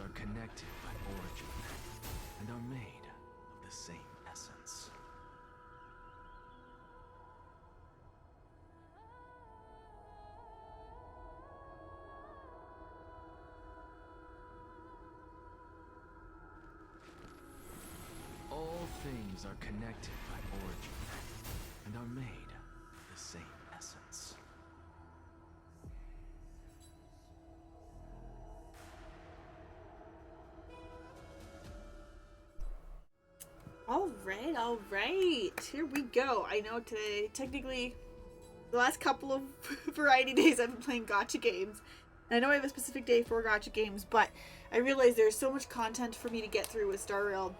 things are connected by origin and are made of the same essence. All things are connected by origin and are made of the same essence. All right. Here we go. I know today, technically, the last couple of variety days I've been playing gacha games. And I know I have a specific day for gacha games, but I realize there's so much content for me to get through with Star Rail,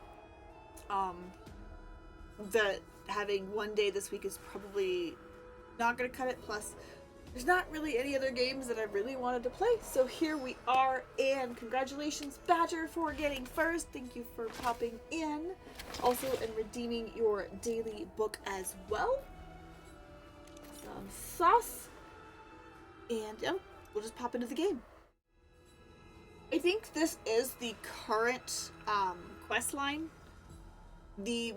that having one day this week is probably not going to cut it. Plus, there's not really any other games that I really wanted to play. So here we are, and congratulations, Badger, for getting first. Thank you for popping in. Also, and redeeming your daily book as well. Some sauce. And yeah, we'll just pop into the game. I think this is the current quest line. The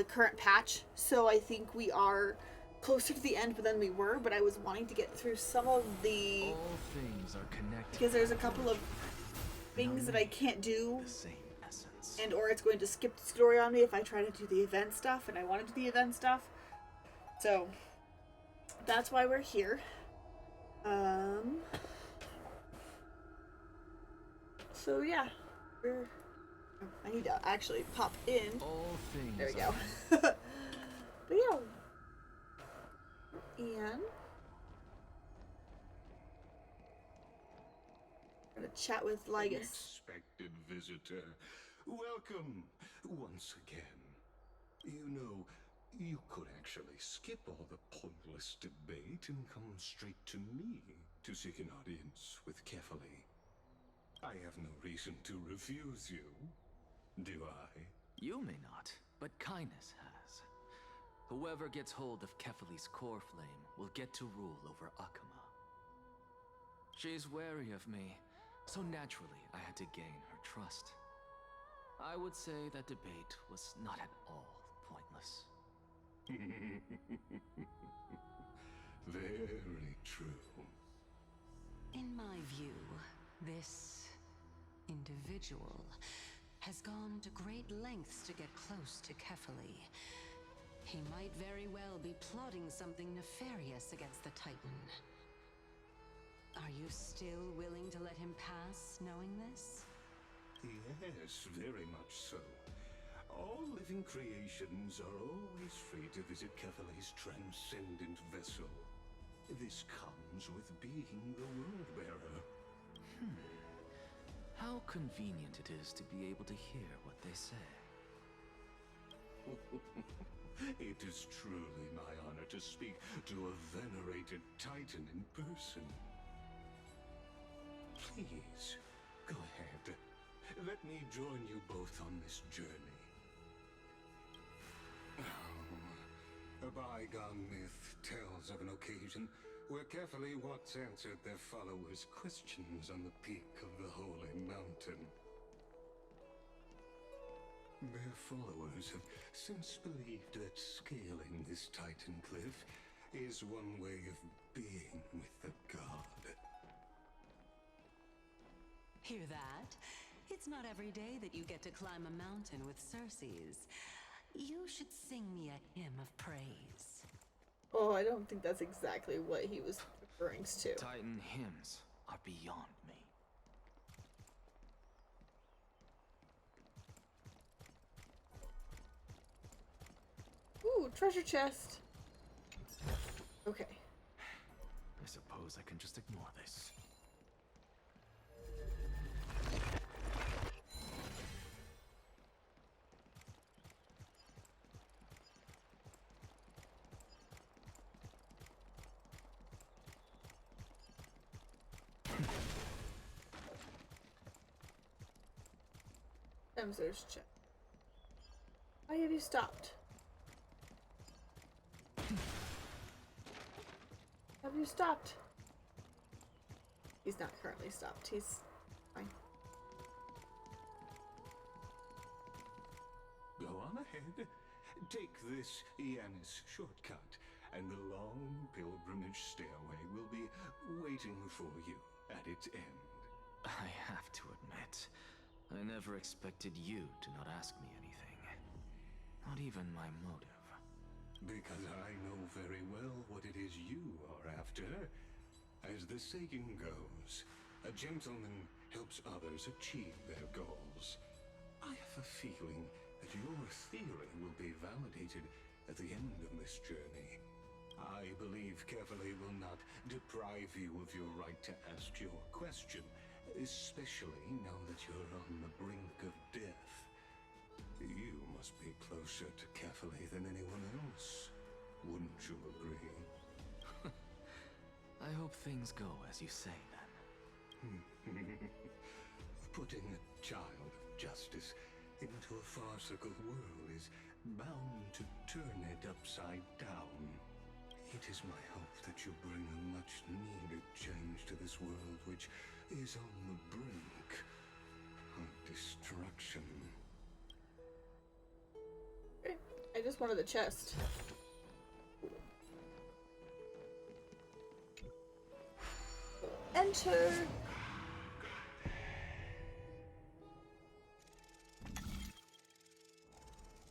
current patch. So I think we are closer to the end than we were, but I was wanting to get through some of the... All things are connected. Because there's a couple of things that I can't do, The same essence. and or it's going to skip the story on me if I try to do the event stuff, and I want to do the event stuff. So, that's why we're here. So yeah, I need to actually pop in. All things There we are go. But yeah. And I'm gonna chat with Lygus. Unexpected visitor. Welcome once again. You know, you could actually skip all the pointless debate and come straight to me to seek an audience with Kefali. I have no reason to refuse you, do I? You may not, but kindness has. Whoever gets hold of Kefali's core flame will get to rule over Akama. She's wary of me, so naturally I had to gain her trust. I would say that debate was not at all pointless. Very true. In my view, this individual has gone to great lengths to get close to Kefali. He might very well be plotting something nefarious against the Titan. Are you still willing to let him pass, knowing this? Yes, very much so. All living creations are always free to visit Kefali's transcendent vessel. This comes with being the World-Bearer. How convenient it is to be able to hear what they say. It is truly my honor to speak to a venerated Titan in person. Please, go ahead. Let me join you both on this journey. A bygone myth tells of an occasion where Kefali once answered their followers' questions on the peak of the Holy Mountain. Their followers have since believed that scaling this Titan cliff is one way of being with the god. Hear that? It's not every day that you get to climb a mountain with Circes. You should sing me a hymn of praise. Oh, I don't think that's exactly what he was referring to. Titan hymns are beyond me. Ooh, treasure chest. Okay. I suppose I can just ignore this. Emser's chest. Why have you stopped? Have you stopped? He's not currently stopped. He's fine. ahead. Take this Yanis shortcut, and the long pilgrimage stairway will be waiting for you at its end. I have to admit, I never expected you to not ask me anything. Not even my motive. Because I know very well what it is you are after. As the saying goes, a gentleman helps others achieve their goals. I have a feeling that your theory will be validated at the end of this journey. I believe Kefali will not deprive you of your right to ask your question, especially now that you're on the brink of death. You must be closer to Kefali than anyone else. Wouldn't you agree? I hope things go as you say, then. Putting a child of justice into a farcical world is bound to turn it upside down. It is my hope that you bring a much-needed change to this world which is on the brink of destruction. I just wanted the chest. Enter.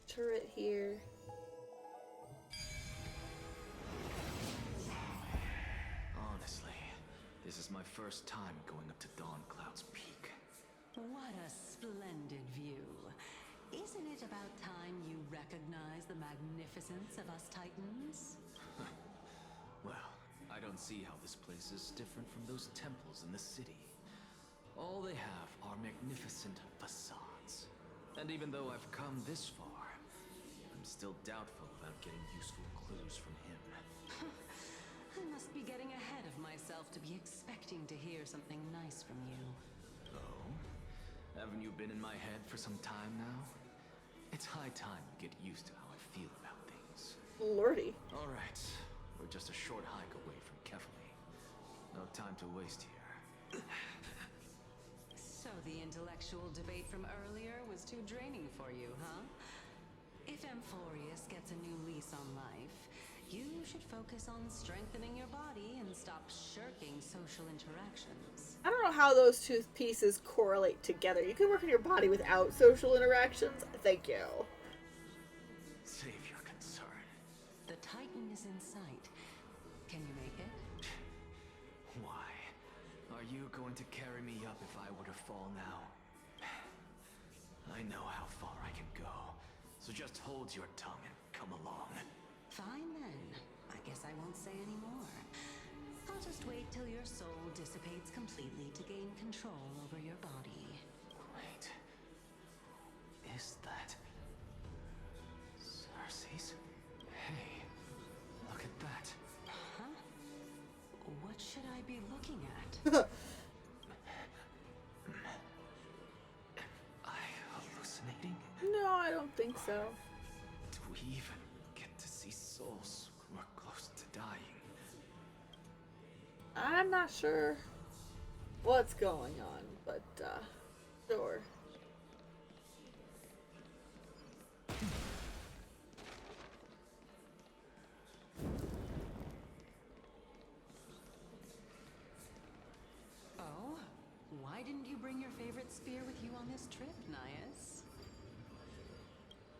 Turret here. Honestly, this is my first time going up to Dawncloud's peak. What a splendid view. Isn't it about time you recognize the magnificence of us Titans? Well, I don't see how this place is different from those temples in the city. All they have are magnificent facades. And even though I've come this far, I'm still doubtful about getting useful clues from him. I must be getting ahead of myself to be expecting to hear something nice from you. Oh? Haven't you been in my head for some time now? It's high time you get used to how I feel about things. Lordy. Alright, we're just a short hike away from Kefali. No time to waste here. So the intellectual debate from earlier was too draining for you, huh? If Amphorius gets a new lease on life, you should focus on strengthening your body and stop shirking social interactions. I don't know how those two pieces correlate together. You can work on your body without social interactions. Thank you. Save your concern. The Titan is in sight. Can you make it? Why? Are you going to carry me up if I were to fall now? I know how far I can go, so just hold your tongue and come along. Fine then. I guess I won't say any more. I'll just wait till your soul dissipates completely to gain control over your body. Wait. Is that... Cersei's? Hey, look at that. Huh? What should I be looking at? Am I hallucinating? No, I don't think so. Do we even get to see souls when we're close to dying? I'm not sure what's going on, but, sure. Oh? Why didn't you bring your favorite spear with you on this trip, Nias?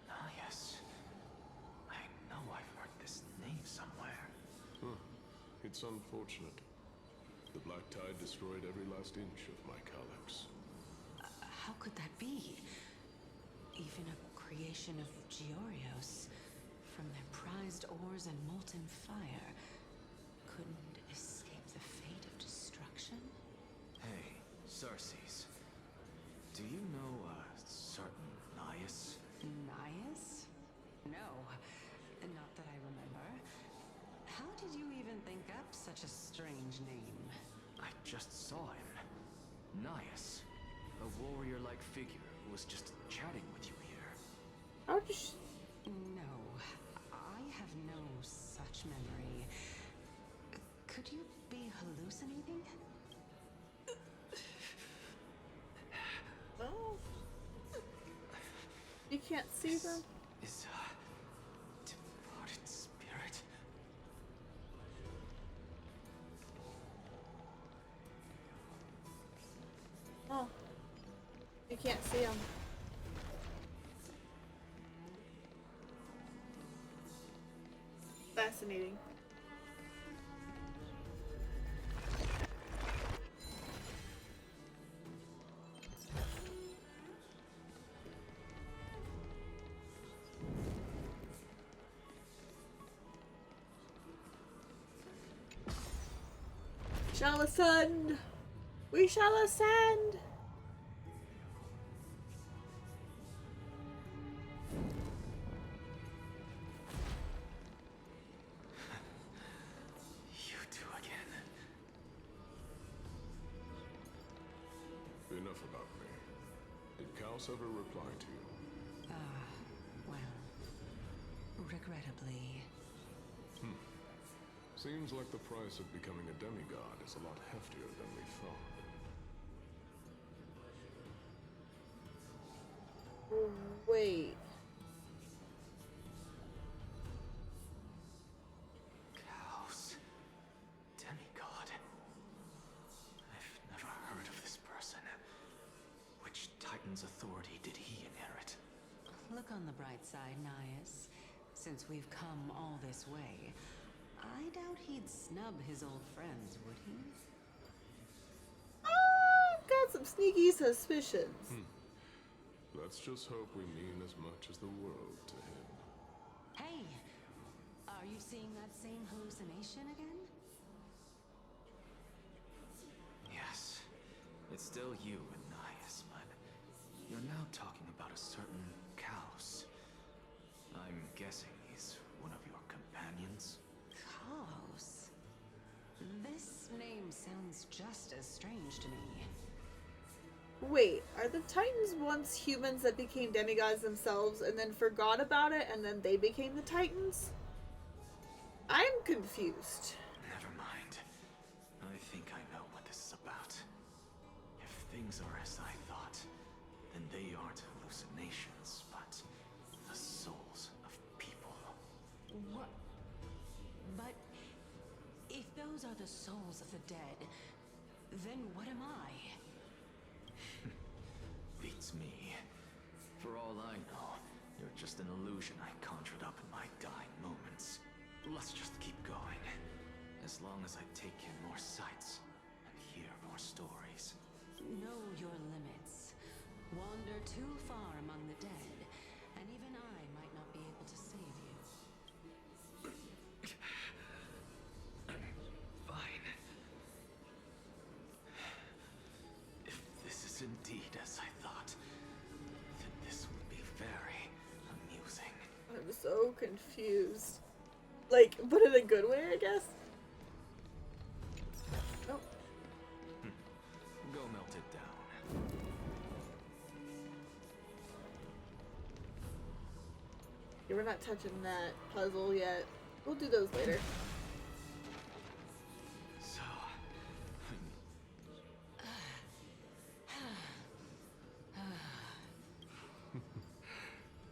Nias. I know I've heard this name somewhere. It's unfortunate. The Black Tide destroyed every last inch of my calyx. How could that be? Even a creation of Georios, from their prized ores and molten fire, couldn't escape the fate of destruction? Hey, Cersei's. Do you know a certain Nias? Nias? No, not that I remember. How did you even think up such a strange name? I just saw him. Nias. A warrior-like figure who was just chatting with you here. How would you No, I have no such memory. Could you be hallucinating? Oh. You can't see them? Is I can't see him. Fascinating. Shall ascend. We shall ascend. You two again. Enough about me. Did Kaos ever reply to you? Well, regrettably. Seems like the price of becoming a demigod is a lot heftier than we thought. Wait. Chaos. Demigod. I've never heard of this person. Which Titan's authority did he inherit? Look on the bright side, Nias. Since we've come all this way, I doubt he'd snub his old friends, would he? I've got some sneaky suspicions. Let's just hope we mean as much as the world to him. Hey! Are you seeing that same hallucination again? Yes. It's still you and Nias, but you're now talking about a certain Chaos. I'm guessing he's one of your companions? Chaos? This name sounds just as strange to me. Wait, are the Titans once humans that became demigods themselves and then forgot about it and then they became the Titans? I'm confused. Never mind. I think I know what this is about. If things are as I thought, then they aren't hallucinations, but the souls of people. What? But if those are the souls of the dead, then what am I? Beats me. For all I know, you're just an illusion I conjured up in my dying moments. Let's just keep going. As long as I take in more sights and hear more stories. Know your limits. Wander too far among the dead, and even I might not be able to save you. Fine. If this is indeed as I thought, then this will be very amusing. I'm so confused. Like, but in a good way, I guess? Oh. Go melt it down. Yeah, we're not touching that puzzle yet. We'll do those later. So,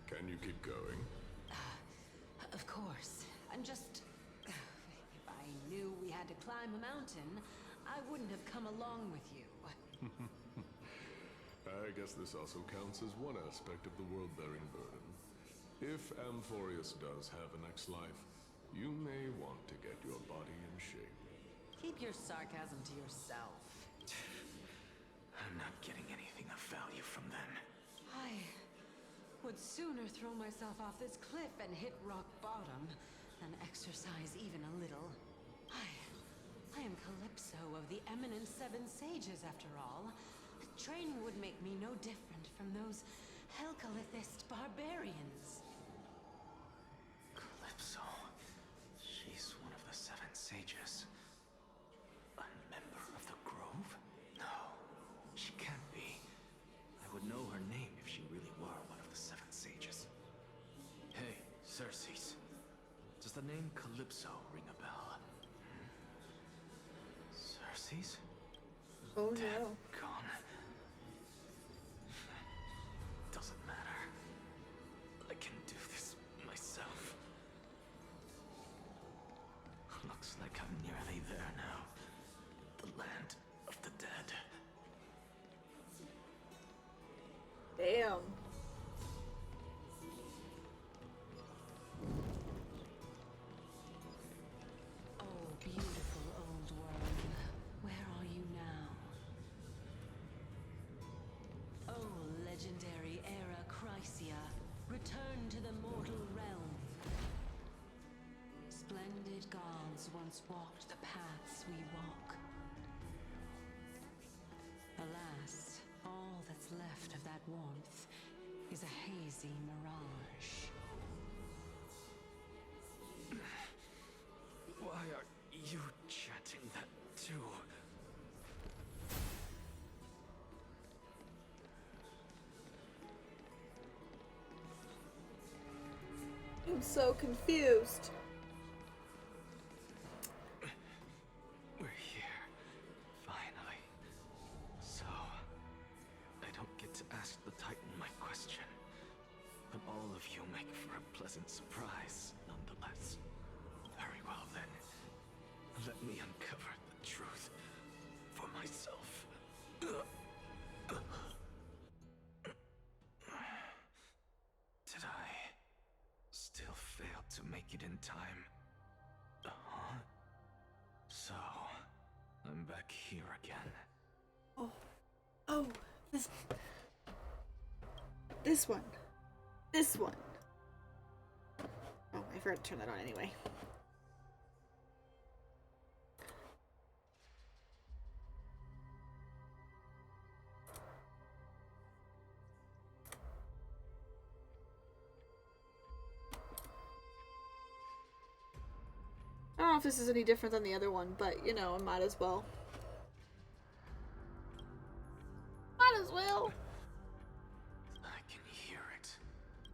Can you keep going? Of course. I'm just... If I knew we had to climb a mountain, I wouldn't have come along with you. I guess this also counts as one aspect of the world-bearing burden. If Amphorius does have a next life, you may want to get your body in shape. Keep your sarcasm to yourself. I'm not getting anything of value from them. I would sooner throw myself off this cliff and hit rock bottom than exercise even a little. I am Calypso of the eminent Seven Sages, after all. Training would make me no different from those Helcalithist barbarians. Calypso. She's one of the Seven Sages. A member of the Grove? No, she can't be. I would know her name if she really were one of the Seven Sages. Hey, Xerxes. Does the name Calypso ring a bell? Xerxes? Oh no. Gone. Doesn't matter. I can do this myself. Looks like I'm nearly there now. The land of the dead. Damn. Oh, beautiful old world, where are you now? Oh, legendary era Chrysia, return to the mortal realm. Splendid gods once walked the paths we walk. Alas, all that's left of that warmth is a hazy mirage. Why are you chanting that too? I'm so confused. We're here, finally. So, I don't get to ask the Titan my question, but all of you make for a pleasant surprise, nonetheless. Very well then, let me uncover the truth for myself. Did I still fail to make it in time? Huh? So, I'm back here again. Oh, this one. This one. Oh, I forgot to turn that on anyway. I don't know if this is any different than the other one, but you know, I might as well. Might as well. I can hear it.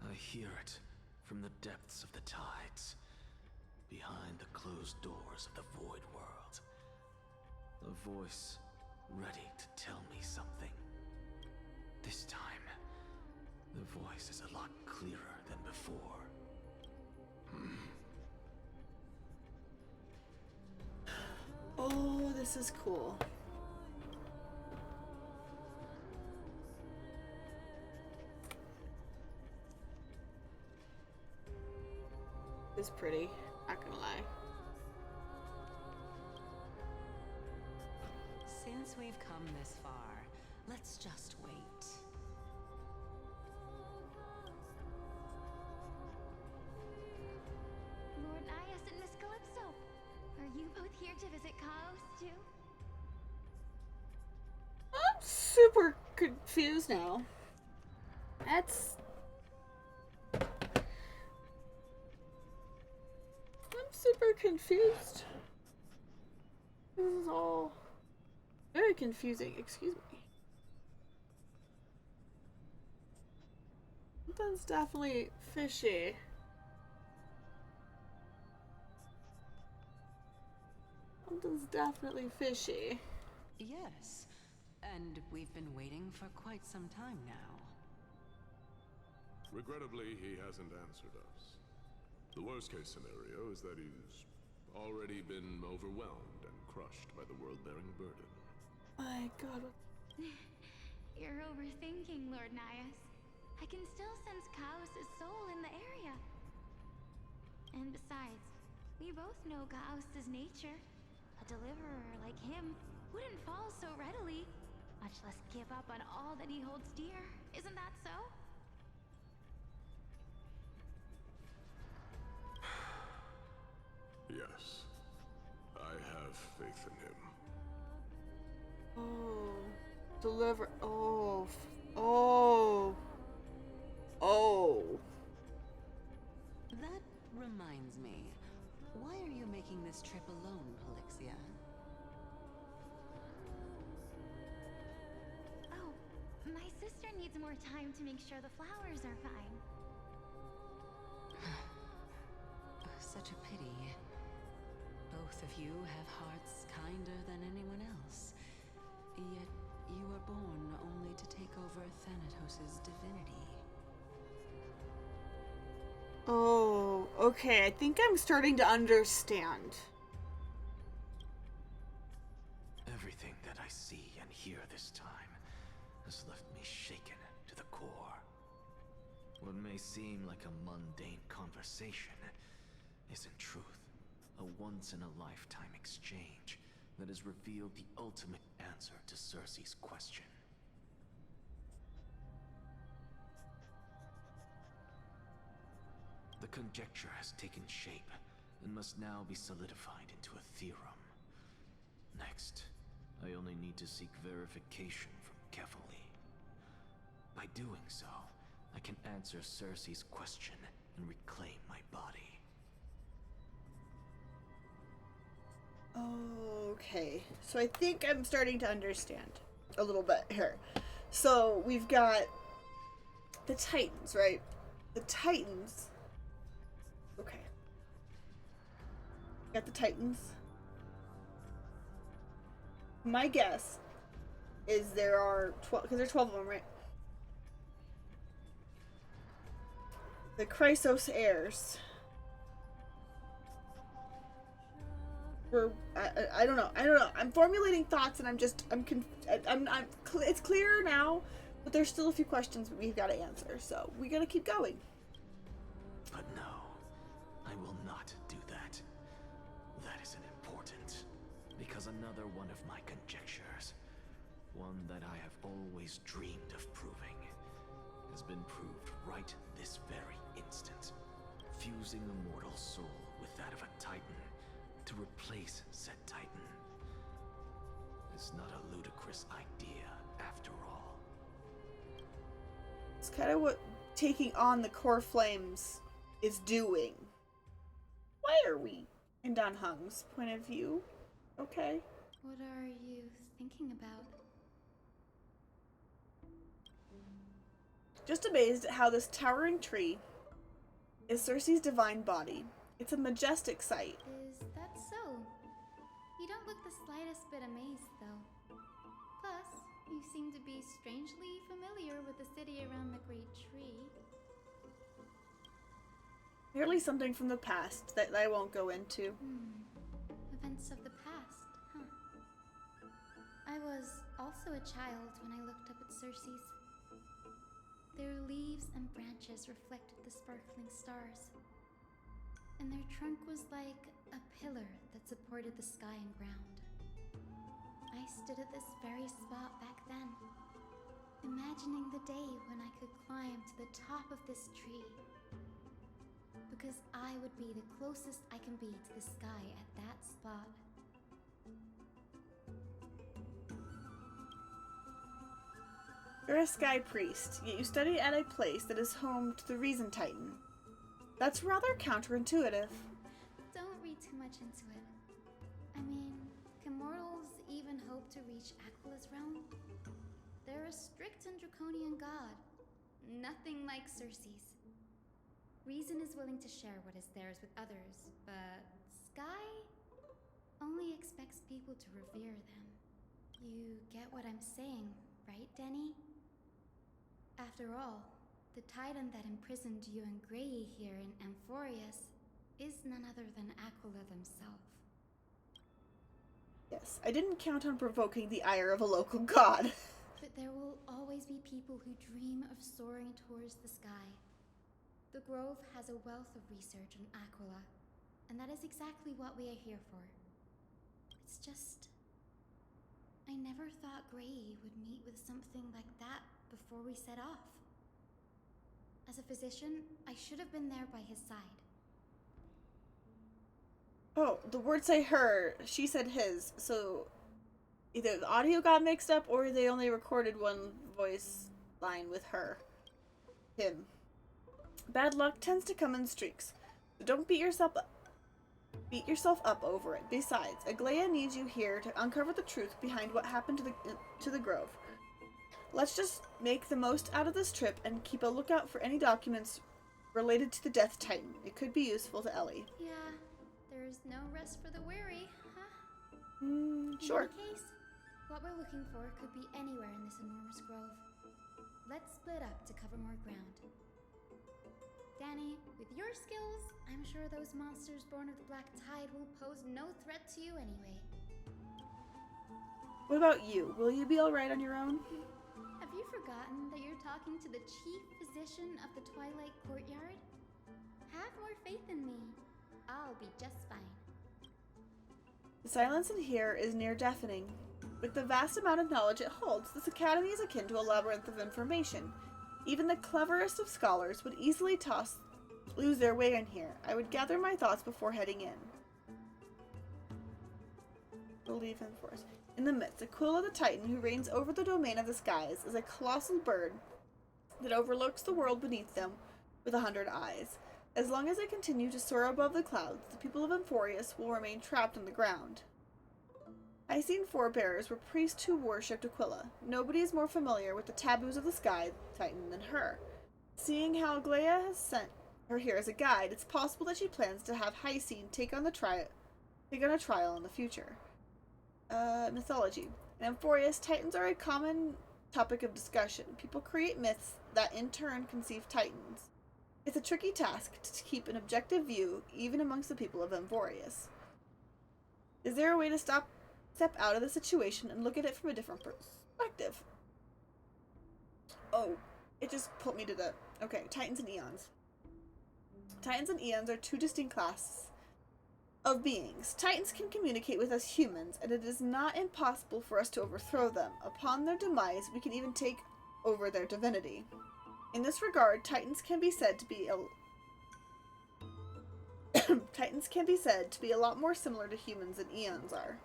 I hear it from the depths of the tides, behind the closed doors of the void world. A voice ready to tell me something. This time, the voice is a lot clearer than before. Oh, this is cool. It's pretty, not gonna lie. Since we've come this far, let's just wait. Lord Nias and Miss Calypso, are you both here to visit Chaos too? I'm super confused now. I'm super confused. This is all very confusing. Excuse me. Something's definitely fishy. Something's definitely fishy. Yes, and we've been waiting for quite some time now. Regrettably, he hasn't answered us. The worst case scenario is that he's already been overwhelmed and crushed by the world-bearing burden. My God. You're overthinking, Lord Nias. I can still sense Chaos' soul in the area. And besides, we both know Chaos' nature. A deliverer like him wouldn't fall so readily, much less give up on all that he holds dear. Isn't that so? Yes, I have faith in him. Oh. Deliver. Oh. Oh. Oh. That reminds me, why are you making this trip alone, Polixia? Oh, my sister needs more time to make sure the flowers are fine. Such a pity. Both of you have hearts kinder than anyone else. Yet you were born only to take over Thanatos' divinity. Oh, okay. I think I'm starting to understand. Everything that I see and hear this time has left me shaken to the core. What may seem like a mundane conversation is in truth a once-in-a-lifetime exchange that has revealed the ultimate answer to Cersei's question. The conjecture has taken shape and must now be solidified into a theorem. Next, I only need to seek verification from Kefali. By doing so, I can answer Cersei's question and reclaim my body. Okay, so I think I'm starting to understand a little bit here. So we've got the Titans, right? The Titans. Okay. Got the Titans. My guess is there are 12, because there's 12 of them, right? The Chrysos heirs. I don't know. I'm formulating thoughts, and it's clearer now, but there's still a few questions we've got to answer. So we gotta keep going. But no, I will not do that. That isn't important, because another one of my conjectures, one that I have always dreamed of proving, has been proved right this very instant. Fusing a mortal soul with that of a Titan to replace said Titan is not a ludicrous idea after all. It's kind of what taking on the core flames is doing. Why are we in Dan Heng's point of view? Okay. What are you thinking about? Just amazed at how this towering tree is Cersei's divine body. It's a majestic sight. Is that so? You don't look the slightest bit amazed, though. Plus, you seem to be strangely familiar with the city around the Great Tree. Merely something from the past that I won't go into. Events of the past, huh? I was also a child when I looked up at Cersei's. Their leaves and branches reflected the sparkling stars, and their trunk was like a pillar that supported the sky and ground. I stood at this very spot back then, imagining the day when I could climb to the top of this tree, because I would be the closest I can be to the sky at that spot. You're a sky priest, yet you study at a place that is home to the Reason Titan. That's rather counterintuitive. Don't read too much into it. I mean, can mortals even hope to reach Aquala's realm? They're a strict and draconian god. Nothing like Cersei's. Reason is willing to share what is theirs with others, but Sky only expects people to revere them. You get what I'm saying, right, Denny? After all, the Titan that imprisoned you and Grey here in Amphorius is none other than Aquila themselves. Yes, I didn't count on provoking the ire of a local god. But there will always be people who dream of soaring towards the sky. The Grove has a wealth of research on Aquila, and that is exactly what we are here for. It's just, I never thought Grey would meet with something like that before we set off. As a physician, I should have been there by his side. Oh, the words I heard, she said his, so either the audio got mixed up or they only recorded one voice line with her. Him. Bad luck tends to come in streaks, so don't beat yourself up over it. Besides, Aglaia needs you here to uncover the truth behind what happened to the Grove. Let's just make the most out of this trip and keep a lookout for any documents related to the Death Titan. It could be useful to Ellie. Yeah, there's no rest for the weary, huh? Sure. In any case, what we're looking for could be anywhere in this enormous grove. Let's split up to cover more ground. Danny, with your skills, I'm sure those monsters born of the Black Tide will pose no threat to you anyway. What about you? Will you be alright on your own? Have you forgotten that you're talking to the chief physician of the Twilight Courtyard? Have more faith in me. I'll be just fine. The silence in here is near deafening. With the vast amount of knowledge it holds, this academy is akin to a labyrinth of information. Even the cleverest of scholars would easily lose their way in here. I would gather my thoughts before heading in. We'll leave him for us. In the midst, Aquila the Titan, who reigns over the domain of the skies, is a colossal bird that overlooks the world beneath them with 100 eyes. As long as they continue to soar above the clouds, the people of Amphorius will remain trapped on the ground. Icene forebears were priests who worshipped Aquila. Nobody is more familiar with the taboos of the Sky Titan than her. Seeing how Aglaia has sent her here as a guide, it's possible that she plans to have Hycene take on a trial in the future. Mythology. In Amphorius, Titans are a common topic of discussion. People create myths that in turn conceive Titans. It's a tricky task to keep an objective view, even amongst the people of Amphorius. Is there a way to step out of the situation and look at it from a different perspective? Oh, it just put me to the... Okay, Titans and Eons. Titans and Eons are two distinct classes of beings. Titans can communicate with us humans, and it is not impossible for us to overthrow them. Upon their demise, we can even take over their divinity. In this regard, Titans can be said to be a lot more similar to humans than Eons are.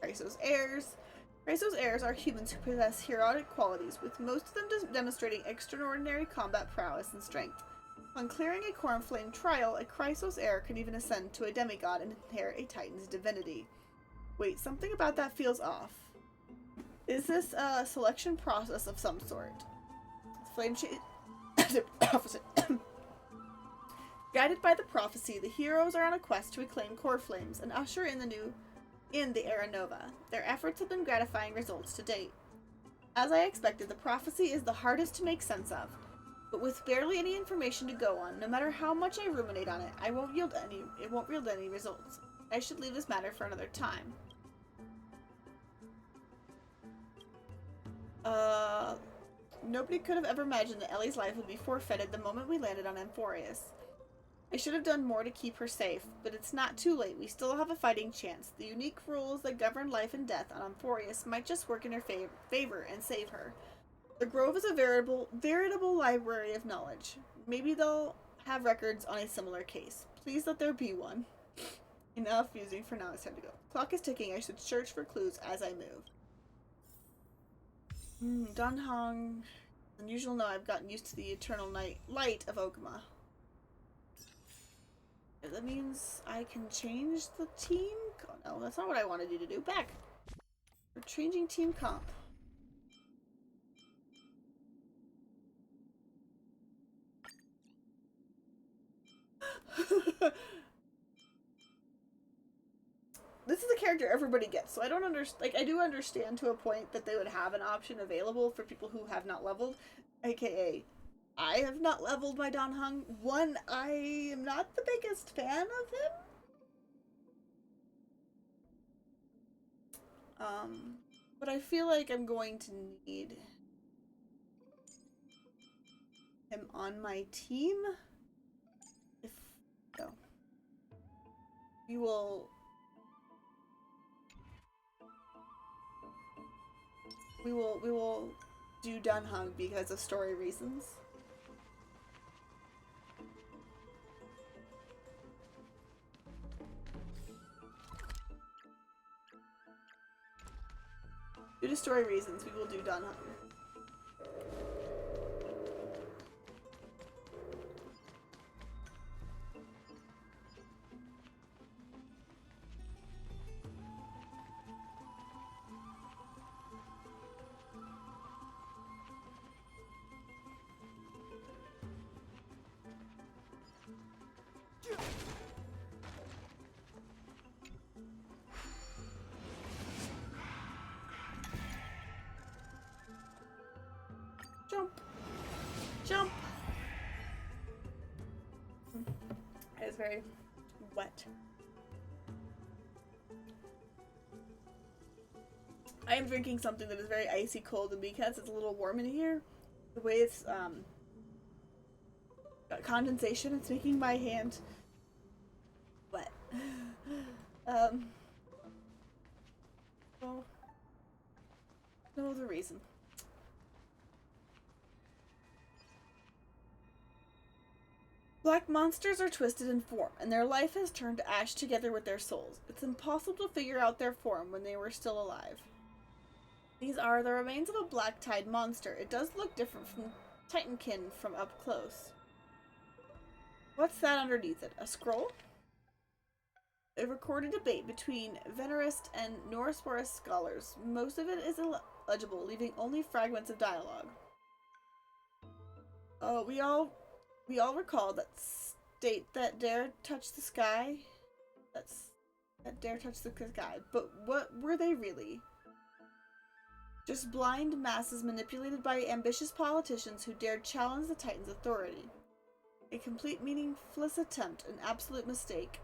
Chrysos heirs are humans who possess heroic qualities, with most of them demonstrating extraordinary combat prowess and strength. On clearing a Cornflame trial, a Chrysos heir can even ascend to a demigod and inherit a Titan's divinity. Wait, something about that feels off. Is this a selection process of some sort? Flame prophecy. Guided by the prophecy, the heroes are on a quest to reclaim core flames and usher in the Era Nova. Their efforts have been gratifying results to date. As I expected, the prophecy is the hardest to make sense of, but with barely any information to go on, no matter how much I ruminate on it, it won't yield any results. I should leave this matter for another time. Nobody could have ever imagined that Ellie's life would be forfeited the moment we landed on Amphorius. I should have done more to keep her safe, but it's not too late. We still have a fighting chance. The unique rules that govern life and death on Amphorius might just work in her favor and save her. The Grove is a veritable library of knowledge. Maybe they'll have records on a similar case. Please let there be one. Enough musing for now. It's time to go. Clock is ticking. I should search for clues as I move. Danhong. Unusual. No, I've gotten used to the eternal light of Okama. That means I can change the team? Oh, no, that's not what I wanted you to do. Back. We're changing team comp. This is a character everybody gets, so I don't understand. Like, I do understand to a point that they would have an option available for people who have not leveled, aka I have not leveled my Danhong. One, I am not the biggest fan of him. But I feel like I'm going to need him on my team. If no. We will do Danhong because of story reasons. Due to story reasons, we will do Danhong. Jump! Jump! It is very wet. I am drinking something that is very icy cold, and because it's a little warm in here, the way it's got condensation, it's making my hand wet. Well, no other reason. Black monsters are twisted in form, and their life has turned to ash together with their souls. It's impossible to figure out their form when they were still alive. These are the remains of a black tide monster. It does look different from Titankin from up close. What's that underneath it? A scroll? A recorded debate between Venerist and Norseforest scholars. Most of it is illegible, leaving only fragments of dialogue. We all recall that state that dare touch the sky. That dare touch the sky. But what were they really? Just blind masses manipulated by ambitious politicians who dared challenge the Titan's authority. A complete meaningless attempt, an absolute mistake.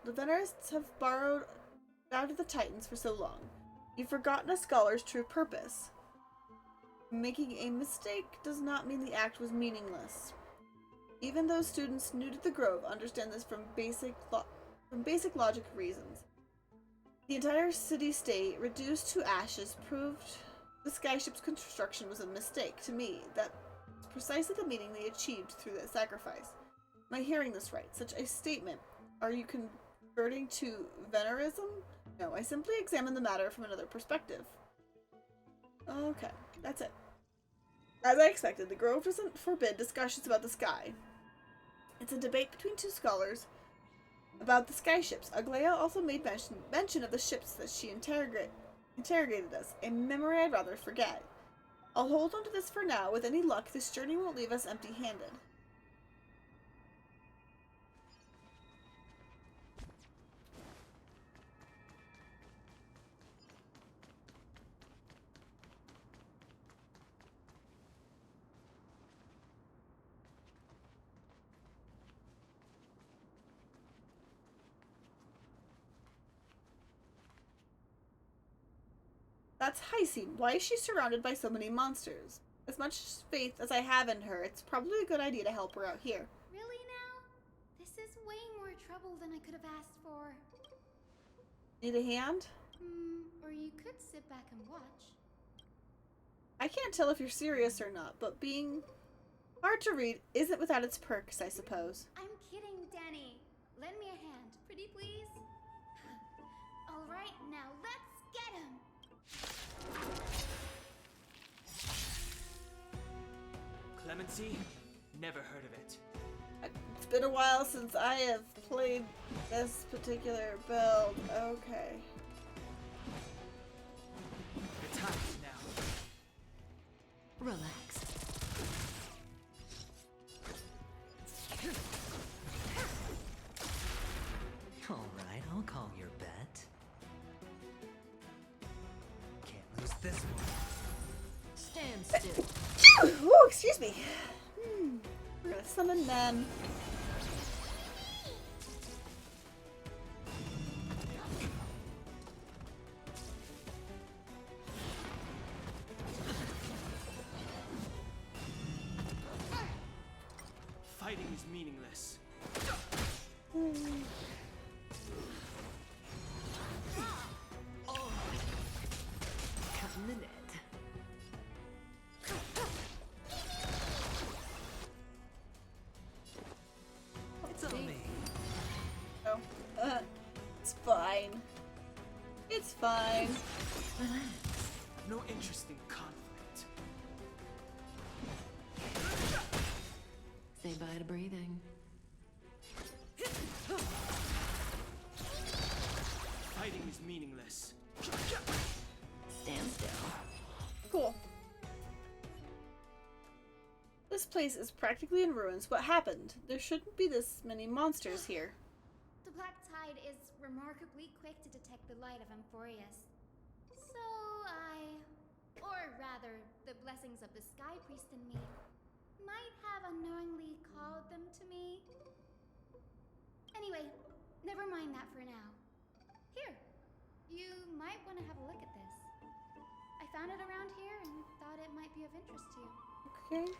The Venerists have borrowed out of the Titans for so long. You've forgotten a scholar's true purpose. Making a mistake does not mean the act was meaningless. Even those students new to the Grove understand this from basic logic reasons. The entire city-state, reduced to ashes, proved the skyship's construction was a mistake. To me, that's precisely the meaning they achieved through that sacrifice. Am I hearing this right? Such a statement. Are you converting to Venerism? No, I simply examine the matter from another perspective. Okay, that's it. As I expected, the Grove doesn't forbid discussions about the sky. It's a debate between two scholars about the sky ships. Aglaia also made mention of the ships that she interrogated us, a memory I'd rather forget. I'll hold on to this for now. With any luck, this journey won't leave us empty-handed. That's Hyacinth. Why is she surrounded by so many monsters? As much faith as I have in her, it's probably a good idea to help her out here. Really now? This is way more trouble than I could have asked for. Need a hand? Or you could sit back and watch. I can't tell if you're serious or not, but being hard to read isn't without its perks, I suppose. I'm kidding, Danny. Lend me a hand, pretty please. Alright, now let's get him! Clemency? Never heard of it. It's been a while since I have played this particular build. Okay. The time's now. Relax. Alright, I'll call your bet. Can't lose this one. Stand still. Oh, excuse me. We're gonna summon them. Fighting is meaningless. Cutting the net. It's on me. Oh, it's fine. It's fine. No interest in conflict. Say bye to breathing. Fighting is meaningless. Stand still. Cool. This place is practically in ruins. What happened? There shouldn't be this many monsters here. The Black Tide is remarkably quick to detect the light of Amphorius. So or rather, the blessings of the Sky Priest in me, might have unknowingly called them to me. Anyway, never mind that for now. Here, you might want to have a look at this. found it around here and thought it might be of interest to you. Okay.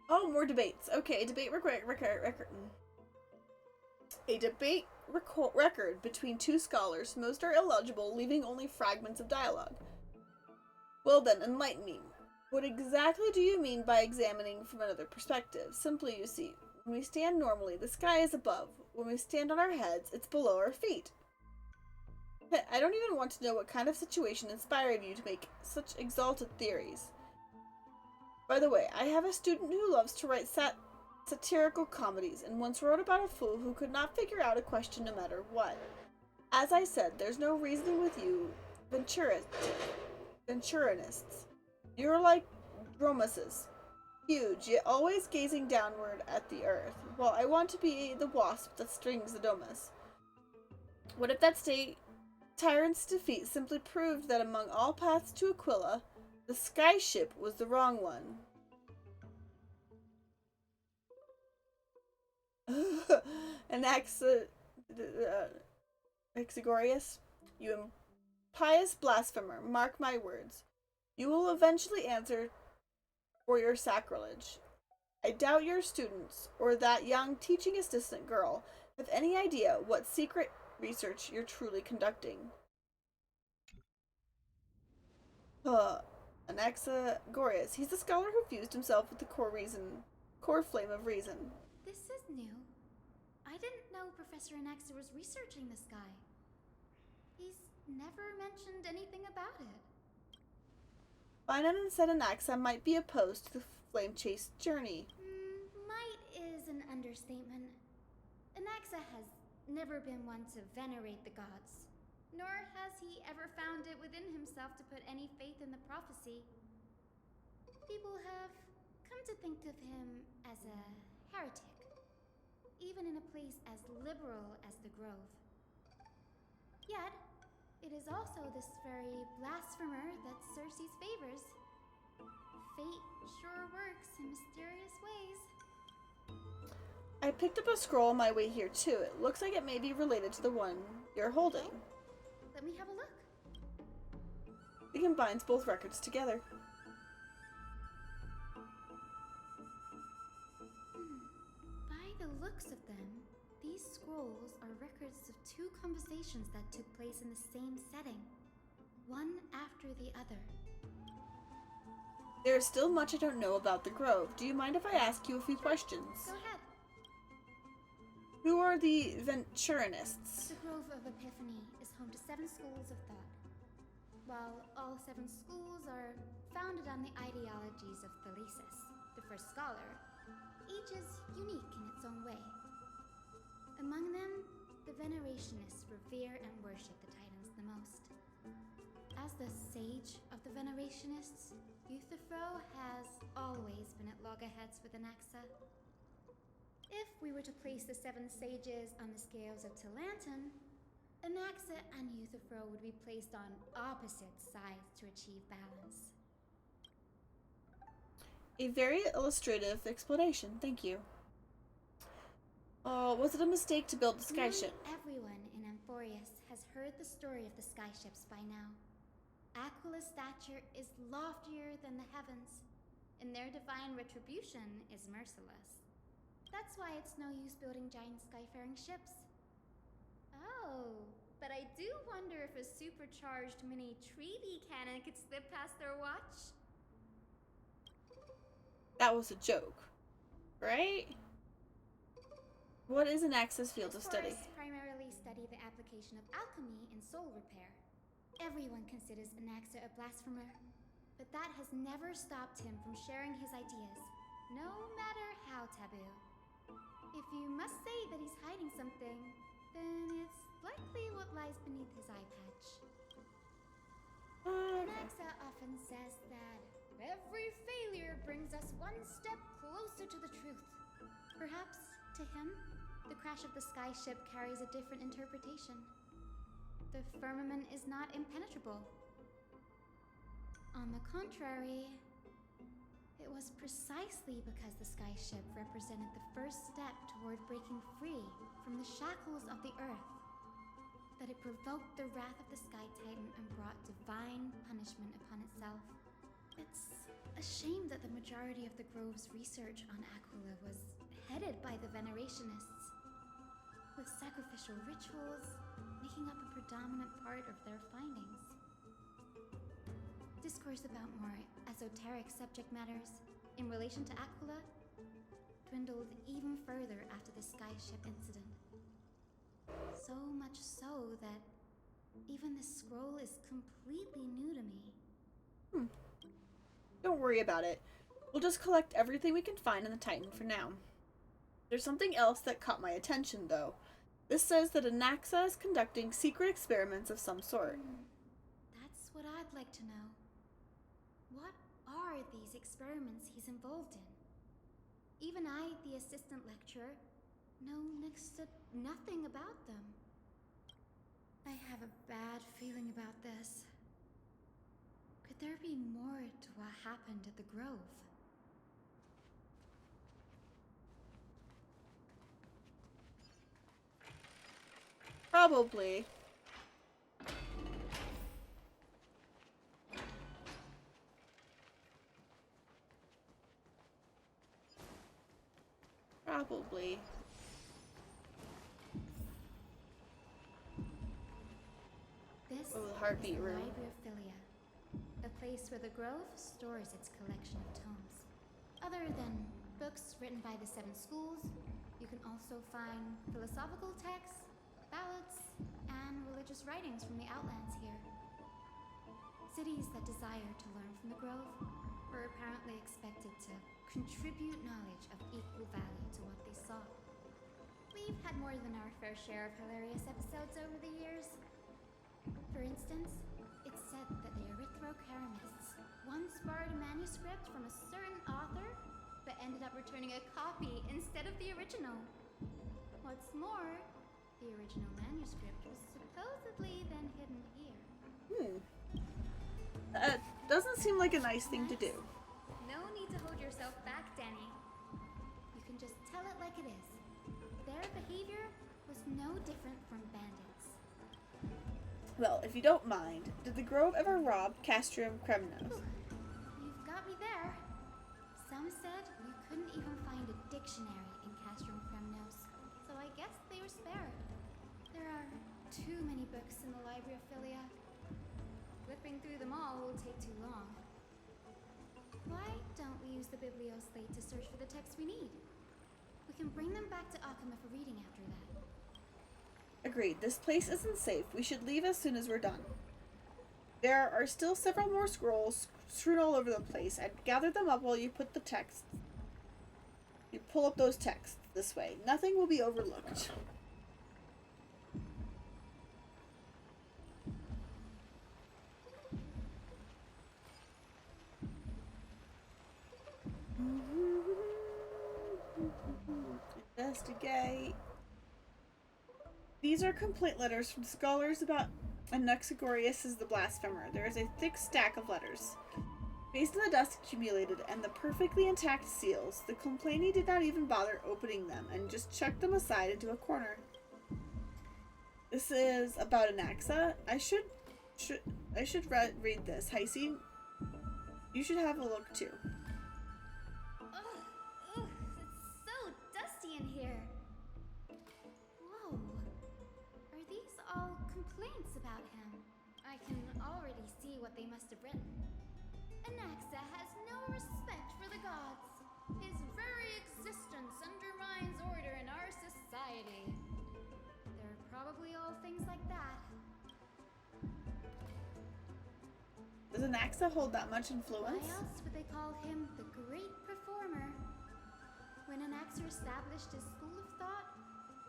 Oh, more debates. Okay, a debate record. A debate record between two scholars. Most are illegible, leaving only fragments of dialogue. Well then, enlighten me. What exactly do you mean by examining from another perspective? Simply, you see, when we stand normally, the sky is above. When we stand on our heads, it's below our feet. I don't even want to know what kind of situation inspired you to make such exalted theories. By the way, I have a student who loves to write satirical comedies, and once wrote about a fool who could not figure out a question no matter what. As I said, there's no reasoning with you Venturinists. You're like Dromuses, huge, yet always gazing downward at the earth. Well, I want to be the wasp that stings the domus. What if that tyrant's defeat simply proved that among all paths to Aquila, the sky ship was the wrong one? Anaxagoras, you impious blasphemer, mark my words. You will eventually answer for your sacrilege. I doubt your students, or that young teaching assistant girl, have any idea what secret research you're truly conducting. Anaxagoras, he's the scholar who fused himself with the core flame of reason. This is new. I didn't know Professor Anaxa was researching the sky. He's never mentioned anything about it. Finan said Anaxa might be opposed to the flame chase journey. Might is an understatement. Anaxa has never been one to venerate the gods, nor has he ever found it within himself to put any faith in the prophecy. People have come to think of him as a heretic, even in a place as liberal as the Grove. Yet, it is also this very blasphemer that Circe's favors. Fate sure works in mysterious ways. I picked up a scroll on my way here too. It looks like it may be related to the one you're holding. Let me have a look. It combines both records together. By the looks of them, these scrolls are records of two conversations that took place in the same setting, one after the other. There is still much I don't know about the Grove. Do you mind if I ask you a few questions? Go ahead. Who are the Venturinists? The Grove of Epiphany is home to 7 schools of thought. While all 7 schools are founded on the ideologies of Thalesis, the first scholar, each is unique in its own way. Among them, the Venerationists revere and worship the Titans the most. As the sage of the Venerationists, Euthyphro has always been at loggerheads with Anaxa. If we were to place the 7 sages on the scales of Talanton, Anaxa and Euthyphro would be placed on opposite sides to achieve balance. A very illustrative explanation, thank you. Was it a mistake to build the skyship? Everyone in Amphorius has heard the story of the skyships by now. Aquila's stature is loftier than the heavens, and their divine retribution is merciless. That's why it's no use building giant skyfaring ships. Oh, but I do wonder if a supercharged mini treaty cannon could slip past their watch. That was a joke, right? What is Anaxa's field of study? Forests primarily study the application of alchemy in soul repair. Everyone considers Anaxa a blasphemer, but that has never stopped him from sharing his ideas, no matter how taboo. If you must say that he's hiding something, then it's likely what lies beneath his eye patch. Anaxa often says that every failure brings us one step closer to the truth. Perhaps, to him, the crash of the skyship carries a different interpretation. The firmament is not impenetrable. On the contrary, it was precisely because the skyship represented the first step toward breaking free from the shackles of the earth that it provoked the wrath of the Sky Titan and brought divine punishment upon itself. It's a shame that the majority of the Grove's research on Aquila was headed by the Venerationists, with sacrificial rituals making up a predominant part of their findings. Discourse about more esoteric subject matters in relation to Aquila dwindled even further after the skyship incident. So much so that even this scroll is completely new to me. Don't worry about it. We'll just collect everything we can find in the Titan for now. There's something else that caught my attention, though. This says that Anaxa is conducting secret experiments of some sort. That's what I'd like to know. What are these experiments he's involved in? Even I, the assistant lecturer, know next to nothing about them. I have a bad feeling about this. Could there be more to what happened at the Grove? Probably. Probably. This Oh, the heartbeat is the room. Library of Philia, a place where the Grove stores its collection of tomes. Other than books written by the Seven Schools, you can also find philosophical texts, ballads, and religious writings from the Outlands here. Cities that desire to learn from the Grove were apparently expected to contribute knowledge of equal value to what they saw. We've had more than our fair share of hilarious episodes over the years. For instance, it's said that the Erythrocheramists once borrowed a manuscript from a certain author, but ended up returning a copy instead of the original. What's more, the original manuscript was supposedly then hidden here. That doesn't seem like a nice thing to do. No need to hold yourself back, Danny. You can just tell it like it is. Their behavior was no different from bandits. Well, if you don't mind, did the Grove ever rob Castrum Kremnos? You've got me there. Some said you couldn't even find a dictionary in Castrum Kremnos, so I guess they were spared. There are too many books in the Library of Philia. Flipping through them all will take too long. Why don't we use the Biblioslate to search for the texts we need? We can bring them back to Akama for reading after that. Agreed. This place isn't safe. We should leave as soon as we're done. There are still several more scrolls strewn all over the place. I'd gather them up while you put the text. You pull up those texts this way. Nothing will be overlooked. Investigate. These are complaint letters from scholars about Anaxagoras as the blasphemer. There is a thick stack of letters. Based on the dust accumulated and the perfectly intact seals, the complainee did not even bother opening them and just chucked them aside into a corner. This is about Anaxa. I should read this. Heisey, you should have a look too. Ugh, it's so dusty in here. Whoa. Are these all complaints about him? I can already see what they must have written. Anaxa has no respect for the gods. His very existence undermines order in our society. They're probably all things like that. Does Anaxa hold that much Why influence? else would they call him the Great Performer? When Anaxa established his school of thought,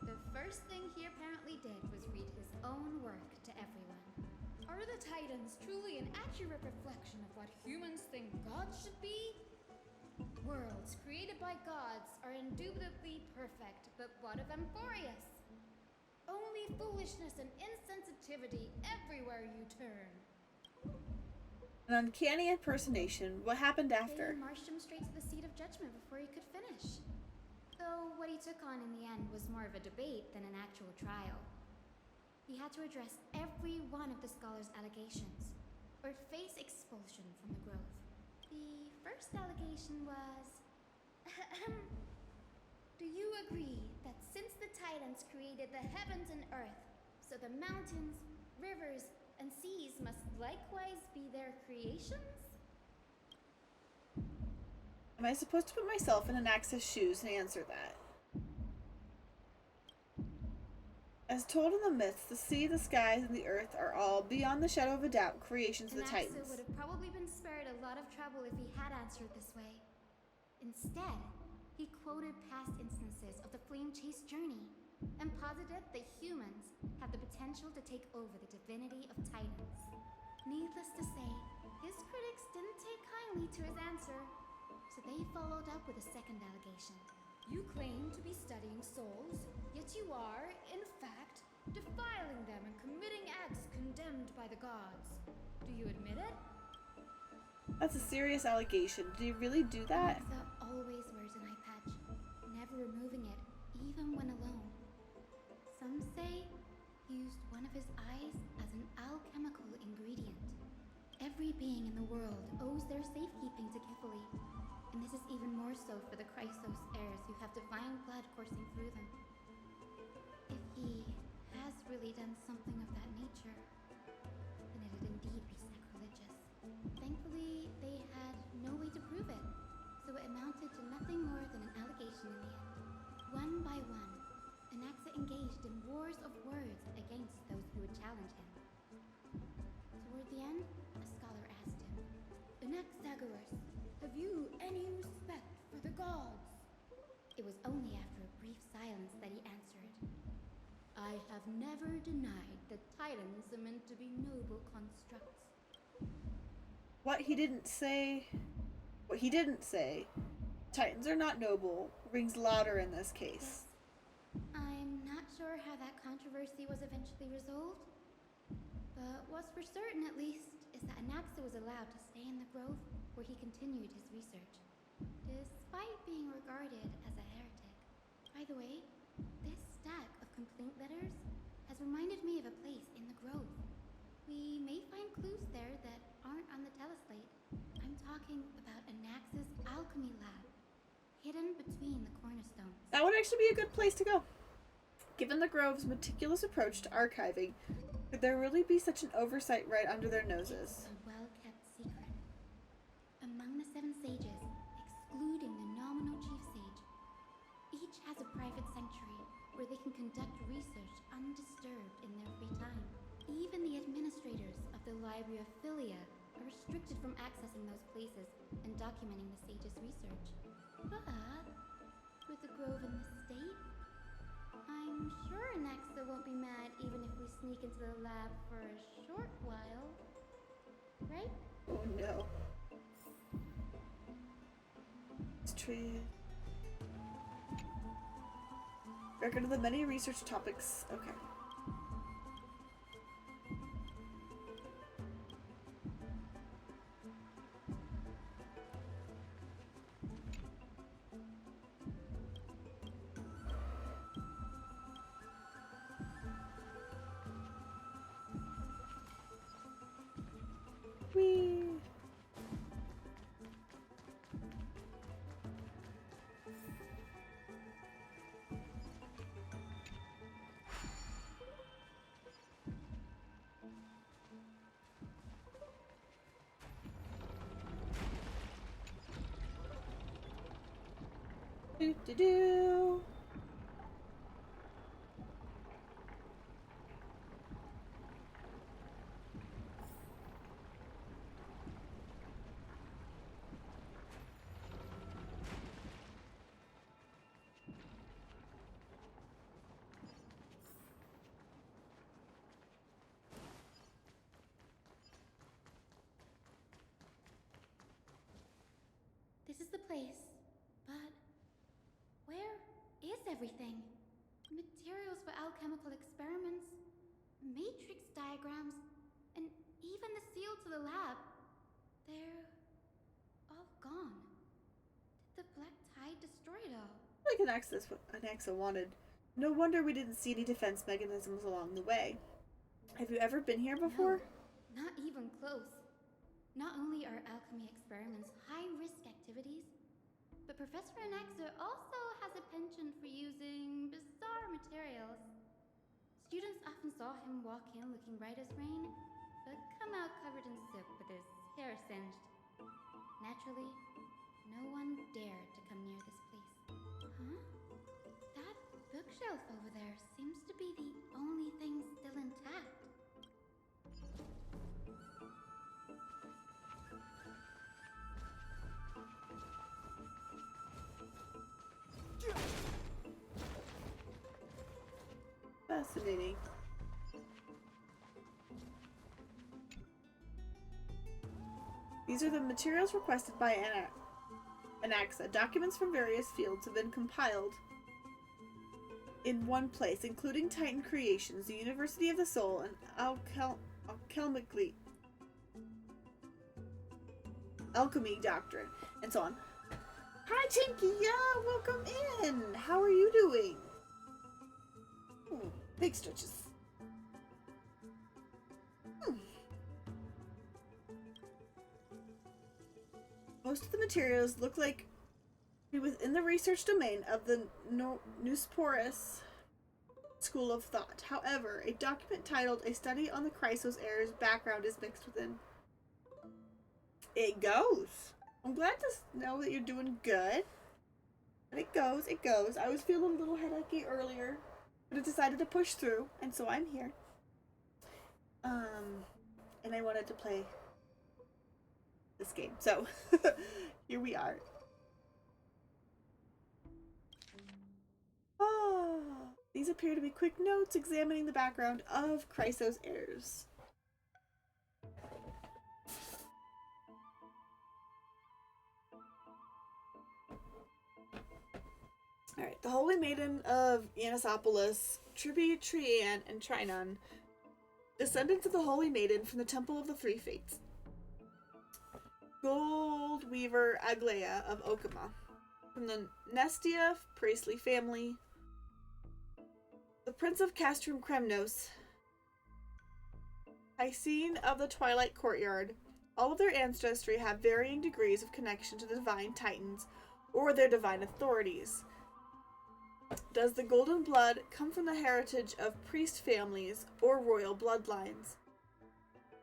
the first thing he apparently did was read his own work to everyone. Are the Titans truly an accurate reflection of what humans think gods should be? Worlds created by gods are indubitably perfect, but what of Amphorius? Only foolishness and insensitivity everywhere you turn. An uncanny impersonation. What happened after? They marched him straight to the seat of judgment before he could finish. Though what he took on in the end was more of a debate than an actual trial. he had to address every one of the scholar's allegations, or face expulsion from the Grove. The first allegation was... Do you agree that since the Titans created the heavens and earth, so the mountains, rivers, and seas must likewise be their creations? Am I supposed to put myself in Anax's shoes and answer that? As told in the myths, the sea, the skies, and the earth are all, beyond the shadow of a doubt, creations of the Anaxa Titans. would have probably been spared a lot of trouble if he had answered this way. Instead, he quoted past instances of the Flame Chase journey and posited that humans have the potential to take over the divinity of Titans. Needless to say, his critics didn't take kindly to his answer, so they followed up with a second allegation. You claim to be studying souls, yet you are, in fact, defiling them and committing acts condemned by the gods. Do you admit it? That's a serious allegation. Did he really do that? Anaxa always wears an eye patch, never removing it, even when alone. Some say he used one of his eyes as an alchemical ingredient. Every being in the world owes their safekeeping to Kefali, and this is even more so for the Chrysos heirs who have divine blood coursing through them. If he has really done something of that nature, then it'd indeed be sacrilegious. Thankfully, they had no way to prove it, so it amounted to nothing more than an allegation in the end. One by one, Anaxa engaged in wars of words against those who would challenge him. Toward the end, a scholar asked him, Anaxagoras, have you any respect for the gods? It was only after a brief silence that he answered, I have never denied that Titans are meant to be noble constructs. What he didn't say, Titans are not noble, rings louder in this case. I'm not sure how that controversy was eventually resolved, but what's for certain at least is that Anaxa was allowed to stay in the Grove where he continued his research, despite being regarded as a heretic. By the way, this stack of complaint letters has reminded me of a place in the Grove. We may find clues there that aren't on the teleslate. I'm talking about Anaxa's alchemy lab, hidden between the cornerstones. That would actually be a good place to go. Given the Grove's meticulous approach to archiving, could there really be such an oversight right under their noses? It's a well-kept secret. Among the 7 sages, excluding the nominal chief sage, each has a private sanctuary where they can conduct research undisturbed in their free time. Even the administrators of the Library of Philia are restricted from accessing those places and documenting the sage's research. But with the Grove in the state, I'm sure Anaxa won't be mad even if we sneak into the lab for a short while. Right? Oh no. It's true. Record of the many research topics. Okay. Whee! Do do do. This is the place, but where is everything? Materials for alchemical experiments, matrix diagrams, and even the seal to the lab. They're all gone. Did the Black Tide destroy it all? Like Anaxa wanted. No wonder we didn't see any defense mechanisms along the way. Have you ever been here before? No, not even close. Not only are alchemy experiments high-risk activities, but Professor Anaxa also has a penchant for using bizarre materials. Students often saw him walk in looking right as rain, but come out covered in soot with his hair singed. Naturally, no one dared to come near this place. Huh? That bookshelf over there seems to be the only thing still intact. Fascinating. These are the materials requested by Anaxa. Documents from various fields have been compiled in one place, including Titan Creations, the University of the Soul, and Alchemy Doctrine, and so on. Hi, Tinky! Yeah, welcome in! How are you doing? Ooh, big stretches. Most of the materials look like within the research domain of the Nusporus school of thought. However, a document titled A Study on the Chrysos Heirs background is mixed within. It goes. I'm glad to know that you're doing good. But it goes, it goes. I was feeling a little headachy earlier, but I decided to push through, and so I'm here. And I wanted to play this game. So, here we are. Oh, these appear to be quick notes examining the background of Chrysos Heirs. Alright, the Holy Maiden of Anisopolis, Trian, and Trinon, descendants of the Holy Maiden from the Temple of the Three Fates. Gold Weaver Aglaia of Okama, from the Nestia Priestley family. The Prince of Castrum Kremnos, Hysene of the Twilight Courtyard. All of their ancestry have varying degrees of connection to the Divine Titans or their divine authorities. Does the golden blood come from the heritage of priest families or royal bloodlines?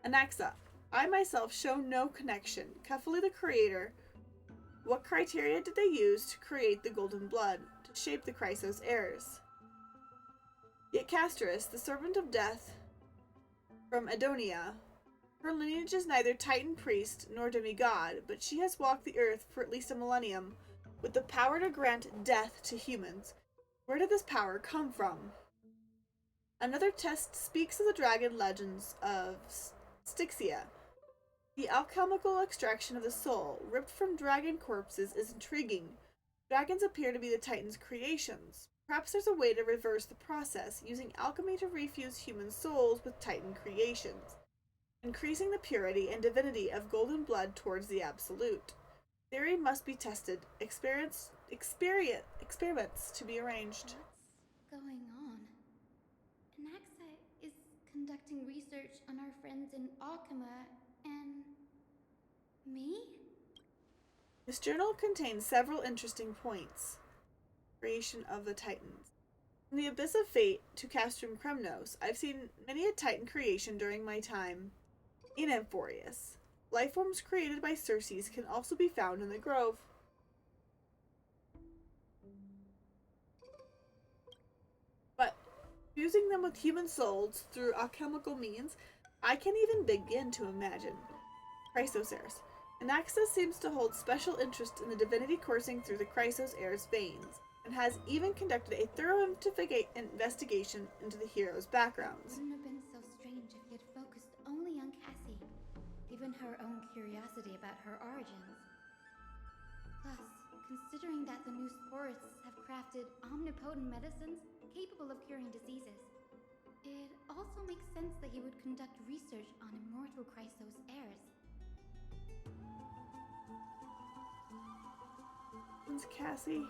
Anaxa, I myself show no connection. Kefali the creator. What criteria did they use to create the golden blood, to shape the Chrysos heirs? Yet Castris, the servant of death from Adonia, her lineage is neither Titan priest nor demigod, but she has walked the earth for at least a millennium with the power to grant death to humans. Where did this power come from? Another test speaks of the dragon legends of Styxia. The alchemical extraction of the soul, ripped from dragon corpses, is intriguing. Dragons appear to be the Titan's creations. Perhaps there's a way to reverse the process, using alchemy to refuse human souls with Titan creations, increasing the purity and divinity of golden blood towards the absolute. Theory must be tested. Experiments to be arranged. What's going on? Anaxa is conducting research on our friends in Okama and me? This journal contains several interesting points. Creation of the Titans. From the Abyss of Fate to Castrum Kremnos, I've seen many a Titan creation during my time in Amphorius. Lifeforms created by Circes can also be found in the Grove. But fusing them with human souls through alchemical means, I can't even begin to imagine. Chrysos Heirs. Anaxa seems to hold special interest in the divinity coursing through the Chrysos Heirs' veins, and has even conducted a thorough investigation into the heroes' backgrounds. Wouldn't have been so strange if he had focused only on Cassie, given her own curiosity about her origins. Plus, considering that the Nusporists have crafted omnipotent medicines capable of curing diseases, it also makes sense that he would conduct research on immortal Chrysos heirs. It's Cassie.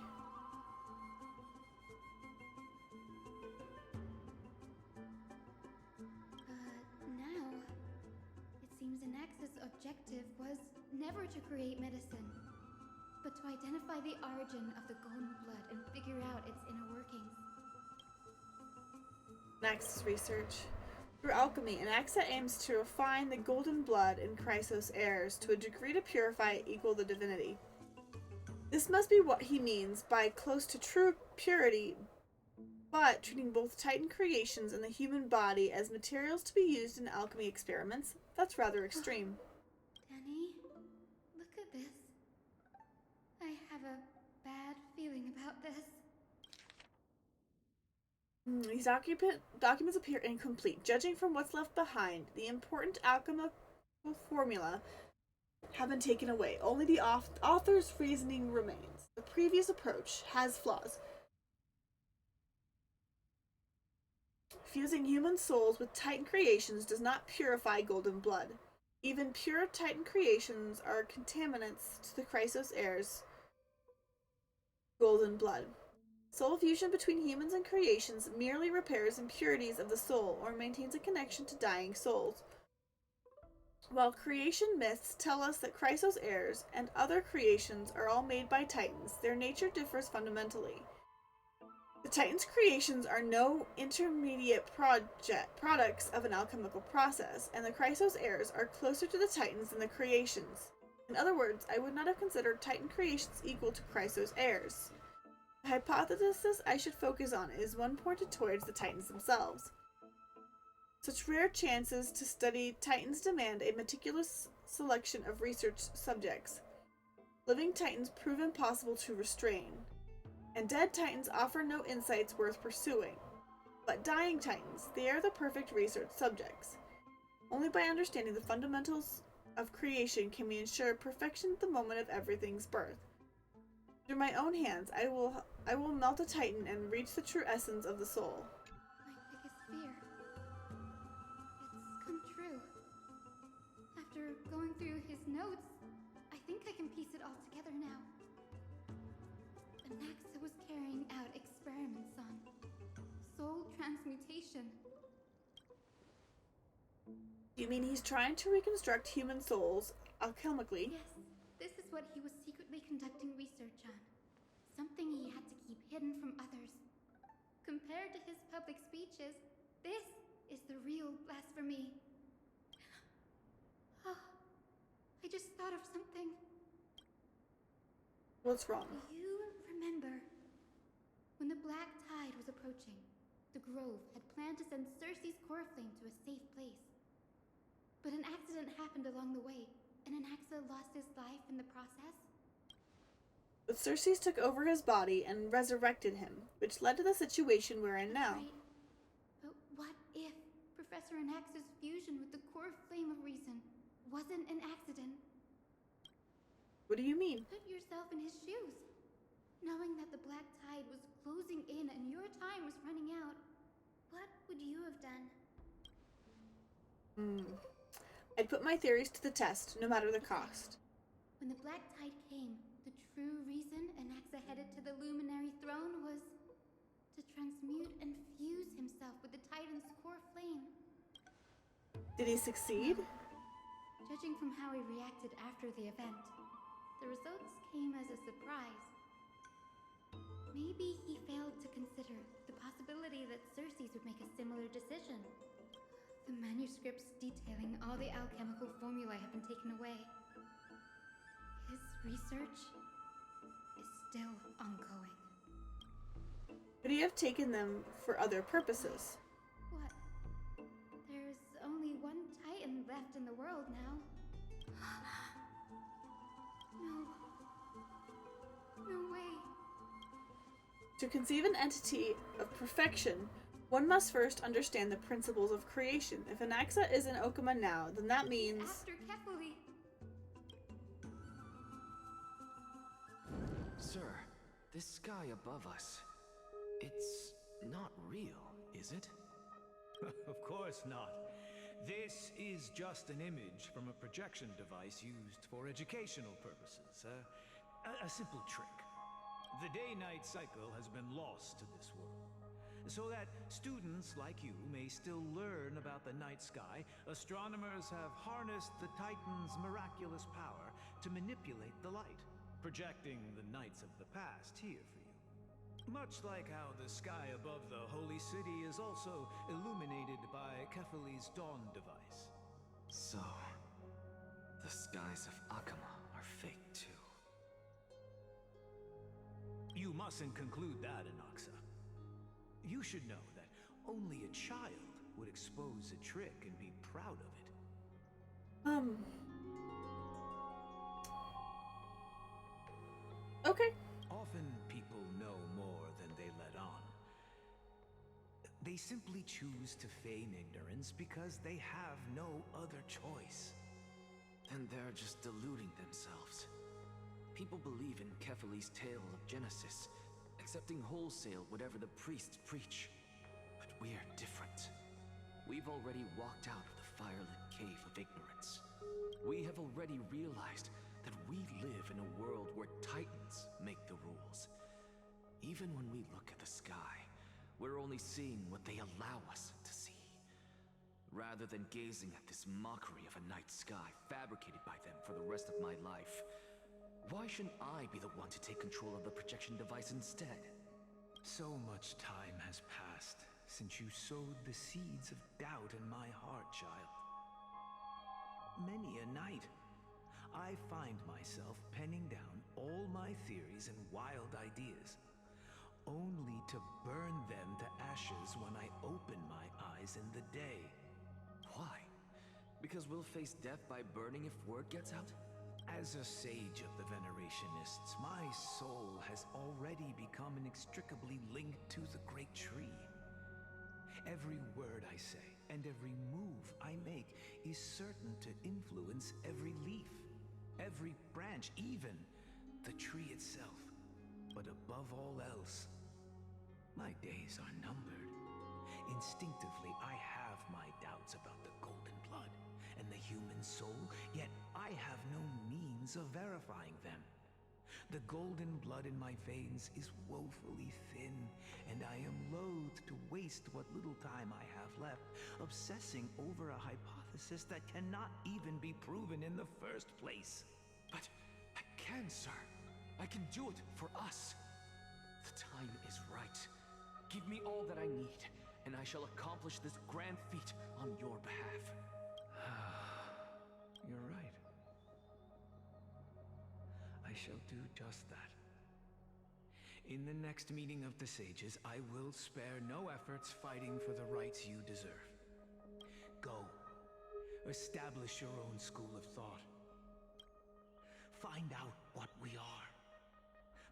But objective was never to create medicine, but to identify the origin of the golden blood and figure out its inner workings. Anaxa's research. Through alchemy, Anaxa aims to refine the golden blood in Chrysos heirs to a degree to purify equal the divinity. This must be what he means by close to true purity, but treating both Titan creations and the human body as materials to be used in alchemy experiments, that's rather extreme. Danny, look at this. I have a bad feeling about this. These documents appear incomplete. Judging from what's left behind, the important alchemical formula have been taken away. Only the author's reasoning remains. The previous approach has flaws. Fusing human souls with Titan creations does not purify golden blood. Even pure Titan creations are contaminants to the Chrysos heirs' golden blood. Soul fusion between humans and creations merely repairs impurities of the soul or maintains a connection to dying souls. While creation myths tell us that Chrysos heirs and other creations are all made by Titans, their nature differs fundamentally. The Titans' creations are no intermediate products of an alchemical process, and the Chrysos heirs are closer to the Titans than the creations. In other words, I would not have considered Titan creations equal to Chrysos heirs. The hypothesis I should focus on is one pointed towards the Titans themselves. Such rare chances to study Titans demand a meticulous selection of research subjects. Living Titans prove impossible to restrain, and dead Titans offer no insights worth pursuing. But dying Titans, they are the perfect research subjects. Only by understanding the fundamentals of creation can we ensure perfection at the moment of everything's birth. Through my own hands, I will melt a Titan and reach the true essence of the soul. My biggest fear. It's come true. After going through his notes, I think I can piece it all together now. Anaxa was carrying out experiments on soul transmutation. You mean he's trying to reconstruct human souls alchemically? Yes, this is what he was secretly conducting research on. Something he had to keep hidden from others. Compared to his public speeches, this is the real blasphemy. Oh, I just thought of something. What's wrong? Do you remember when the Black Tide was approaching? The Grove had planned to send Cersei's Coreflame to a safe place. But an accident happened along the way, and Anaxa lost his life in the process? But Cersei took over his body and resurrected him, which led to the situation we're in now. Right. But what if Professor Anaxa's fusion with the core flame of reason wasn't an accident? What do you mean? Put yourself in his shoes. Knowing that the Black Tide was closing in and your time was running out, what would you have done? I'd put my theories to the test, no matter the cost. When the Black Tide came, the true reason Anaxa headed to the Luminary Throne was to transmute and fuse himself with the Titan's core flame. Did he succeed? Judging from how he reacted after the event, the results came as a surprise. Maybe he failed to consider the possibility that Cersei would make a similar decision. The manuscripts detailing all the alchemical formulae have been taken away. His research is still ongoing. Could he have taken them for other purposes? What? There's only one Titan left in the world now. No way. To conceive an entity of perfection, one must first understand the principles of creation. If Anaxa is in Okama now, then that means... After Kefali. Sir, this sky above us, it's not real, is it? Of course not. This is just an image from a projection device used for educational purposes. A simple trick. The day-night cycle has been lost to this world. So that students like you may still learn about the night sky, astronomers have harnessed the Titan's miraculous power to manipulate the light, projecting the nights of the past here for you. Much like how the sky above the Holy City is also illuminated by Kefali's dawn device. So, the skies of Akama are fake too. You mustn't conclude that, Inoxa. You should know that only a child would expose a trick and be proud of it. Okay. Often people know more than they let on. They simply choose to feign ignorance because they have no other choice. Then they're just deluding themselves. People believe in Kefali's tale of Genesis, accepting wholesale whatever the priests preach. But we're different. We've already walked out of the firelit cave of ignorance. We have already realized that we live in a world where Titans make the rules. Even when we look at the sky, we're only seeing what they allow us to see. Rather than gazing at this mockery of a night sky fabricated by them for the rest of my life, why shouldn't I be the one to take control of the projection device instead? So much time has passed since you sowed the seeds of doubt in my heart, child. Many a night, I find myself penning down all my theories and wild ideas, only to burn them to ashes when I open my eyes in the day. Why? Because we'll face death by burning if word gets out? As a sage of the Venerationists, my soul has already become inextricably linked to the great tree. Every word I say and every move I make is certain to influence every leaf, every branch, even the tree itself. But above all else, my days are numbered. Instinctively, I have my doubts about the golden blood and the human soul, yet I have no means of verifying them. The golden blood in my veins is woefully thin, and I am loath to waste what little time I have left obsessing over a hypothesis that cannot even be proven in the first place. But I can, sir. I can do it for us. The time is right. Give me all that I need, and I shall accomplish this grand feat on your behalf. You're right. I shall do just that. In the next meeting of the sages, I will spare no efforts fighting for the rights you deserve. Go. Establish your own school of thought. Find out what we are.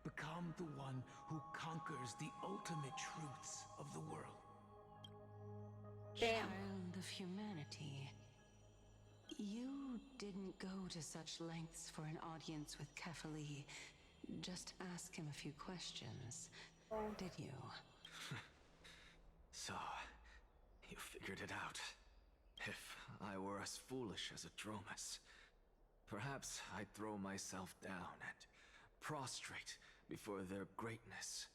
Become the one who conquers the ultimate truths of the world. Damn. Child of humanity. You didn't go to such lengths for an audience with Kefali. Just ask him a few questions, did you? So, you figured it out. If I were as foolish as a Dromus, perhaps I'd throw myself down and prostrate before their greatness,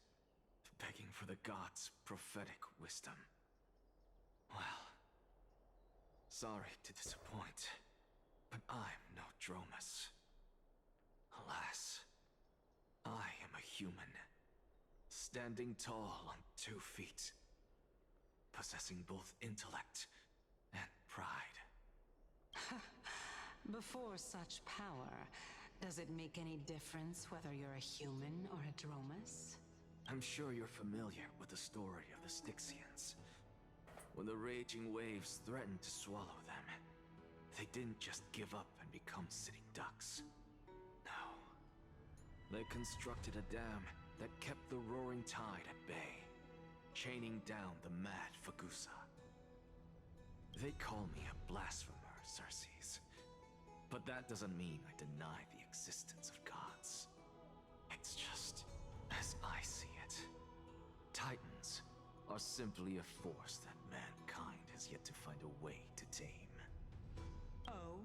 begging for the gods' prophetic wisdom. Well, sorry to disappoint, but I'm no Dromus. Alas, I am a human, standing tall on 2 feet, possessing both intellect and pride. Before such power, does it make any difference whether you're a human or a Dromus? I'm sure you're familiar with the story of the Styxians. When the raging waves threatened to swallow them, they didn't just give up and become sitting ducks. No. They constructed a dam that kept the roaring tide at bay, chaining down the mad Fagusa. They call me a blasphemer, Xerxes. But that doesn't mean I deny the existence of gods. It's just, as I see it, Titans are simply a force that mankind has yet to find a way to tame. Oh?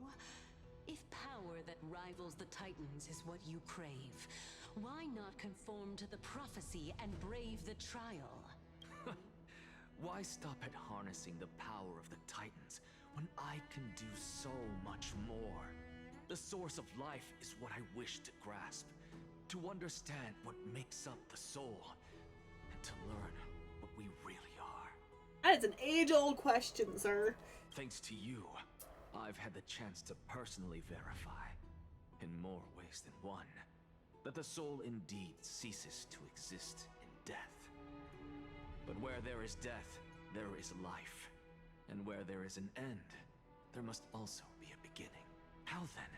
If power that rivals the Titans is what you crave, why not conform to the prophecy and brave the trial? Why stop at harnessing the power of the Titans when I can do so much more? The source of life is what I wish to grasp, to understand what makes up the soul, and to learn what we really are. That is an age-old question, sir. Thanks to you, I've had the chance to personally verify, in more ways than one, that the soul indeed ceases to exist in death. But where there is death, there is life. And where there is an end, there must also be a beginning. How then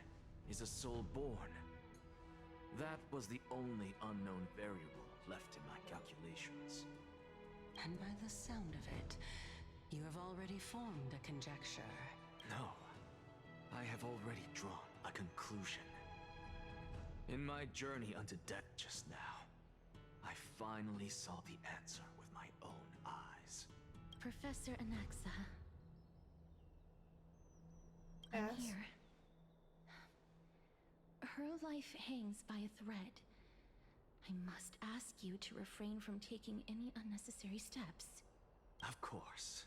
is a soul born? That was the only unknown variable left in my calculations. And by the sound of it, you have already formed a conjecture. No, I have already drawn a conclusion. In my journey unto death just now, I finally saw the answer with my own eyes. Professor Anaxa. I'm Yes? here. Her life hangs by a thread. I must ask you to refrain from taking any unnecessary steps. Of course.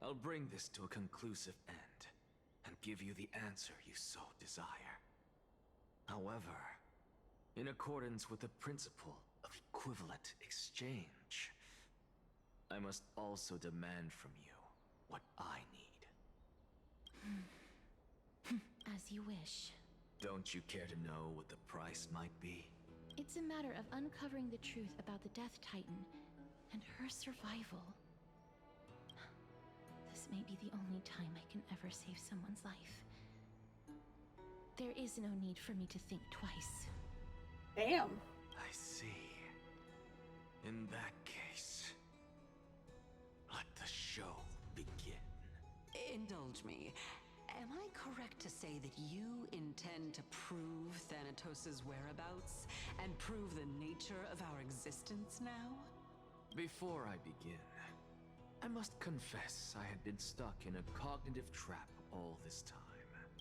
I'll bring this to a conclusive end, and give you the answer you so desire. However, in accordance with the principle of equivalent exchange, I must also demand from you what I need. As you wish. Don't you care to know what the price might be? It's a matter of uncovering the truth about the Death Titan and her survival. This may be the only time I can ever save someone's life. There is no need for me to think twice. Damn. I see. In that case, let the show begin. Indulge me. Am I correct to say that you intend to prove Thanatos' whereabouts and prove the nature of our existence now? Before I begin, I must confess I had been stuck in a cognitive trap all this time.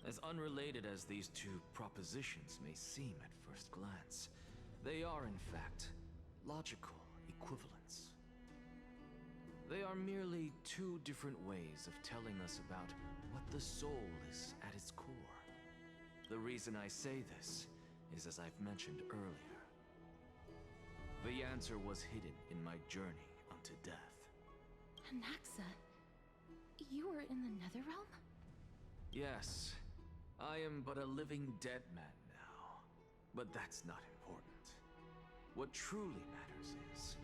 As unrelated as these two propositions may seem at first glance, they are in fact logical equivalents. They are merely two different ways of telling us about what the soul is at its core. The reason I say this is, as I've mentioned earlier, the answer was hidden in my journey unto death. Anaxa, you were in the Netherrealm? Yes, I am but a living dead man now, but that's not important. What truly matters is,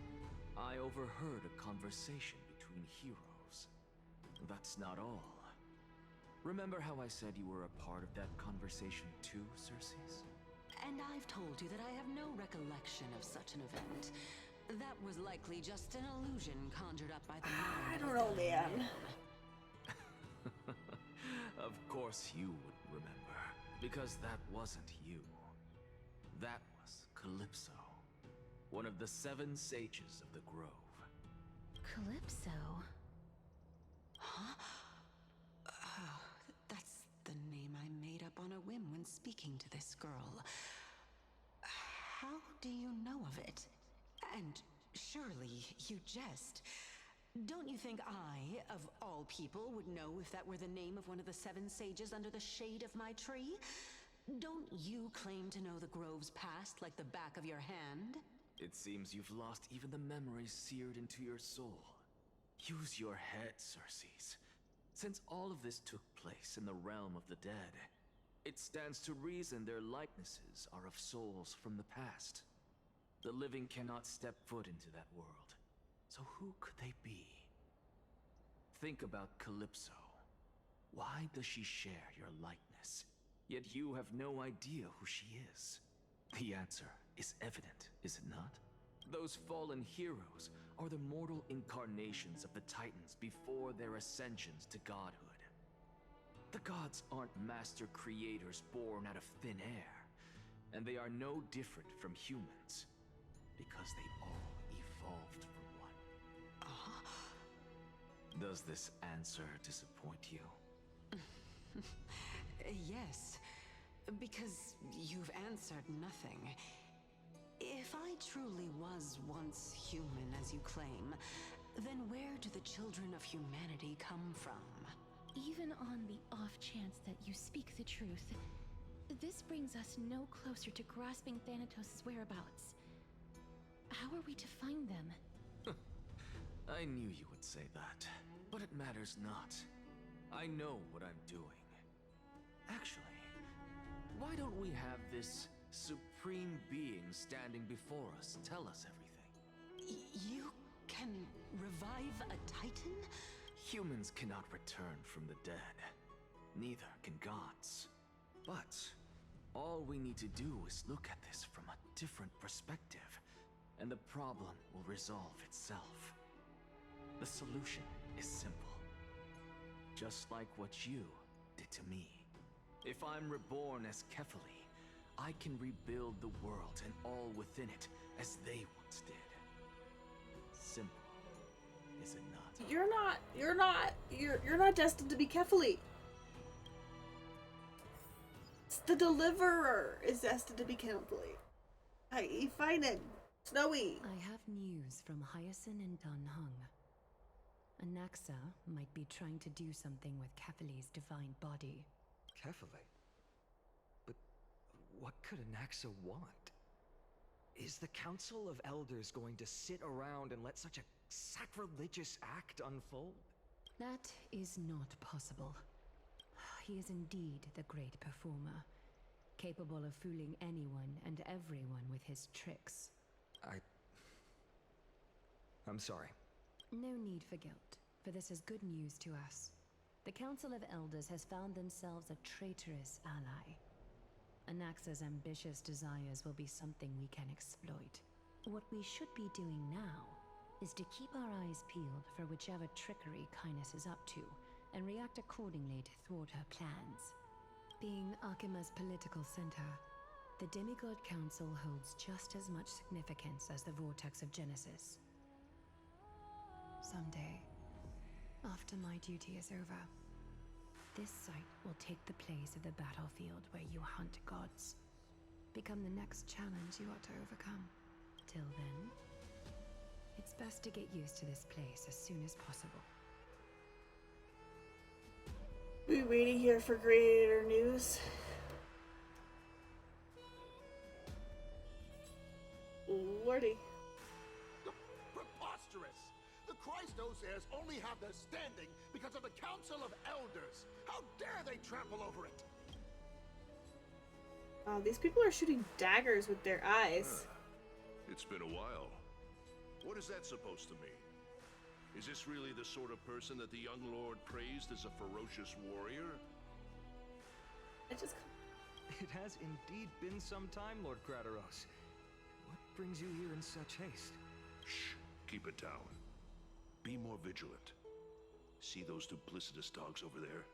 I overheard a conversation between heroes. That's not all. Remember how I said you were a part of that conversation too, Circes? And I've told you that I have no recollection of such an event. That was likely just an illusion conjured up by the mind. I don't know, man. Of course you wouldn't remember, because that wasn't you. That was Calypso, one of the 7 sages of the Grove. Calypso? Huh? Oh, that's the name I made up on a whim when speaking to this girl. How do you know of it? And surely you jest. Don't you think I, of all people, would know if that were the name of one of the 7 sages under the shade of my tree? Don't you claim to know the Grove's past like the back of your hand? It seems you've lost even the memories seared into your soul. Use your head, Circes. Since all of this took place in the realm of the dead, it stands to reason their likenesses are of souls from the past. The living cannot step foot into that world, so who could they be? Think about Calypso. Why does she share your likeness, yet you have no idea who she is? The answer is evident, is it not? Those fallen heroes are the mortal incarnations of the Titans before their ascensions to godhood. The gods aren't master creators born out of thin air, and they are no different from humans, because they all evolved from one. Does this answer disappoint you? Yes, because you've answered nothing. If I truly was once human, as you claim, Then where do the children of humanity come from? Even on the off chance that you speak the truth, this brings us no closer to grasping Thanatos' whereabouts. How are we to find them? I knew you would say that, but it matters not. I know what I'm doing. Actually, why don't we have this supreme being standing before us tell us everything? You can revive a Titan? Humans cannot return from the dead. Neither can gods. But all we need to do is look at this from a different perspective, and the problem will resolve itself. The solution is simple. Just like what you did to me. If I'm reborn as Kefali, I can rebuild the world and all within it as they once did. Simple, is it not? You're not destined to be Kefali. The Deliverer is destined to be Kefali. I.e. Finan, Snowy. I have news from Hyacinth and Danhung. Anaxa might be trying to do something with Kefali's divine body. Kefali? But what could Anaxa want? Is the Council of Elders going to sit around and let such a sacrilegious act unfold? That is not possible. He is indeed the great performer, capable of fooling anyone and everyone with his tricks. I'm sorry. No need for guilt, for this is good news to us. The Council of Elders has found themselves a traitorous ally. Anaxa's ambitious desires will be something we can exploit. What we should be doing now is to keep our eyes peeled for whichever trickery Kynes is up to, and react accordingly to thwart her plans. Being Akima's political center, the Demigod Council holds just as much significance as the Vortex of Genesis. Someday, after my duty is over, this site will take the place of the battlefield where you hunt gods. Become the next challenge you ought to overcome. Till then, it's best to get used to this place as soon as possible. We waiting here for greater news. Lordy. Preposterous! The Christos heirs only have their standing because of the Council of Elders. How dare they trample over it? Oh, these people are shooting daggers with their eyes. It's been a while. What is that supposed to mean? Is this really the sort of person that the young lord praised as a ferocious warrior? It has indeed been some time, Lord Crateros. What brings you here in such haste? Shh, keep it down. Be more vigilant. See those duplicitous dogs over there?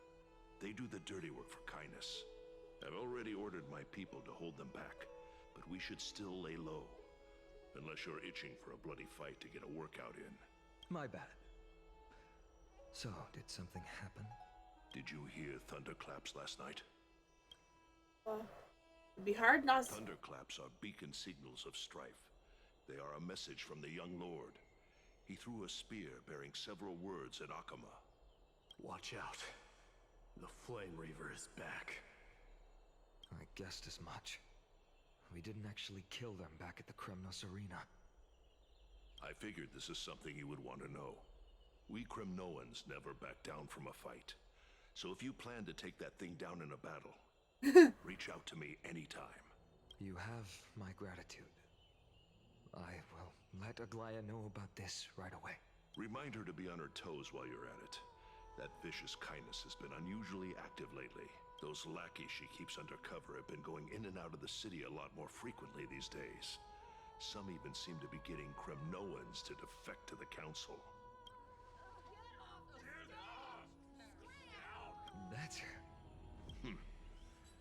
They do the dirty work for Kynes. I've already ordered my people to hold them back, but we should still lay low. Unless you're itching for a bloody fight to get a workout in. My bad. So, did something happen? Did you hear thunderclaps last night? It'd be hard not to. Thunderclaps are beacon signals of strife. They are a message from the young lord. He threw a spear bearing several words at Akama. Watch out. The Flame Reaver is back. I guessed as much. We didn't actually kill them back at the Kremnos Arena. I figured this is something you would want to know. We Kremnoans never back down from a fight. So if you plan to take that thing down in a battle, reach out to me anytime. You have my gratitude. I will let Aglaya know about this right away. Remind her to be on her toes while you're at it. That vicious Kynes has been unusually active lately. Those lackeys she keeps under cover have been going in and out of the city a lot more frequently these days. Some even seem to be getting Kremnoans to defect to the council. That's her.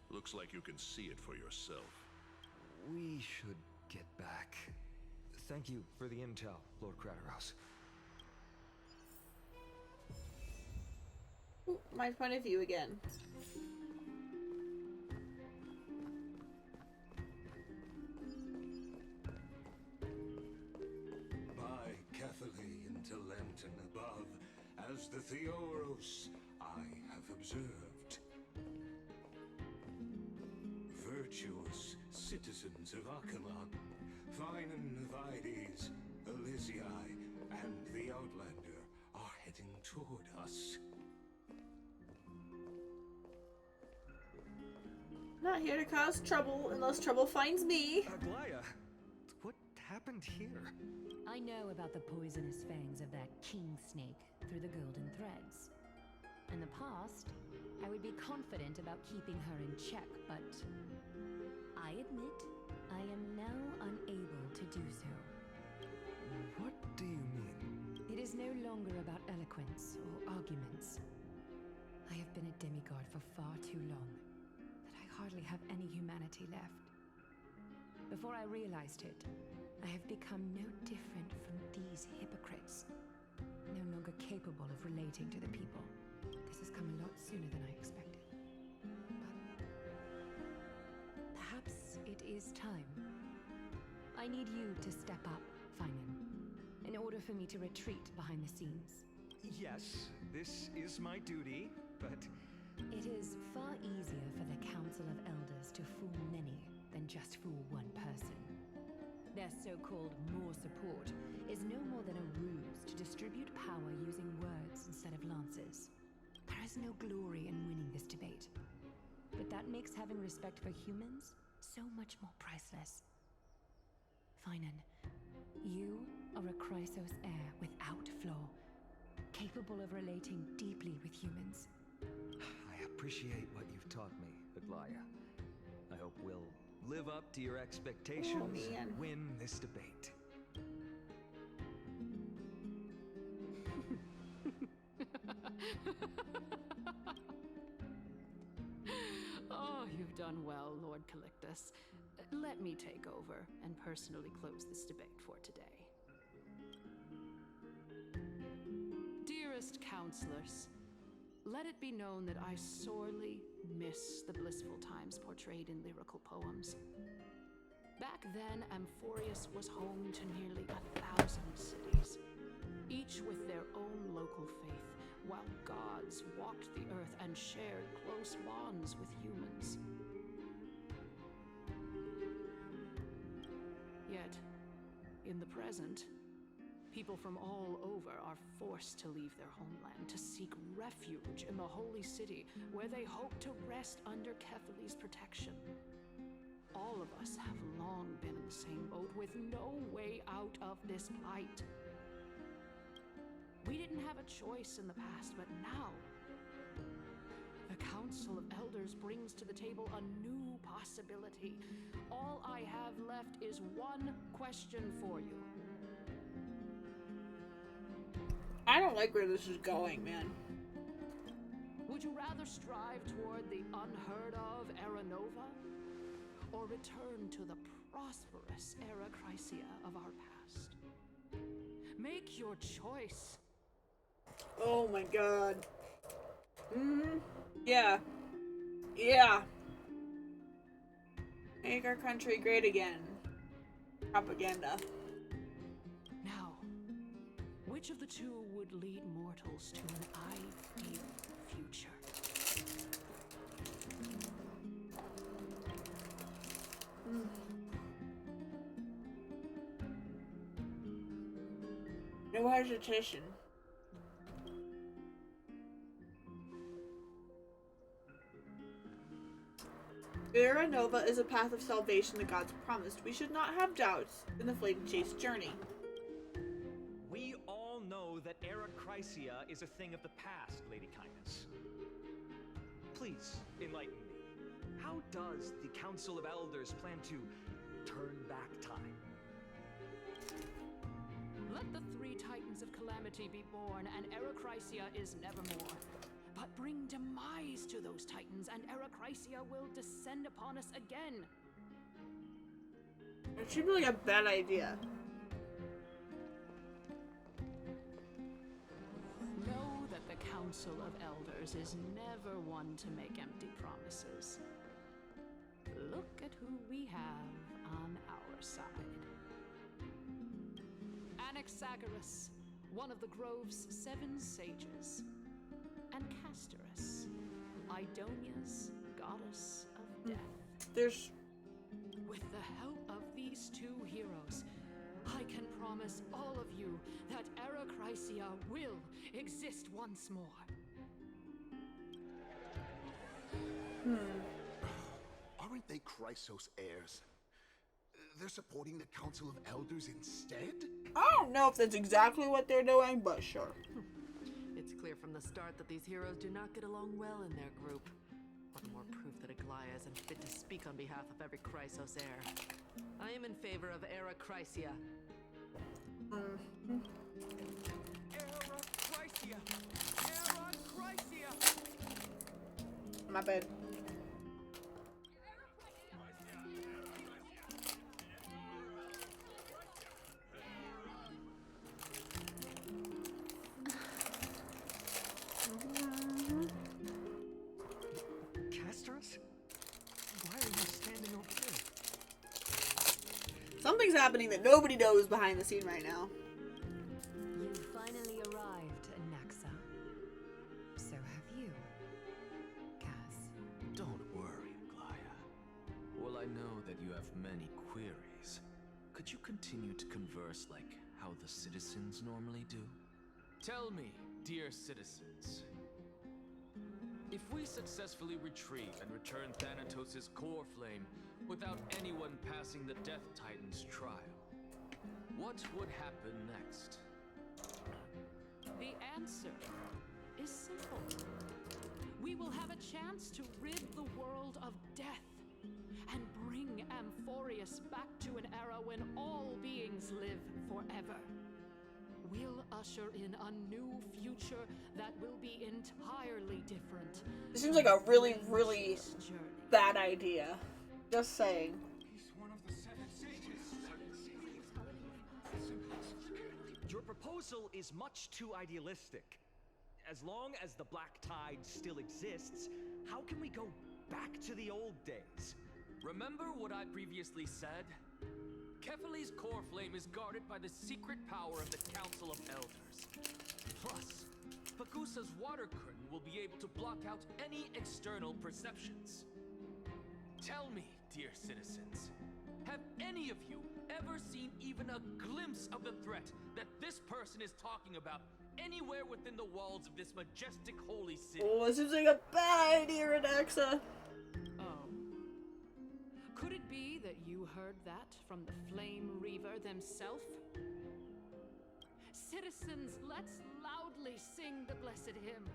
Looks like you can see it for yourself. We should get back. Thank you for the intel, Lord Crateros. Ooh, my point of view again. By Kefali into Lent, as the Theoros I have observed. Virtuous citizens of Akama, Finan Vides, Elysiae, and the Outlander are heading toward us. Not here to cause trouble unless trouble finds me. Aglaya, what happened here? I know about the poisonous fangs of that king snake through the golden threads. In the past, I would be confident about keeping her in check, but I admit I am now unable to do so. What do you mean? It is no longer about eloquence or arguments. I have been a demigod for far too long that I hardly have any humanity left. Before I realized it, I have become no different from these hypocrites, no longer capable of relating to the people. This has come a lot sooner than I expected. But perhaps it is time. I need you to step up, Finan, in order for me to retreat behind the scenes. Yes, this is my duty, but... It is far easier for the Council of Elders to fool many than just fool one person. Their so-called more support is no more than a ruse to distribute power using words instead of lances. There is no glory in winning this debate, but that makes having respect for humans so much more priceless. Finan, you are a Chrysos heir without flaw, capable of relating deeply with humans. I appreciate what you've taught me, Aglaya. I hope we'll live up to your expectations and win this debate. Oh, you've done well, Lord Calictus. Let me take over and personally close this debate for today. Dearest counselors, let it be known that I sorely miss the blissful times portrayed in lyrical poems. Back then, Amphorius was home to nearly 1,000 cities, each with their own local faith, while gods walked the earth and shared close bonds with humans. Yet, in the present, people from all over are forced to leave their homeland to seek refuge in the holy city, where they hope to rest under Kefali's protection. All of us have long been in the same boat, with no way out of this plight. We didn't have a choice in the past, but now the Council of Elders brings to the table a new possibility. All I have left is one question for you. I don't like where this is going, man. Would you rather strive toward the unheard of Era Nova, or return to the prosperous Era Chrysia of our past? Make your choice. Oh my god. Yeah. Yeah. Make our country great again. Propaganda. Now, which of the two would lead mortals to an ideal future? No hesitation. Era Nova is a path of salvation the gods promised. We should not have doubts in the Flame Chase journey. We all know that Era Chrysia is a thing of the past, Lady Kindness. Please, enlighten me. How does the Council of Elders plan to turn back time? Let the three Titans of Calamity be born, and Era Chrysia is nevermore. But bring demise to those Titans, and Era Chrysia will descend upon us again. It seems like a bad idea. Know that the Council of Elders is never one to make empty promises. Look at who we have on our side. Anaxagoras, one of the Grove's 7 sages, and Castorus, Idonia's goddess of death. There's... With the help of these 2 heroes, I can promise all of you that Era Chrysia will exist once more. Aren't they Chrysos heirs? They're supporting the Council of Elders instead? I don't know if that's exactly what they're doing, but sure. It's clear from the start that these heroes do not get along well in their group. What more proof that Aglaia isn't fit to speak on behalf of every Chrysos heir? I am in favor of Era Chrysia. Era Chrysia! Era Chrysia! My bad. Castorus? Why are you standing over there? Something's happening that nobody knows behind the scene right now. You finally arrived, Anaxa. So have you, Kaz. Don't worry, Aglaia. Well, I know that you have many queries. Could you continue to converse like how the citizens normally do? Tell me, dear citizens, if we successfully retrieve and return Thanatos' core flame without anyone passing the Death Titan's trial, what would happen next? The answer is simple. We will have a chance to rid the world of death and bring Amphorius back to an era when all beings live forever. We'll usher in a new future that will be entirely different. It seems like a really, really bad idea. Just saying. Your proposal is much too idealistic. As long as the Black Tide still exists, how can we go back to the old days? Remember what I previously said? Kefali's core flame is guarded by the secret power of the Council of Elders. Plus, Bagusa's water curtain will be able to block out any external perceptions. Tell me, dear citizens, have any of you ever seen even a glimpse of the threat that this person is talking about anywhere within the walls of this majestic holy city? Oh, it seems like a bad idea, Redaxa. Oh. Could it be that you heard that from the Flame Reaver themselves? Citizens, let's loudly sing the blessed hymn.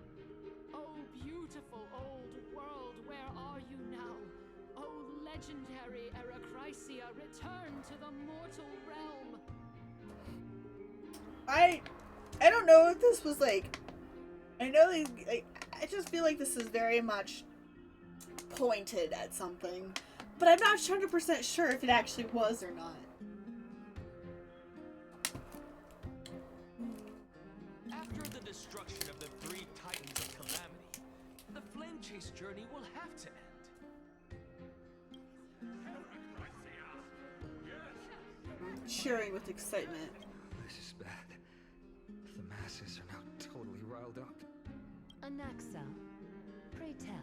Oh, beautiful old world, where are you now? Oh, legendary Era Chrysia, return to the mortal realm. I don't know if this was like... I know these... I just feel like this is very much pointed at something. But I'm not 100% sure if it actually was or not. After the destruction of the 3 Titans of Calamity, the Flame Chase journey will have to end. Cheering with excitement. This is bad. The masses are now totally riled up. Anaxa, pray tell.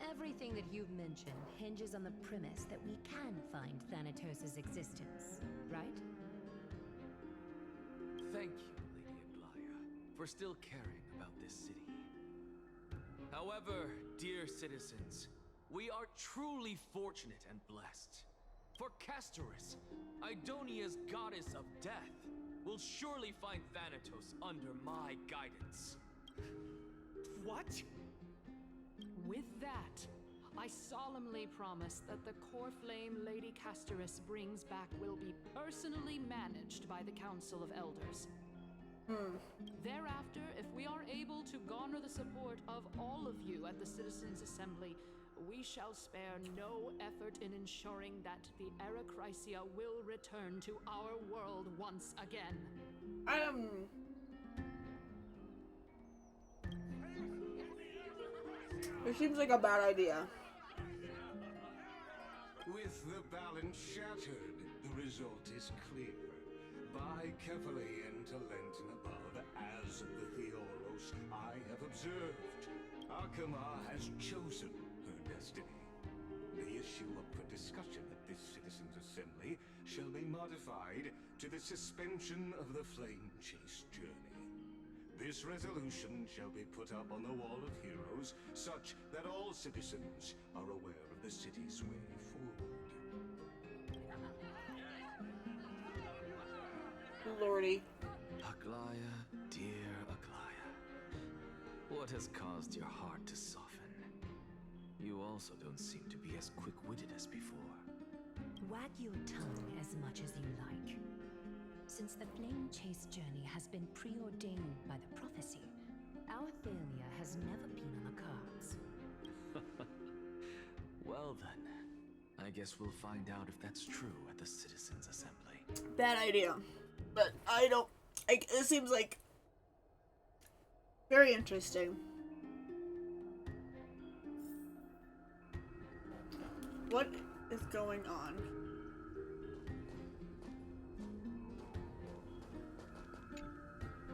Everything that you've mentioned hinges on the premise that we can find Thanatos' existence, right? Thank you, Lady Aglaia, for still caring about this city. However, dear citizens, we are truly fortunate and blessed. For Castorus, Idonia's goddess of death, will surely find Thanatos under my guidance. What? With that, I solemnly promise that the core flame Lady Castorus brings back will be personally managed by the Council of Elders. Thereafter, if we are able to garner the support of all of you at the Citizens' Assembly, we shall spare no effort in ensuring that the Era Chrysia will return to our world once again. It seems like a bad idea. With the balance shattered, the result is clear. by carefully into Lenten above, as the Theoros I have observed. Akama has chosen her destiny. The issue up for discussion at this Citizens' Assembly shall be modified to the suspension of the Flame Chase journey. This resolution shall be put up on the Wall of Heroes, such that all citizens are aware of the city's way forward. Lordy. Aglaya, dear Aglaya. What has caused your heart to soften? You also don't seem to be as quick-witted as before. Wag your tongue as much as you like. Since the Flame Chase journey has been preordained by the prophecy, our failure has never been on the cards. Well then, I guess we'll find out if that's true at the Citizens' Assembly. Bad idea. But I don't... it seems like... very interesting. What is going on?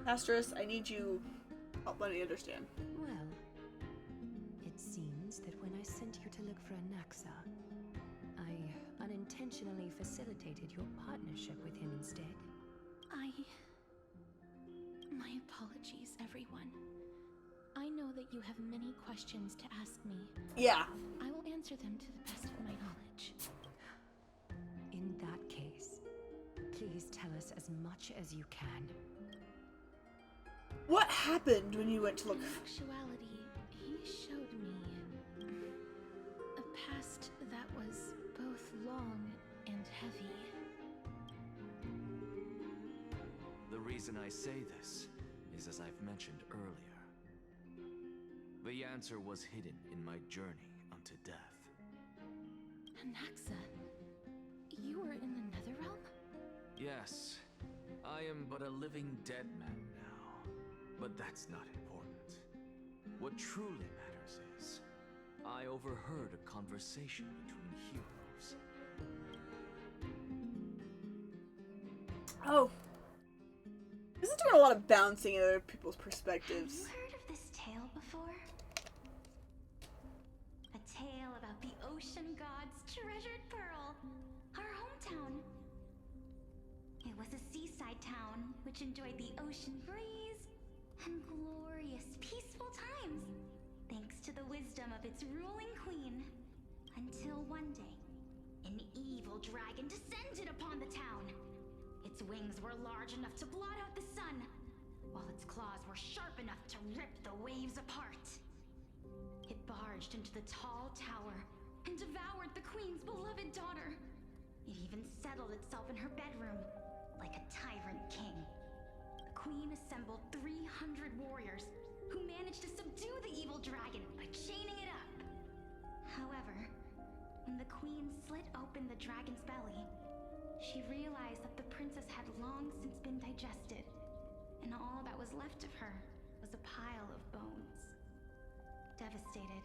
Asterisk, I need you... help me understand. Well, it seems that when I sent you to look for Anaxa, I unintentionally facilitated your partnership with him instead. My apologies, everyone. I know that you have many questions to ask me. Yeah. I will answer them to the best of my knowledge. In that case, please tell us as much as you can. What happened when you went to look? In actuality, he showed me a past that was both long and heavy. The reason I say this is as I've mentioned earlier. The answer was hidden in my journey unto death. Anaxa, you were in the Netherrealm? Yes, I am but a living dead man now, but that's not important. What truly matters is, I overheard a conversation between heroes. Oh. This is doing a lot of bouncing in other people's perspectives. Have you heard of this tale before? A tale about the ocean god's treasured pearl, our hometown. It was a seaside town which enjoyed the ocean breeze and glorious, peaceful times, thanks to the wisdom of its ruling queen. Until one day, an evil dragon descended upon the town. Its wings were large enough to blot out the sun, while its claws were sharp enough to rip the waves apart. It barged into the tall tower and devoured the queen's beloved daughter. It even settled itself in her bedroom, like a tyrant king. The queen assembled 300 warriors who managed to subdue the evil dragon by chaining it up. However, when the queen slit open the dragon's belly, she realized that the princess had long since been digested, and all that was left of her was a pile of bones. Devastated,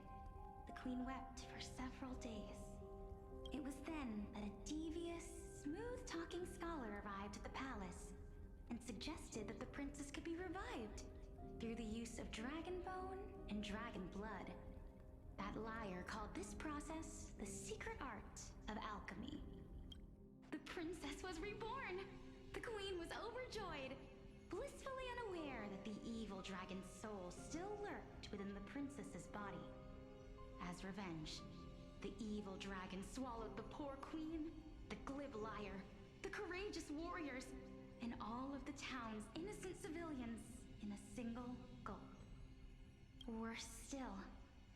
the queen wept for several days. It was then that a devious, smooth-talking scholar arrived at the palace and suggested that the princess could be revived through the use of dragon bone and dragon blood. That liar called this process the secret art of alchemy. The princess was reborn! The queen was overjoyed, blissfully unaware that the evil dragon's soul still lurked within the princess's body. As revenge, the evil dragon swallowed the poor queen, the glib liar, the courageous warriors, and all of the town's innocent civilians in a single gulp. Worse still,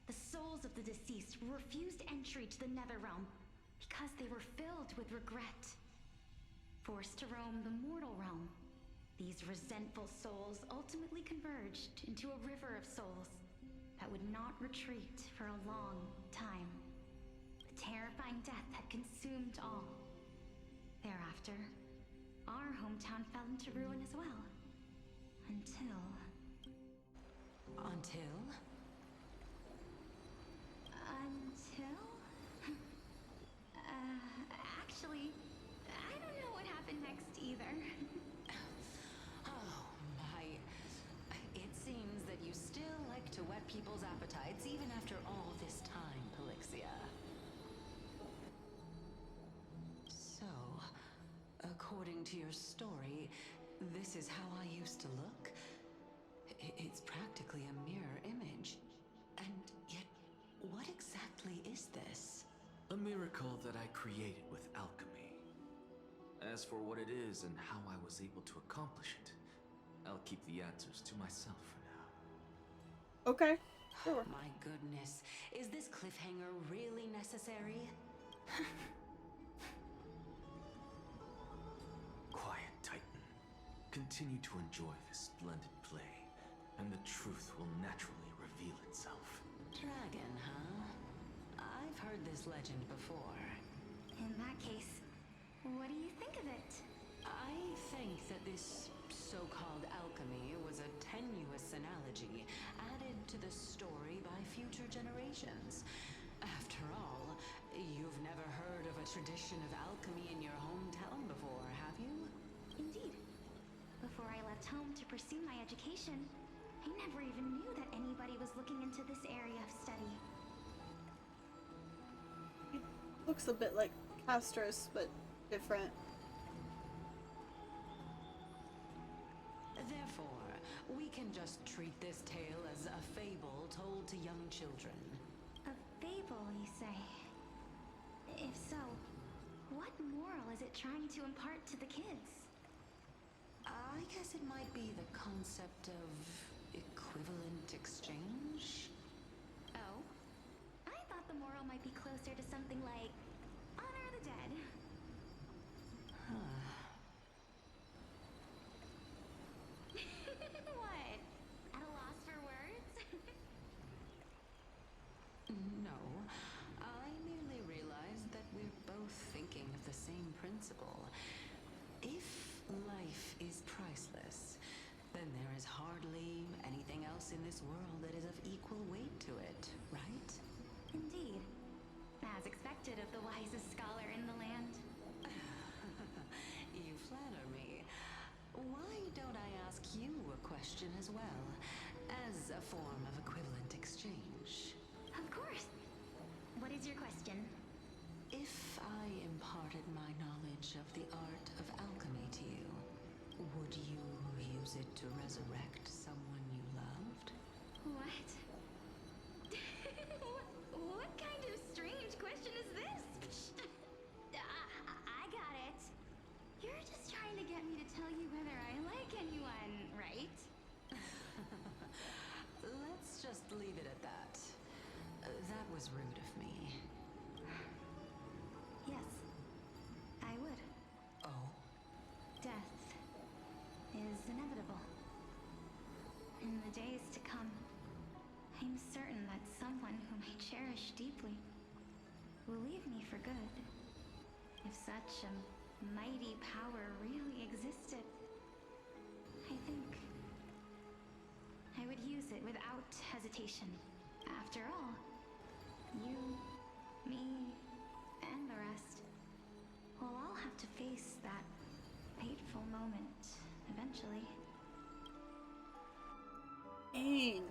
the souls of the deceased refused entry to the Netherrealm because they were filled with regret. Forced to roam the mortal realm, these resentful souls ultimately converged into a river of souls that would not retreat for a long time. The terrifying death had consumed all. Thereafter, our hometown fell into ruin as well. Until... Actually, I don't know what happened next either. people's appetites even after all this time, Pelixia. So, according to your story, this is how I used to look? It's practically a mirror image. And yet, what exactly is this? A miracle that I created with alchemy. As for what it is and how I was able to accomplish it, I'll keep the answers to myself for now. Okay. Sure. My goodness, is this cliffhanger really necessary? Quiet, Titan. Continue to enjoy this splendid play, and the truth will naturally reveal itself. Dragon, huh? I've heard this legend before. In that case, what do you think of it? I think that this so-called alchemy was a tenuous analogy added to the story by future generations. After all, you've never heard of a tradition of alchemy in your hometown before, have you? Indeed. Before I left home to pursue my education, I never even knew that anybody was looking into this area of study. It looks a bit like Castros, but different. Therefore, we can just treat this tale as a fable told to young children. A fable, you say? If so, what moral is it trying to impart to the kids? I guess it might be the concept of equivalent exchange? Oh? I thought the moral might be closer to something like honor the dead. Huh. What? At a loss for words? No, I merely realized that we're both thinking of the same principle. If life is priceless, then there is hardly anything else in this world that is of equal weight to it, right? Indeed. As expected of the wisest scholar in the land. You flatter me. Why don't I ask you a question as well, as a form of equivalent exchange? Of course. What is your question? If I imparted my knowledge of the art of alchemy to you, would you use it to resurrect someone you loved? What? What kind of strange question is this? I got it. You're just trying to get me to tell you whether I like anyone, right? Let's just leave it at that. That was rude of me. Yes, I would. Oh? Death is inevitable. In the days to come, I'm certain that someone whom I cherish deeply will leave me for good. If such a mighty power really existed, I think I would use it without hesitation. After all, you, me, and the rest will all have to face that fateful moment eventually. Dang.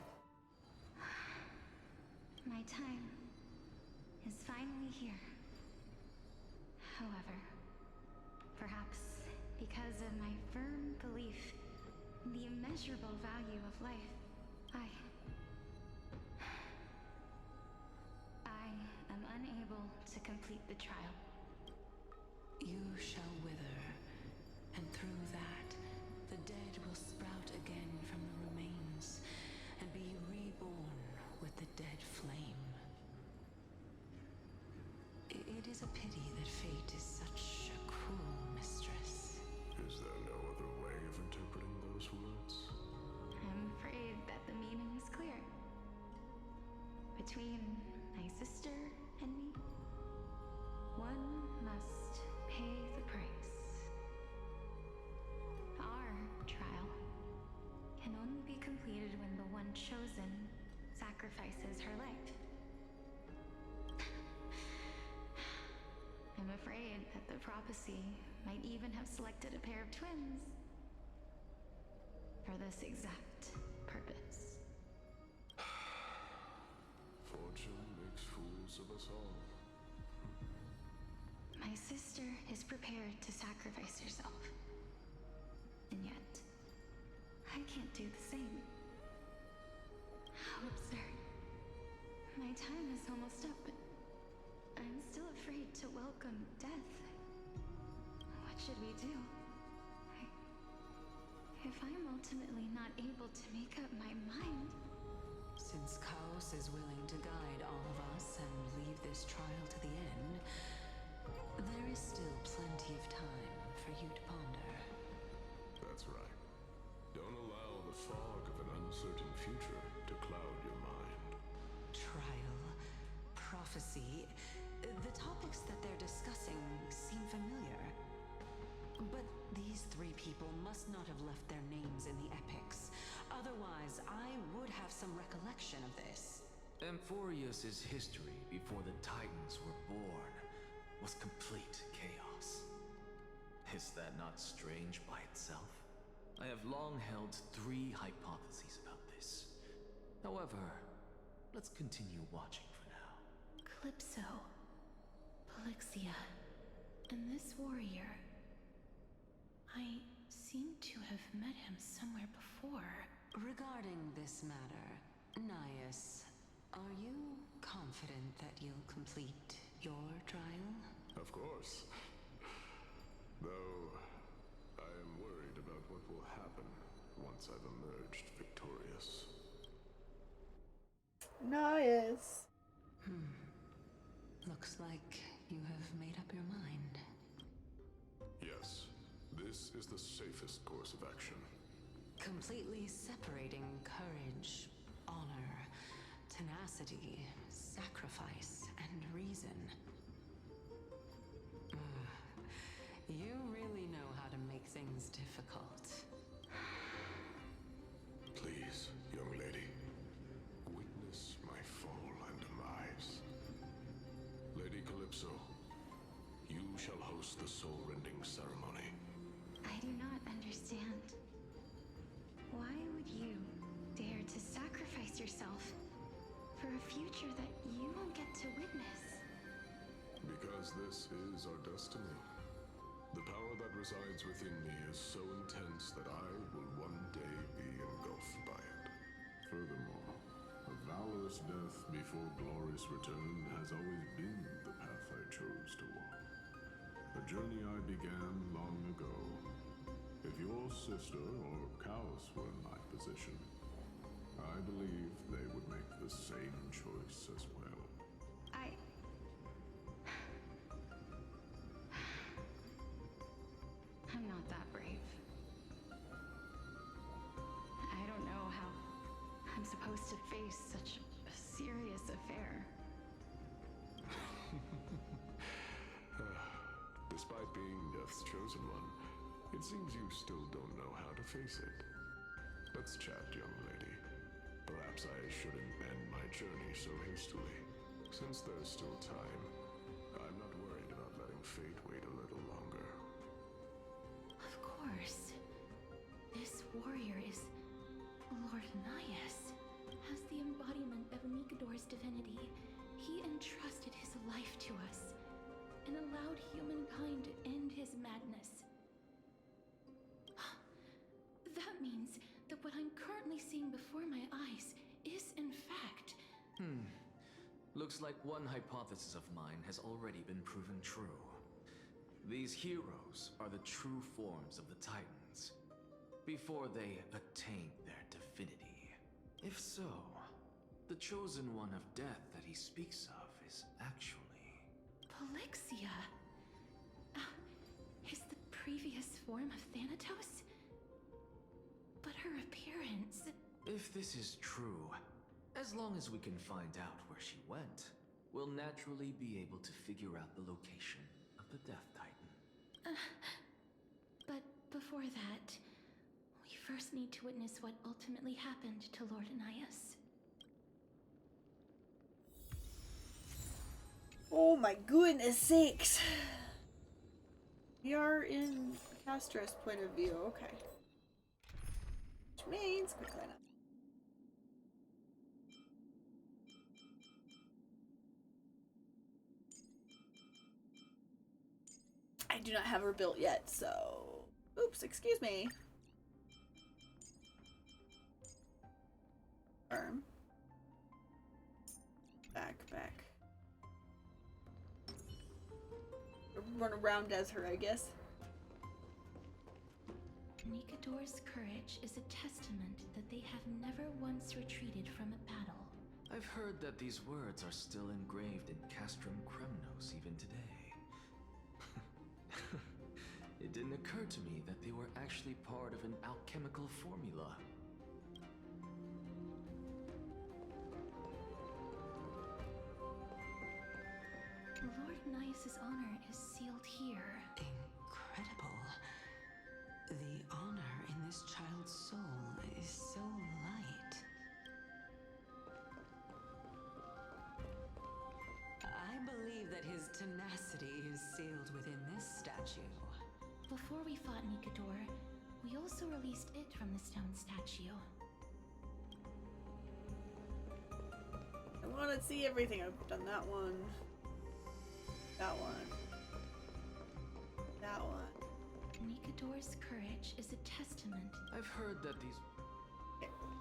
My time is finally here. However, perhaps because of my firm belief in the immeasurable value of life, I am unable to complete the trial. You shall wither, and through that, the dead will sprout again from the remains, and be reborn with the dead flame. It is a pity that fate is such a cruel mistress. Is there no other way of interpreting those words? I'm afraid that the meaning is clear. Between my sister and me, one must pay the price. Our trial can only be completed when the one chosen sacrifices her life. I'm afraid that the prophecy might even have selected a pair of twins for this exact purpose. of us all. My sister is prepared to sacrifice herself. And yet, I can't do the same. How absurd. My time is almost up, but I'm still afraid to welcome death. What should we do? If I'm ultimately not able to make up my mind... Since Chaos is willing to guide all of us and leave this trial to the end, there is still plenty of time for you to ponder. That's right. Don't allow the fog of an uncertain future to cloud your mind. Trial, prophecy, the topics that they're discussing seem familiar. But these three people must not have left their names in the epics. Otherwise, I would have some recollection of this. Amphorius's history before the Titans were born was complete chaos. Is that not strange by itself? I have long held 3 hypotheses about this. However, let's continue watching for now. Calypso, Polixia, and this warrior. I seem to have met him somewhere before. Regarding this matter, Naius, are you confident that you'll complete your trial? Of course. Though, I am worried about what will happen once I've emerged victorious. Nice. Looks like you have made up your mind. Yes, this is the safest course of action. Completely separating courage, honor, tenacity, sacrifice, and reason. You really know how to make things difficult. Please, young lady, witness my fall and demise. Lady Calypso, you shall host the soul-rending ceremony. I do not understand. Why would you dare to sacrifice yourself for a future that you won't get to witness? Because this is our destiny. The power that resides within me is so intense that I will one day be engulfed by it. Furthermore, a valorous death before glorious return has always been the path I chose to walk. A journey I began long ago. If your sister or Chaos were in my position, I believe they would make the same choice as well. I'm not that brave. I don't know how I'm supposed to face such a serious affair. Despite being Death's chosen one, it seems you still don't know how to face it. Let's chat, young lady. Perhaps I shouldn't end my journey so hastily. Since there's still time, I'm not worried about letting fate wait a little longer. Of course. This warrior is Lord Naius. As the embodiment of Nikodor's divinity, he entrusted his life to us and allowed humankind to end his madness. That means that what I'm currently seeing before my eyes is, in fact... Looks like one hypothesis of mine has already been proven true. These heroes are the true forms of the Titans, before they attain their divinity. If so, the chosen one of death that he speaks of is actually... Polixia? Is the previous form of Thanatos? But her appearance... If this is true, as long as we can find out where she went, we'll naturally be able to figure out the location of the Death Titan. But before that, we first need to witness what ultimately happened to Lord Anaias. Oh my goodness sakes. We are in Castra's point of view, okay. Which means quick lineup. do not have her built yet, so... Oops, excuse me. Arm. Back. Run around as her, I guess. Nikador's courage is a testament that they have never once retreated from a battle. I've heard that these words are still engraved in Castrum Kremnos even today. It didn't occur to me that they were actually part of an alchemical formula. Lord Nias's honor is sealed here. Incredible. The honor in this child's soul is so light. I believe that his tenacity is sealed within this statue. Before we fought Nikador, we also released it from the stone statue. I want to see everything. I've done that one. That one. That one. Nikador's courage is a testament. I've heard that these...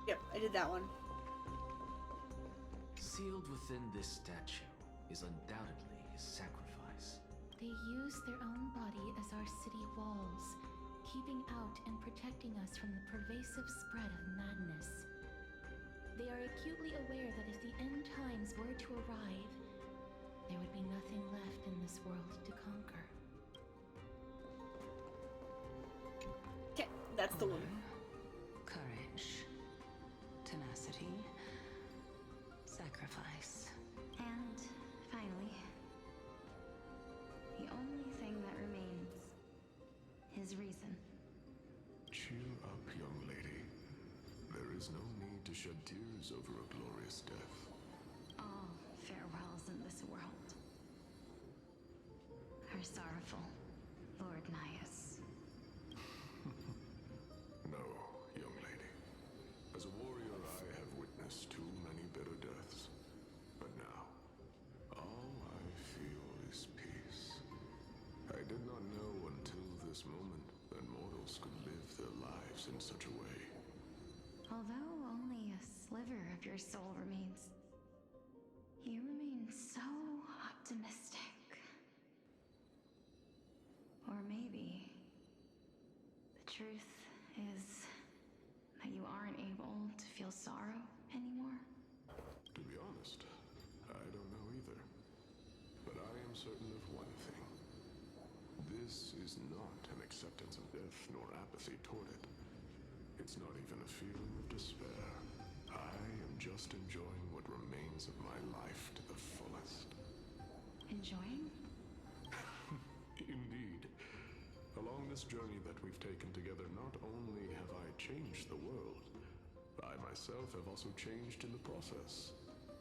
Yep, I did that one. Sealed within this statue is undoubtedly his sacrifice. They use their own body as our city walls, keeping out and protecting us from the pervasive spread of madness. They are acutely aware that if the end times were to arrive, there would be nothing left in this world to conquer. Okay, that's the one. Courage, tenacity, sacrifice. And finally, the only thing that remains is reason. Cheer up, young lady. There is no need to shed tears over a glorious death. All farewells in this world are sorrowful, Lord Nias. No, young lady. As a warrior, I have witnessed too many bitter deaths. But now, all I feel is peace. I did not know until this moment that mortals could live their lives in such a way. Although only a sliver of your soul remains, you remain so optimistic. Or maybe the truth is that you aren't able to feel sorrow anymore. To be honest, I don't know either. But I am certain of one thing. This is not an acceptance of death nor apathy toward it. It's not even a feeling of despair. I am just enjoying what remains of my life to the fullest. Enjoying? Indeed. Along this journey that we've taken together, not only have I changed the world, I myself have also changed in the process.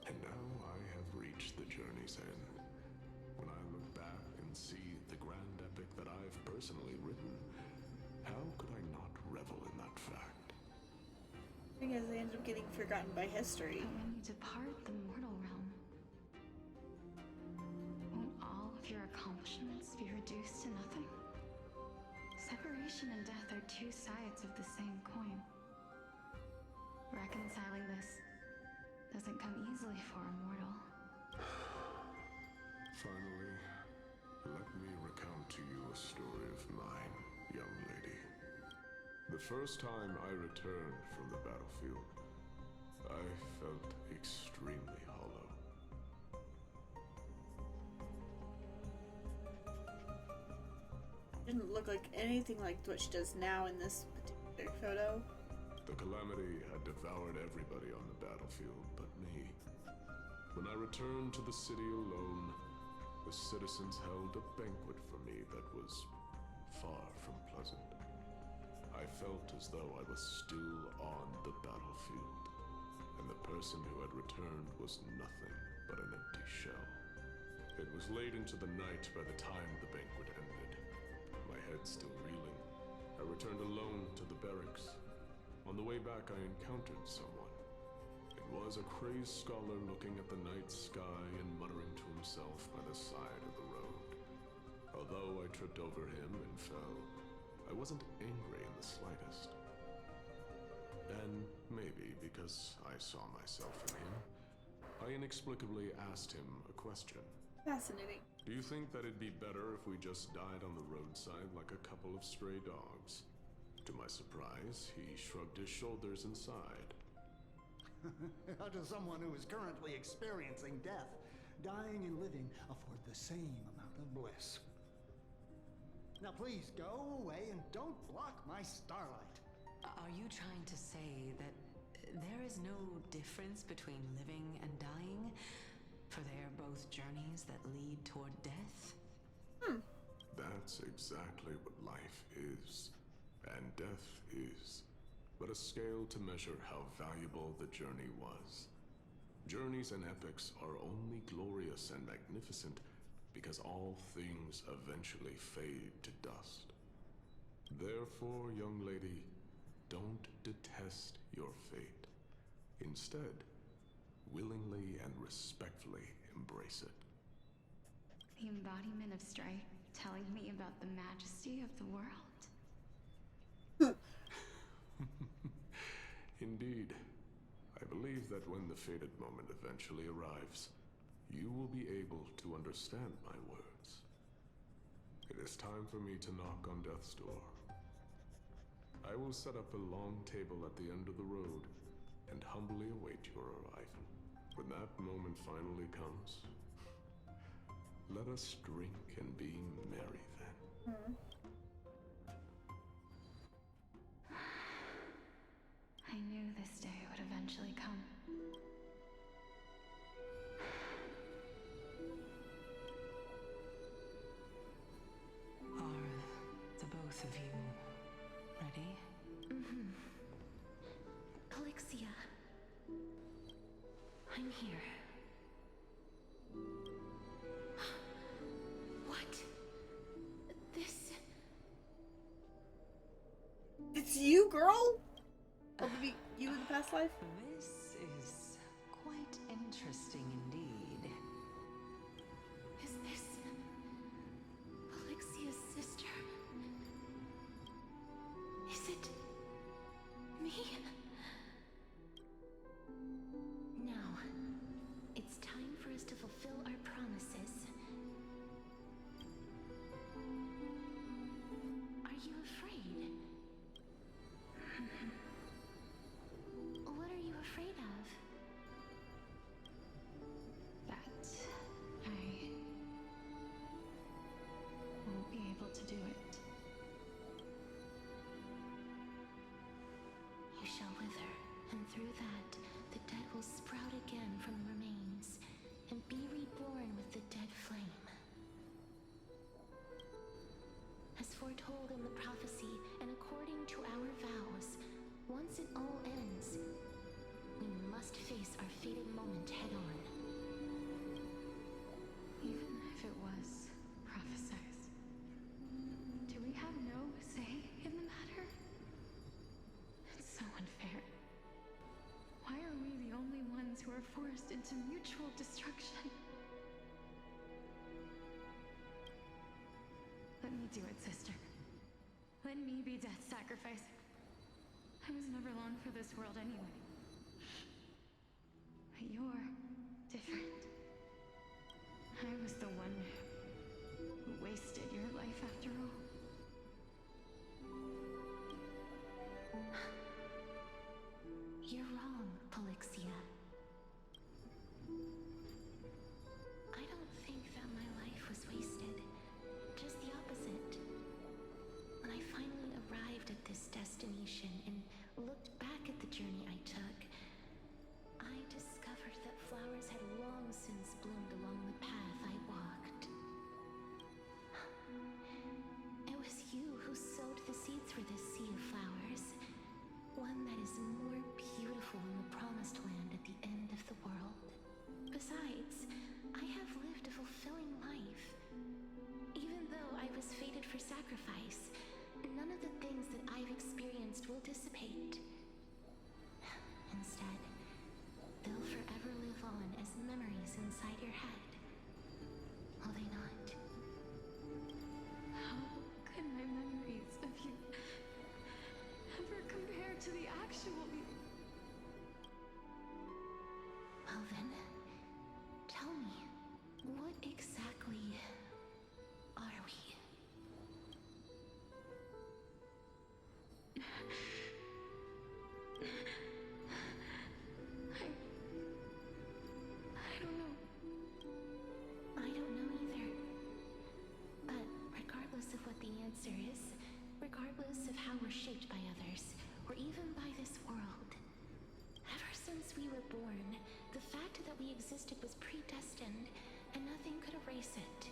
And now I have reached the journey's end. When I look back and see the grand epic that I've personally written, how could I not revel in that fact? Because they end up getting forgotten by history. But when you depart the mortal realm, won't all of your accomplishments be reduced to nothing? Separation and death are two sides of the same coin. Reconciling this doesn't come easily for a mortal. Finally, let me recount to you a story of mine, young lady. The first time I returned from the battlefield, I felt extremely hollow. Didn't look like anything like what she does now in this particular photo. The calamity had devoured everybody on the battlefield but me. When I returned to the city alone, the citizens held a banquet for me that was far from pleasant. I felt as though I was still on the battlefield, and the person who had returned was nothing but an empty shell. It was late into the night by the time the banquet ended. My head still reeling, I returned alone to the barracks. On the way back, I encountered someone. It was a crazed scholar looking at the night sky and muttering to himself by the side of the road. Although I tripped over him and fell, I wasn't angry in the slightest. And maybe because I saw myself in him, I inexplicably asked him a question. Fascinating. Do you think that it'd be better if we just died on the roadside like a couple of stray dogs? To my surprise, he shrugged his shoulders and sighed. To someone who is currently experiencing death, dying and living afford the same amount of bliss. Now please go away and don't block my starlight. Are you trying to say that there is no difference between living and dying? For they are both journeys that lead toward death? That's exactly what life is. And death is but a scale to measure how valuable the journey was. Journeys and epics are only glorious and magnificent because all things eventually fade to dust. Therefore, young lady, don't detest your fate. Instead, willingly and respectfully embrace it. The embodiment of strife telling me about the majesty of the world. Indeed. I believe that when the fated moment eventually arrives, you will be able to understand my words. It is time for me to knock on death's door. I will set up a long table at the end of the road and humbly await your arrival. When that moment finally comes, let us drink and be merry then. I knew this day would eventually come. Are the both of you ready? Polixia. I'm here. What? This... It's you, girl? Oh, maybe you in the past life? This is quite interesting indeed. Is this... Polixia's sister? Is it... me? Now, it's time for us to fulfill our promises. Are you afraid? What are you afraid of? That I won't be able to do it. You shall wither, and through that, the dead will sprout again from the remains, and be reborn with the dead flame. As foretold in the prophecy, and according to our vows, once it all ends, we must face our fated moment head-on. Even if it was prophesized, do we have no say in the matter? It's so unfair. Why are we the only ones who are forced into mutual destruction? Let me do it, sister. Let me be death's sacrifice. I was never long for this world anyway. But you're different. I was the one who wasted your life after all. You're wrong, Polixia. I don't think that my life was wasted. Just the opposite. When I finally arrived at this destination and looked back at the journey I took, I discovered that flowers had long since bloomed along the path I walked. It was you who sowed the seeds for this sea of flowers, one that is more beautiful than the promised land at the end of the world. Besides, I have lived a fulfilling life. Even though I was fated for sacrifice, none of the things that I've experienced will dissipate. Instead, they'll forever live on as memories inside your head. Will they not? How were shaped by others, or even by this world. Ever since we were born, the fact that we existed was predestined, and nothing could erase it.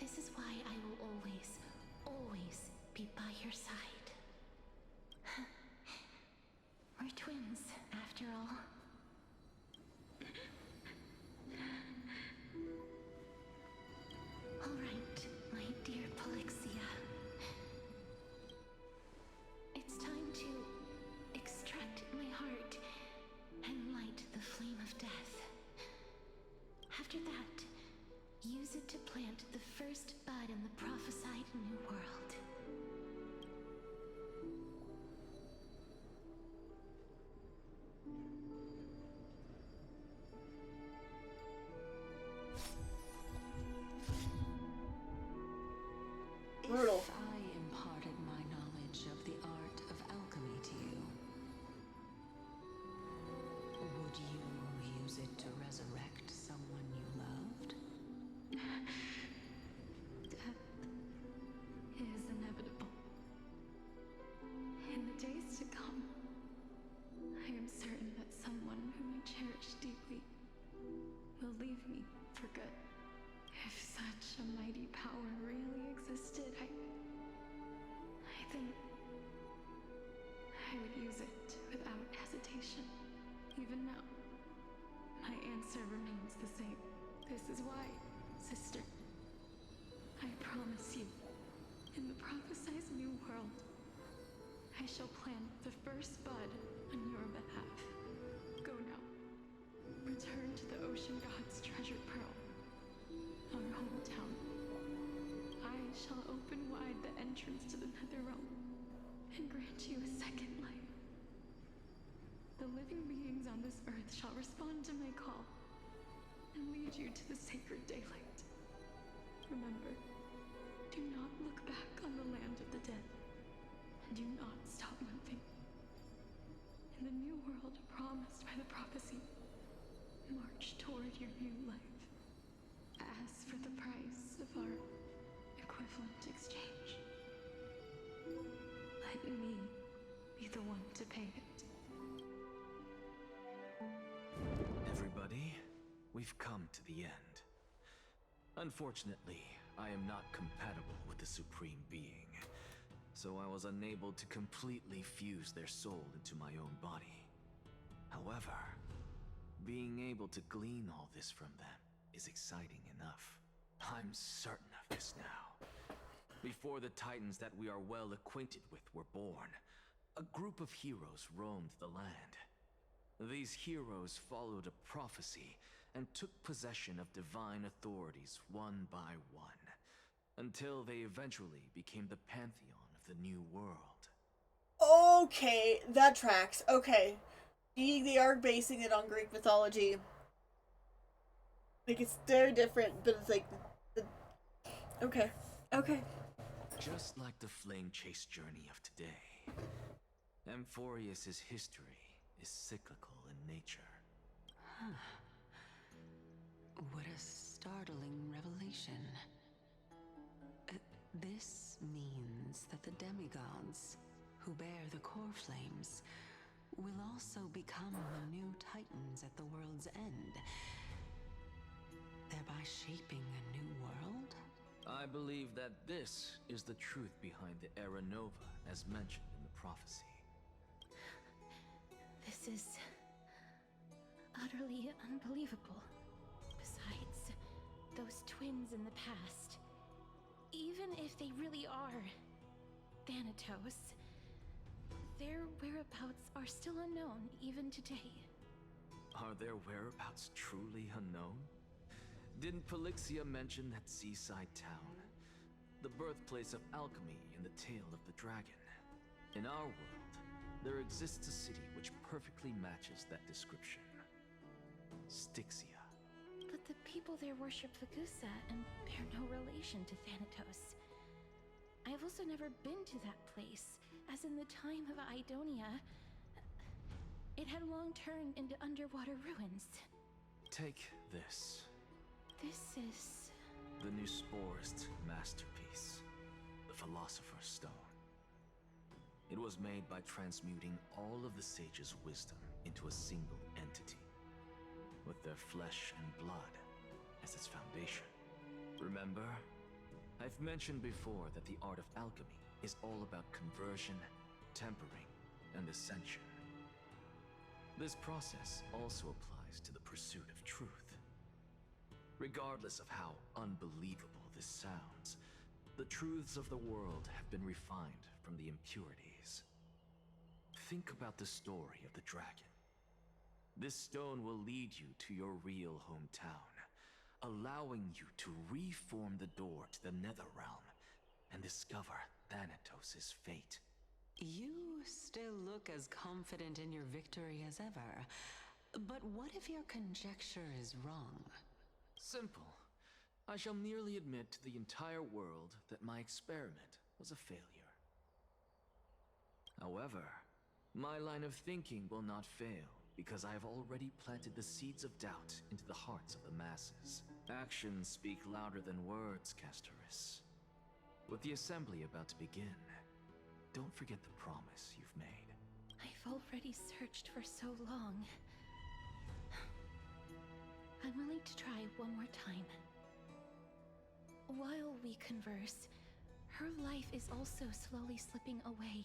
This is why I will always, always be by your side. We're twins, after all. All right, my dear Polixia. It's time to extract my heart and light the flame of death. After that, use it to plant the first bud in the prophesied new world. Brutal. If I imparted my knowledge of the art of alchemy to you, would you use it to resurrect someone you loved? Death is inevitable. In the days to come, I am certain that someone whom I cherish deeply will leave me for good. If such a mighty power really existed, I think I would use it without hesitation. Even now, my answer remains the same. This is why, sister, I promise you, in the prophesied new world, I shall plant the first bud on your behalf. Go now. Return to the ocean god's treasured pearl, our hometown. I shall open wide the entrance to the Netherrealm and grant you a second life. The living beings on this earth shall respond to my call and lead you to the sacred daylight. Remember, do not look back on the land of the dead, and do not stop moving. In the new world promised by the prophecy, march toward your new life. As for the price of our equivalent exchange, let me be the one to pay it. Everybody, we've come to the end. Unfortunately, I am not compatible with the Supreme Being, so I was unable to completely fuse their soul into my own body. However, being able to glean all this from them is exciting enough. I'm certain of this now. Before the Titans that we are well acquainted with were born, a group of heroes roamed the land. These heroes followed a prophecy and took possession of divine authorities one by one, until they eventually became the pantheon of the New World. Okay, that tracks. Okay. They are basing it on Greek mythology. Like, it's very different, but it's like... Okay. Okay. Just like the flame chase journey of today, Amphorius' history is cyclical in nature. What a startling revelation. This means that the demigods, who bear the core flames, will also become the new Titans at the world's end, thereby shaping a new world? I believe that this is the truth behind the Era Nova, as mentioned in the prophecy. This is utterly unbelievable. Besides, those twins in the past, even if they really are Thanatos, their whereabouts are still unknown even today. Are their whereabouts truly unknown? Didn't Polixia mention that seaside town? The birthplace of alchemy in the Tale of the Dragon. In our world, there exists a city which perfectly matches that description. Styxia. But the people there worship Fagusa and bear no relation to Thanatos. I've also never been to that place, as in the time of Idonia, it had long turned into underwater ruins. Take this. This is... the New Sporist masterpiece, the Philosopher's Stone. It was made by transmuting all of the sages' wisdom into a single entity, with their flesh and blood as its foundation. Remember? I've mentioned before that the art of alchemy is all about conversion, tempering, and ascension. This process also applies to the pursuit of truth. Regardless of how unbelievable this sounds, the truths of the world have been refined from the impurities. Think about the story of the dragon. This stone will lead you to your real hometown, allowing you to reform the door to the Netherrealm and discover Thanatos' fate. You still look as confident in your victory as ever. But what if your conjecture is wrong? Simple. I shall merely admit to the entire world that my experiment was a failure. However, my line of thinking will not fail because I have already planted the seeds of doubt into the hearts of the masses. Actions speak louder than words, Castoris. With the assembly about to begin, don't forget the promise you've made. I've already searched for so long. I'm willing to try one more time. While we converse, her life is also slowly slipping away.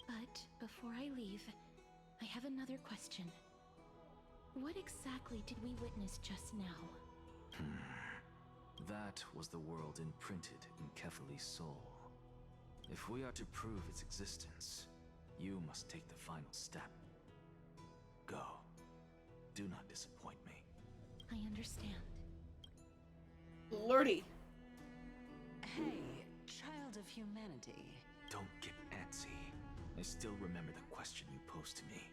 But before I leave, I have another question. What exactly did we witness just now? That was the world imprinted in Kefali's soul. If we are to prove its existence, you must take the final step. Go. Do not disappoint me. I understand. Lordy. Hey, child of humanity. Don't get antsy. I still remember the question you posed to me.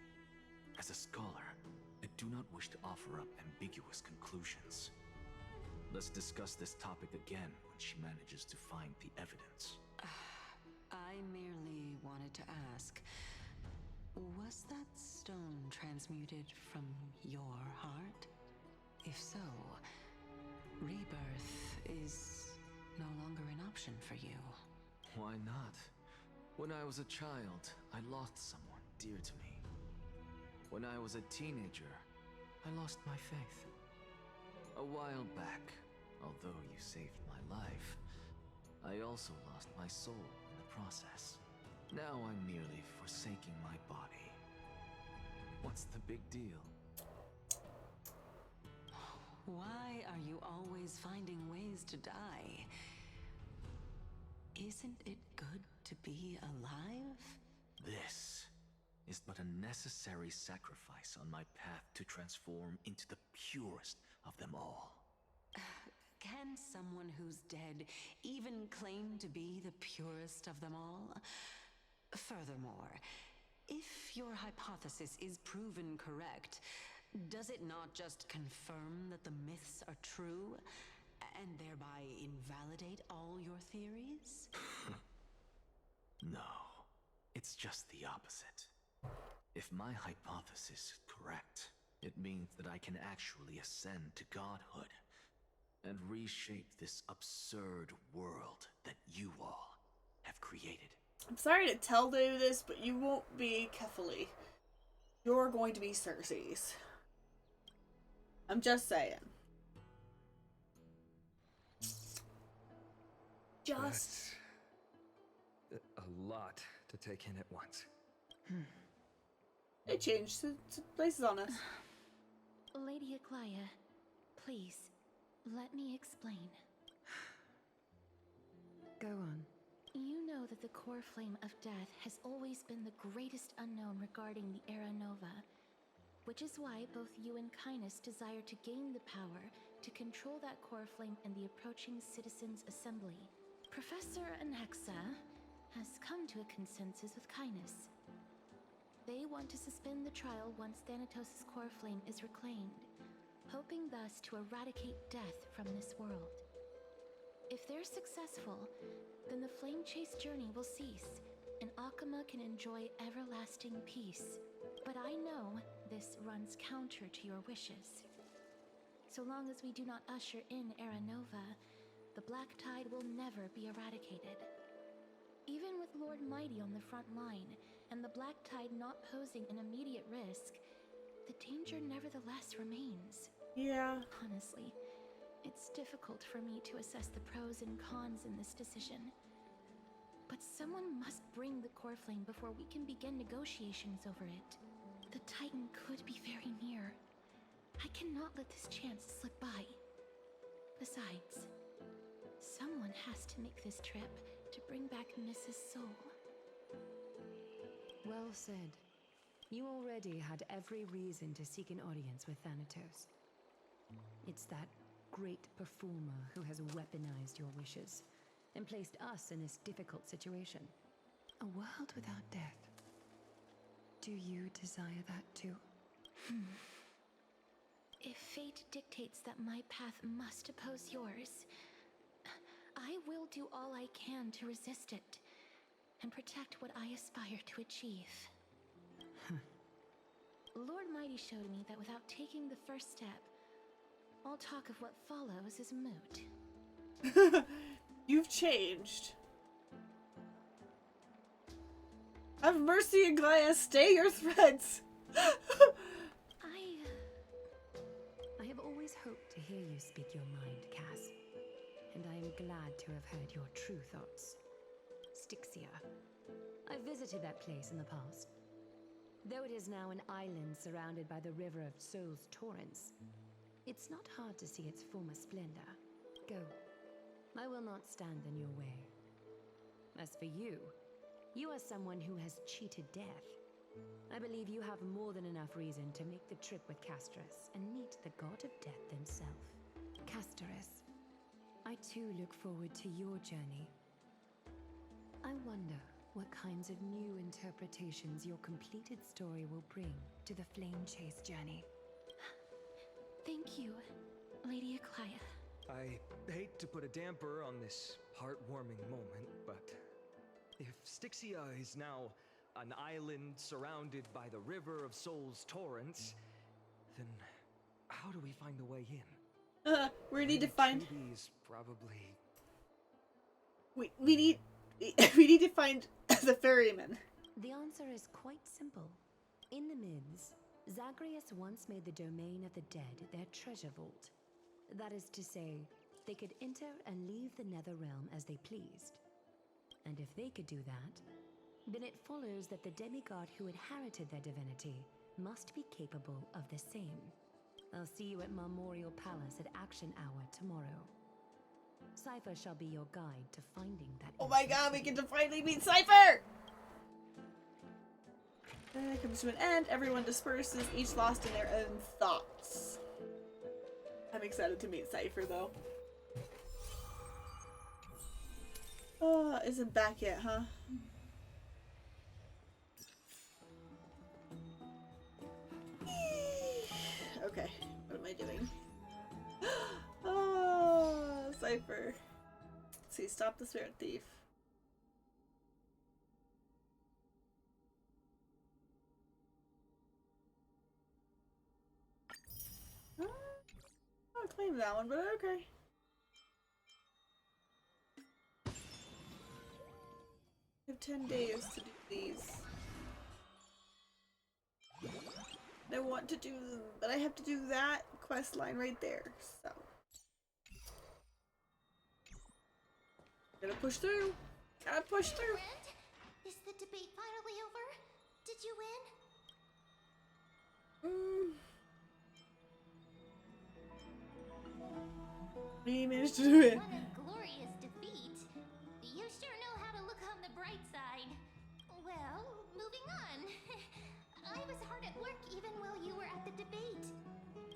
As a scholar, I do not wish to offer up ambiguous conclusions. Let's discuss this topic again when she manages to find the evidence. I merely wanted to ask, was that stone transmuted from your heart? If so, rebirth is no longer an option for you. Why not? When I was a child, I lost someone dear to me. When I was a teenager, I lost my faith. A while back, although you saved my life, I also lost my soul in the process. Now I'm merely forsaking my body. What's the big deal? Why are you always finding ways to die? Isn't it good to be alive? This is but a necessary sacrifice on my path to transform into the purest of them all. Can someone who's dead even claim to be the purest of them all? Furthermore, if your hypothesis is proven correct, does it not just confirm that the myths are true, and thereby invalidate all your theories? No, it's just the opposite. If my hypothesis is correct, it means that I can actually ascend to godhood and reshape this absurd world that you all have created. I'm sorry to tell you this, but you won't be Kefali. You're going to be Xerxes. I'm just saying. Just... That's a lot to take in at once. They changed places on us. Lady Aglaia, please, let me explain. Go on. You know that the core flame of death has always been the greatest unknown regarding the Era Nova, which is why both you and Kynus desire to gain the power to control that core flame in the approaching Citizens' Assembly. Professor Anaxa has come to a consensus with Kynus. They want to suspend the trial once Thanatos' core flame is reclaimed, hoping thus to eradicate death from this world. If they're successful, then the flame chase journey will cease, and Akama can enjoy everlasting peace. But I know this runs counter to your wishes. So long as we do not usher in Era Nova, the Black Tide will never be eradicated. Even with Lord Mighty on the front line, and the Black Tide not posing an immediate risk, the danger nevertheless remains. Yeah. Honestly, it's difficult for me to assess the pros and cons in this decision. But someone must bring the core flame before we can begin negotiations over it. The Titan could be very near. I cannot let this chance slip by. Besides, someone has to make this trip to bring back Mrs. Soul. Well said. You already had every reason to seek an audience with Thanatos. It's that great performer who has weaponized your wishes and placed us in this difficult situation. A world without death. Do you desire that too? If fate dictates that my path must oppose yours, I will do all I can to resist it and protect what I aspire to achieve. Lord Mighty showed me that without taking the first step, all talk of what follows is moot. You've changed. Have mercy, Aglaia. Stay your threads. I have always hoped to hear you speak your mind, Cass. And I am glad to have heard your true thoughts. Styxia. I visited that place in the past. Though it is now an island surrounded by the river of Soul's torrents, it's not hard to see its former splendor. Go. I will not stand in your way. As for you, you are someone who has cheated death. I believe you have more than enough reason to make the trip with Casterus and meet the god of death himself. Casterus, I too look forward to your journey. I wonder what kinds of new interpretations your completed story will bring to the Flame Chase journey. Thank you, Lady Aglaia. I hate to put a damper on this heartwarming moment, but if Styxia is now an island surrounded by the river of Soul's torrents, then how do we find a way in? We need to find. Is probably. We need to find the ferryman. The answer is quite simple. In the Mids, Zagreus once made the domain of the dead their treasure vault. That is to say, they could enter and leave the Netherrealm as they pleased. And if they could do that, then it follows that the demigod who inherited their divinity must be capable of the same. I'll see you at Memorial Palace at Action Hour tomorrow. Cypher shall be your guide to finding that. Oh my god, we get to finally meet Cypher! Then it comes to an end, everyone disperses, each lost in their own thoughts. I'm excited to meet Cypher though. Oh, isn't back yet, huh? Okay, what am I doing? Oh, Cypher. Let's see, stop the spirit thief. I'll claim that one, but okay. I have 10 days to do these. I want to do them, but I have to do that quest line right there, so. Gotta push through. Gotta push through. Friend, is the debate finally over? Did you win? We managed to do it. What a glorious defeat. You sure know how to look on the bright side. Well, moving on. I was hard at work even while you were at the debate.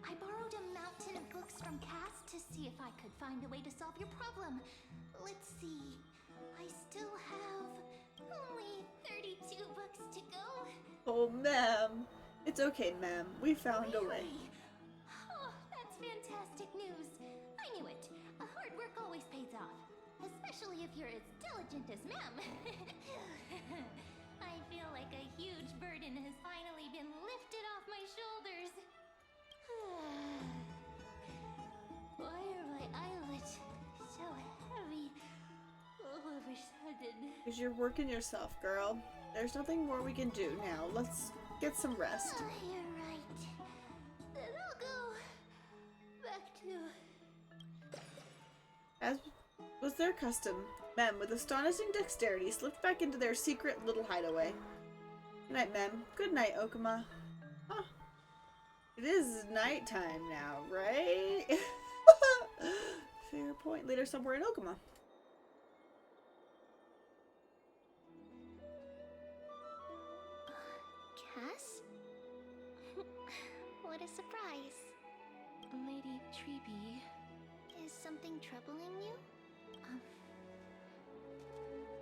I borrowed a mountain of books from Cass to see if I could find a way to solve your problem. Let's see. I still have only 32 books to go. Oh, ma'am. It's okay, ma'am. We found a way. Oh, that's fantastic news. I knew it. Hard work always pays off. Especially if you're as diligent as ma'am. I feel like a huge burden has finally been lifted off my shoulders. Why are my eyelids so heavy all of a sudden? Because you're working yourself, girl. There's nothing more we can do now. Let's get some rest. You're right. Then I'll go back to... As was their custom, men with astonishing dexterity slipped back into their secret little hideaway. Good night, men. Good night, Okuma. Huh. It is nighttime now, right? Fair point. Later somewhere in Okuma. Cass? What a surprise. Lady Treby. Is something troubling you?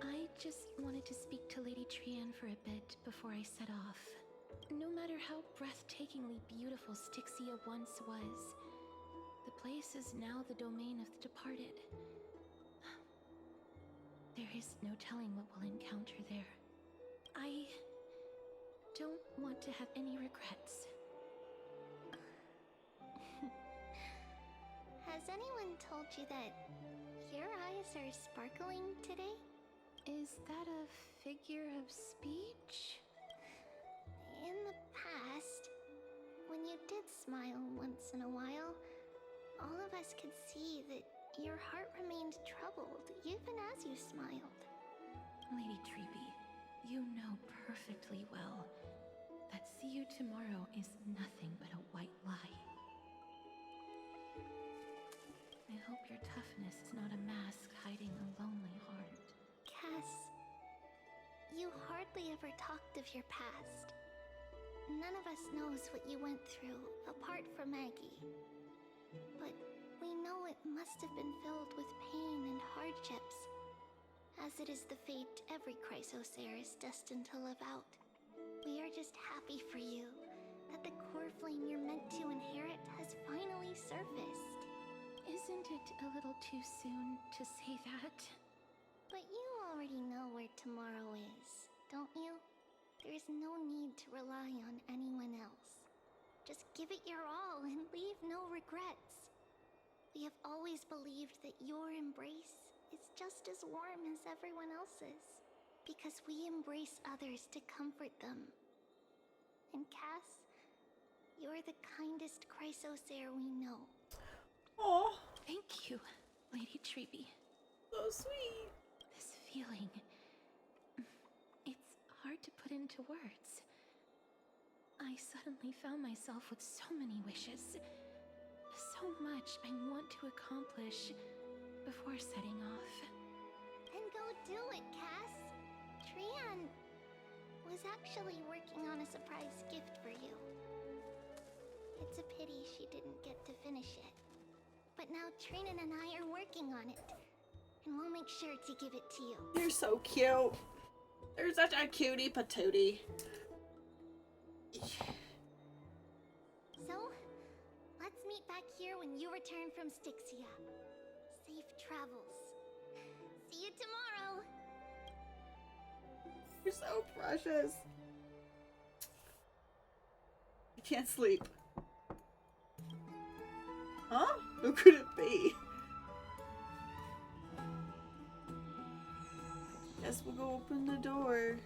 I just wanted to speak to Lady Trian for a bit before I set off. No matter how breathtakingly beautiful Styxia once was, the place is now the domain of the departed. There is no telling what we'll encounter there. I don't want to have any regrets. Has anyone told you that your eyes are sparkling today? Is that a figure of speech? In the past, when you did smile once in a while, all of us could see that your heart remained troubled even as you smiled. Lady Treby, you know perfectly well that see you tomorrow is nothing but a white lie. I hope your toughness is not a mask hiding a lonely heart. Cass, you hardly ever talked of your past. None of us knows what you went through, apart from Maggie. But we know it must have been filled with pain and hardships, as it is the fate every Chrysosaur is destined to live out. We are just happy for you that the core flame you're meant to inherit has finally surfaced. Isn't it a little too soon to say that? But you already know where tomorrow is, don't you? There is no need to rely on anyone else. Just give it your all and leave no regrets. We have always believed that your embrace is just as warm as everyone else's, because we embrace others to comfort them. And Cass, you're the kindest Chrysosaur we know. Oh, thank you, Lady Treby. So sweet. This feeling, it's hard to put into words. I suddenly found myself with so many wishes. So much I want to accomplish before setting off. Then go do it, Cass. Trian was actually working on a surprise gift for you. It's a pity she didn't get to finish it. But now Trinan and I are working on it. And we'll make sure to give it to you. You're so cute. You're such a cutie patootie. So, let's meet back here when you return from Styxia. Safe travels. See you tomorrow. You're so precious. I can't sleep. Huh? Who could it be? Guess we'll go open the door.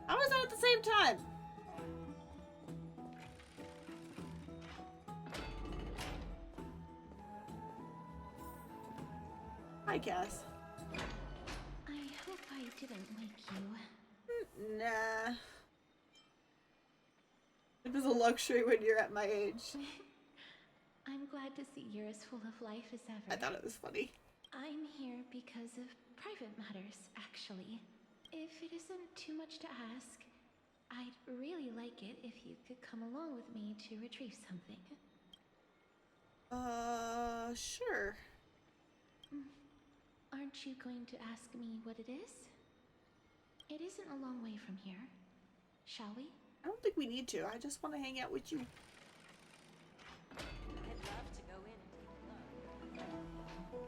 How is that at the same time? Hi, Cass. I hope I didn't wake you. Nah. It is a luxury when you're at my age. I'm glad to see you're as full of life as ever. I thought it was funny. I'm here because of private matters, actually. If it isn't too much to ask, I'd really like it if you could come along with me to retrieve something. Sure. Aren't you going to ask me what it is? It isn't a long way from here. Shall we? I don't think we need to. I just want to hang out with you. I'd love to go in and take a look.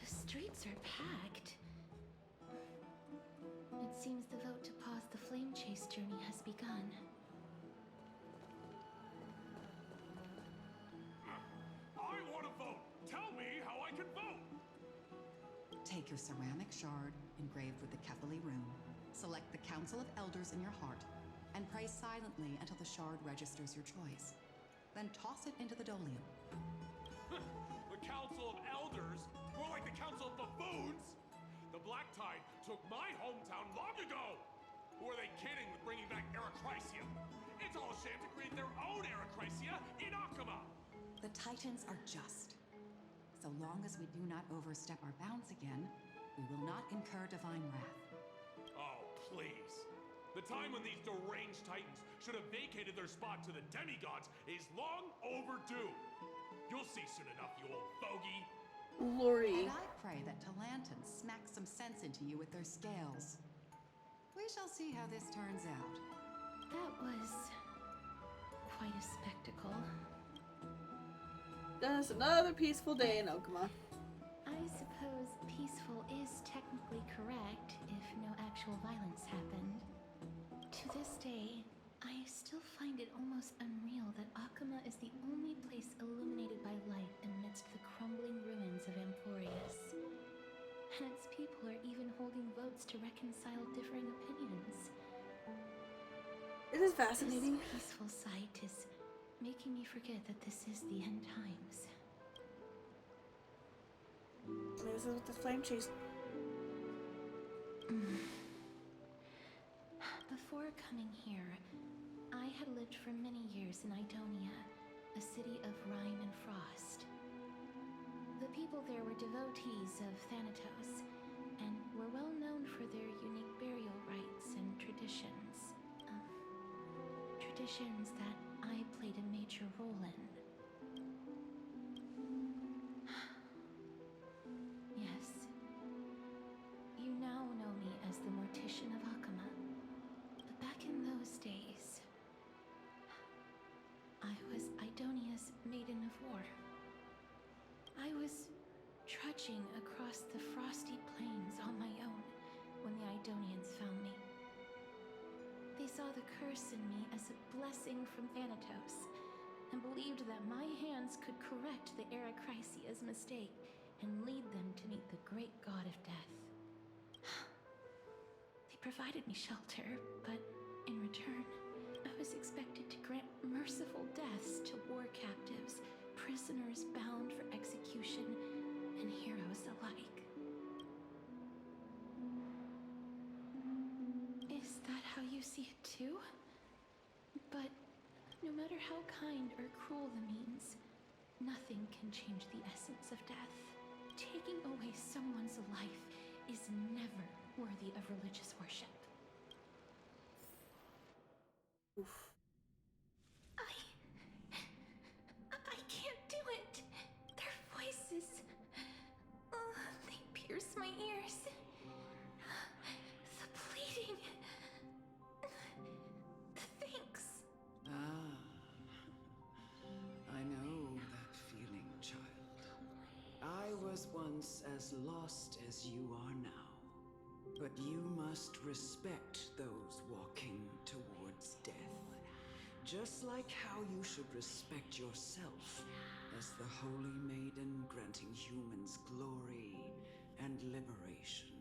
The streets are packed. journey has begun. I want to vote! Tell me how I can vote! Take your ceramic shard engraved with the Kefali rune, select the Council of Elders in your heart, and pray silently until the shard registers your choice. Then toss it into the Dolium. The Council of Elders? More like the Council of Buffoons? The Black Tide took my hometown long ago! Who are they kidding with bringing back Erechrysia? It's all a sham to create their own Erechrysia in Akama! The Titans are just. So long as we do not overstep our bounds again, we will not incur divine wrath. Oh, please. The time when these deranged Titans should have vacated their spot to the demigods is long overdue. You'll see soon enough, you old bogey. Lori. And I pray that Talantans smack some sense into you with their scales. We shall see how this turns out. That was quite a spectacle. Just another peaceful day in Okama. I suppose peaceful is technically correct if no actual violence happened. To this day, I still find it almost unreal that Akama is the only place illuminated by light amidst the crumbling ruins of Emporius. And its people are even holding votes to reconcile differing opinions. It is fascinating. This peaceful sight is making me forget that this is the end times. This is what the flame chase. Before coming here, I had lived for many years in Idonia, a city of rime and frost. The people there were devotees of Thanatos, and were well known for their unique burial rites and traditions. Traditions that I played a major role in. Yes. You now know me as the Mortician of Akama. But back in those days, I was Idonia's maiden of war. I was trudging across the frosty plains on my own when the Idonians found me. They saw the curse in me as a blessing from Thanatos, and believed that my hands could correct the Erechrysia's mistake and lead them to meet the great god of death. They provided me shelter, but in return, I was expected to grant merciful deaths to war captives, prisoners bound for execution, and heroes alike. Is that how you see it too? But no matter how kind or cruel the means, nothing can change the essence of death. Taking away someone's life is never worthy of religious worship. Oof. I can't do it. Their voices, they pierce my ears. The pleading, the thanks. Ah, I know that feeling, child. I was once as lost as you are now. But you must respect those walking towards death. Just like how you should respect yourself as the Holy Maiden granting humans glory and liberation.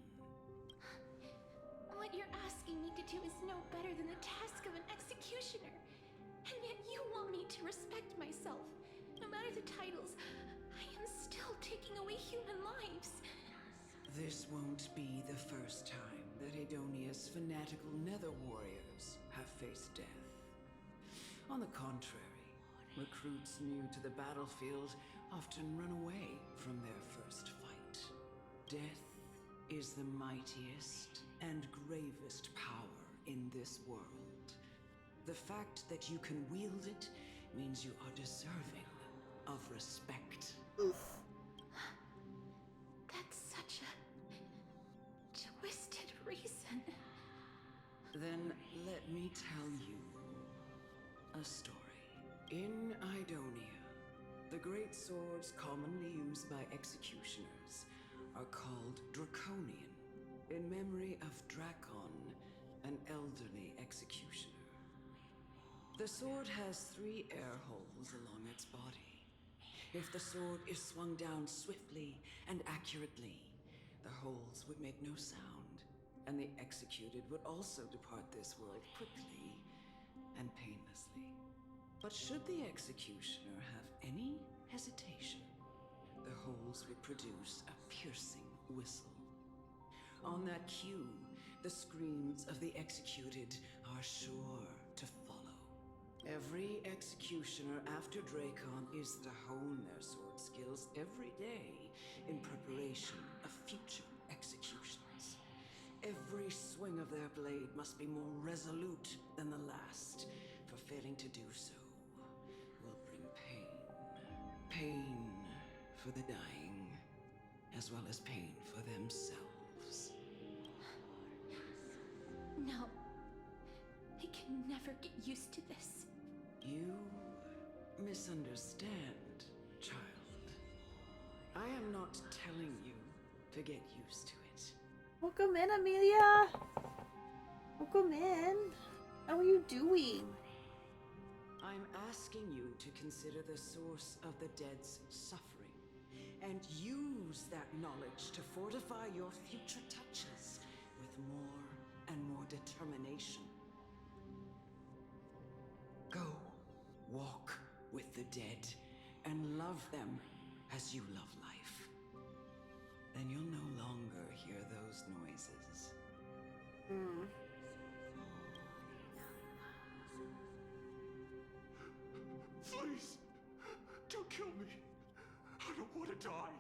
What you're asking me to do is no better than the task of an executioner. And yet you want me to respect myself. No matter the titles, I am still taking away human lives. This won't be the first time that Idonia's fanatical nether warriors have faced death. On the contrary, recruits new to the battlefield often run away from their first fight. Death is the mightiest and gravest power in this world. The fact that you can wield it means you are deserving of respect. Oof. That's such a twisted reason. Then let me tell you a story. In Idonia, the great swords commonly used by executioners are called Draconian, in memory of Drakon, an elderly executioner. The sword has 3 air holes along its body. If the sword is swung down swiftly and accurately, the holes would make no sound, and the executed would also depart this world quickly and painlessly. But should the executioner have any hesitation, the holes would produce a piercing whistle. On that cue, the screams of the executed are sure to follow. Every executioner after Dracon is to hone their sword skills every day in preparation of future executions. Every swing of their blade must be more resolute than the last, for failing to do so will bring pain. Pain for the dying, as well as pain for themselves. No. I can never get used to this. You misunderstand, child. I am not telling you to get used to it. Welcome in, Amelia. Welcome in. How are you doing? I'm asking you to consider the source of the dead's suffering and use that knowledge to fortify your future touches with more and more determination. Go, walk with the dead and love them as you love life. Then you'll no longer hear those noises. Please, don't kill me. I don't want to die.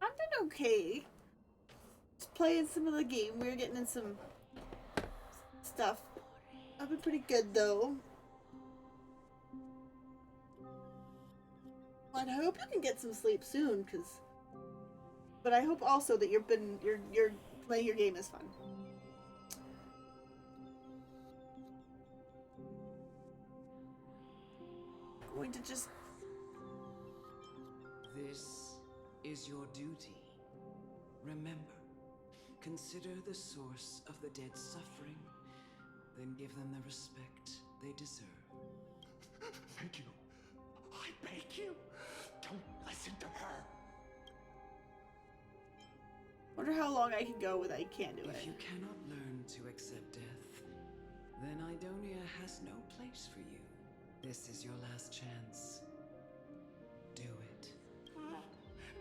I've been okay. Just playing some of the game. We were getting in some stuff. I've been pretty good though. And I hope you can get some sleep soon, but I hope also that you're playing your game is fun. Going to just... This is your duty. Remember, consider the source of the dead's suffering, then give them the respect they deserve. Thank you. I beg you, don't listen to her. Wonder how long I can go with I can't do it. If you cannot learn to accept death, then Idonia has no place for you. This is your last chance. Do it.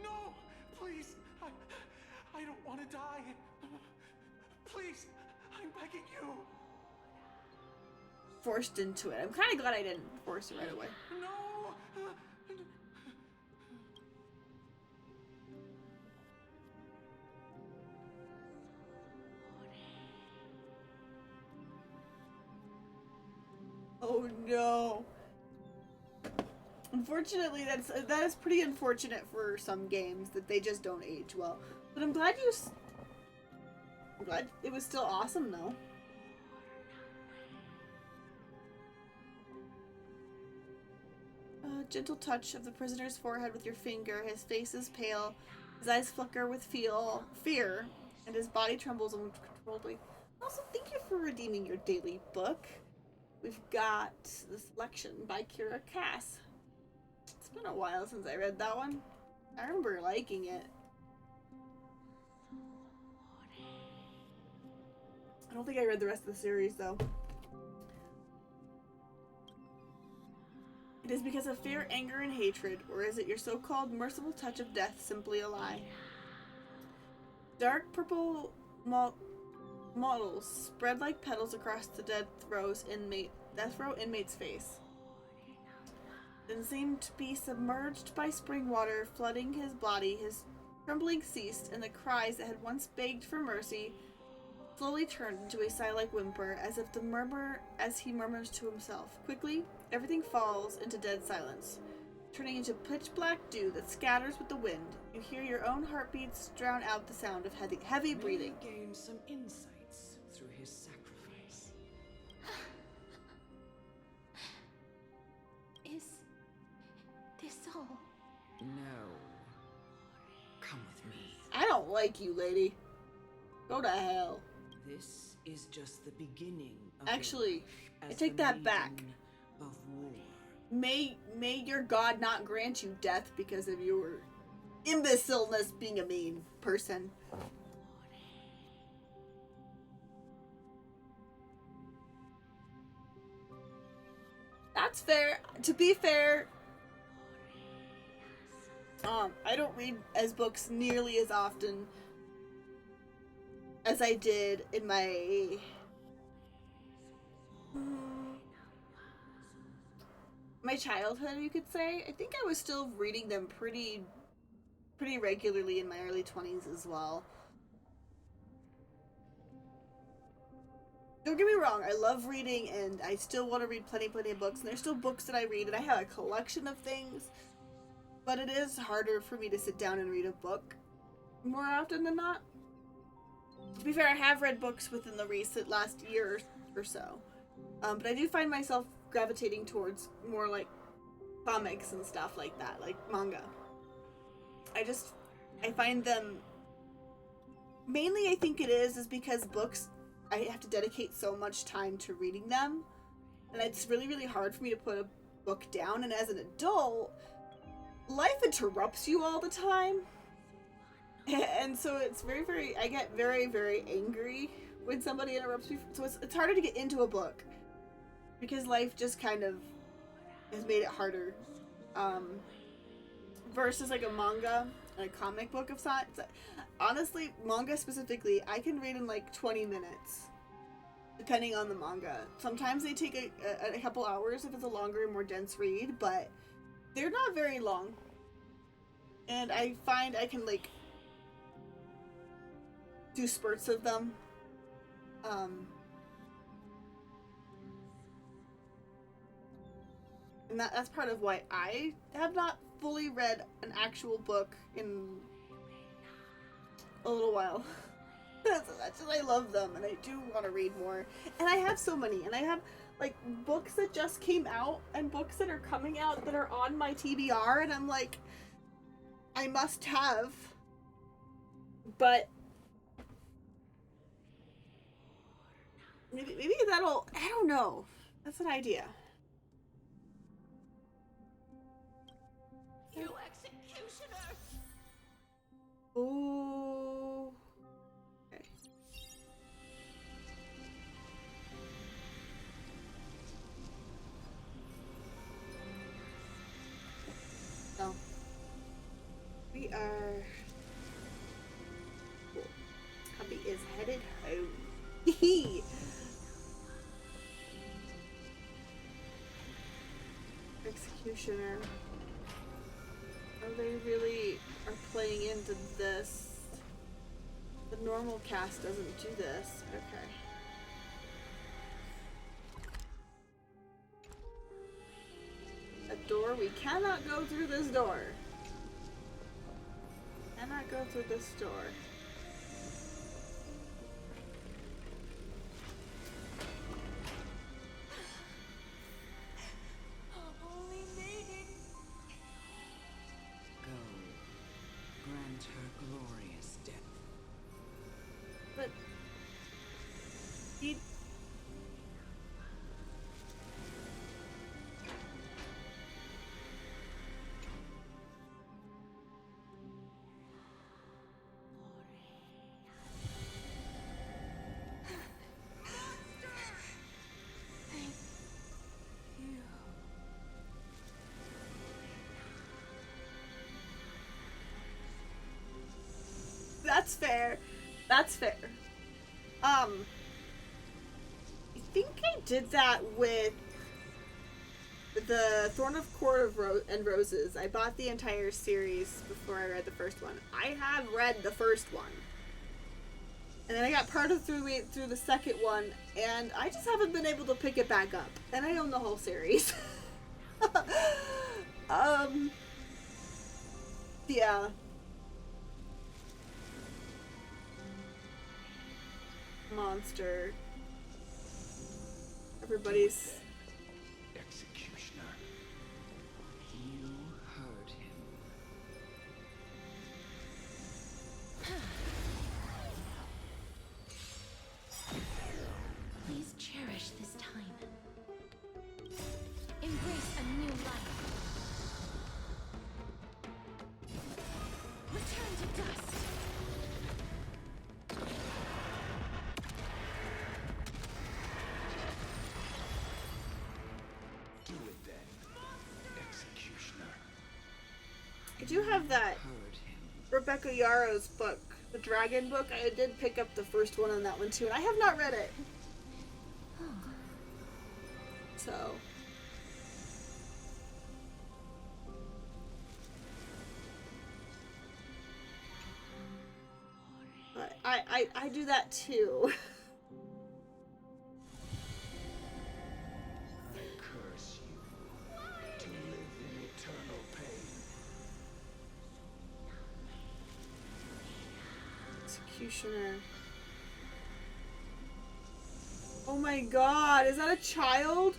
No, please. I don't want to die. Please, I'm begging you. Forced into it. I'm kind of glad I didn't force it right away. No. Oh no. Unfortunately, that is pretty unfortunate for some games that they just don't age well. But I'm glad I'm glad it was still awesome though. A gentle touch of the prisoner's forehead with your finger. His face is pale. His eyes flicker with fear, and his body trembles uncontrollably. Also, thank you for redeeming your daily book. We've got The Selection by Kira Cass. It's been a while since I read that one. I remember liking it. I don't think I read the rest of the series though. It is because of fear, anger, and hatred, or is it your so-called merciful touch of death simply a lie? Dark purple models spread like petals across the death row inmate's face. Then seemed to be submerged by spring water flooding his body. His trembling ceased, and the cries that had once begged for mercy slowly turned into a sigh-like whimper, as if the murmur as he murmurs to himself. Quickly, everything falls into dead silence, turning into pitch-black dew that scatters with the wind. You hear your own heartbeats drown out the sound of heavy breathing. Maybe gain some insights through his sacrifice. Is this all? No. don't like you, lady. Go to hell. This is just the beginning of Actually, your I take that back. maiden Of war. May your god not grant you death because of your imbecileness being a mean person. That's fair. To be fair, I don't read as books nearly as often as I did in my childhood, you could say. I think I was still reading them pretty regularly in my early 20s as well. Don't get me wrong, I love reading and I still want to read plenty of books, and there's still books that I read, and I have a collection of things, but it is harder for me to sit down and read a book more often than not. To be fair, I have read books within the recent last year or so, but I do find myself gravitating towards more like comics and stuff like that, like manga. I find them, mainly I think it is because books, I have to dedicate so much time to reading them, and it's really hard for me to put a book down, and as an adult, life interrupts you all the time, and so it's I get very angry when somebody interrupts me, so it's harder to get into a book, because life just kind of has made it harder, versus like a manga, a comic book of sorts. Honestly, manga specifically, I can read in like 20 minutes, depending on the manga. Sometimes they take a couple hours if it's a longer, more dense read, but they're not very long. And I find I can like do spurts of them. And that's part of why I have not fully read an actual book in a little while. That's just, I love them, and I do want to read more. And I have so many, and I have like books that just came out and books that are coming out that are on my TBR, and I'm like, I must have. But maybe that'll, I don't know. That's an idea. You executioner! Ooh. Okay. So we are. Cool. Hubby is headed home. Hee. Executioner. Oh, they really are playing into this. The normal cast doesn't do this. Okay. A door? We cannot go through this door. Cannot go through this door. Holy maiden! Go. Grant her glorious death. But he. That's fair. That's fair. I think I did that with the Thorn of Court and Roses. I bought the entire series before I read the first one. I have read the first one. And then I got part of through the second one, and I just haven't been able to pick it back up. And I own the whole series. Yeah. Monster. Everybody's. Executioner. You heard him. do have that Rebecca Yarrow's book, the Dragon book. I did pick up the first one on that one too, and I have not read it. So. But I do that too. Curse you to live in eternal pain. Executioner. Oh my god, is that a child?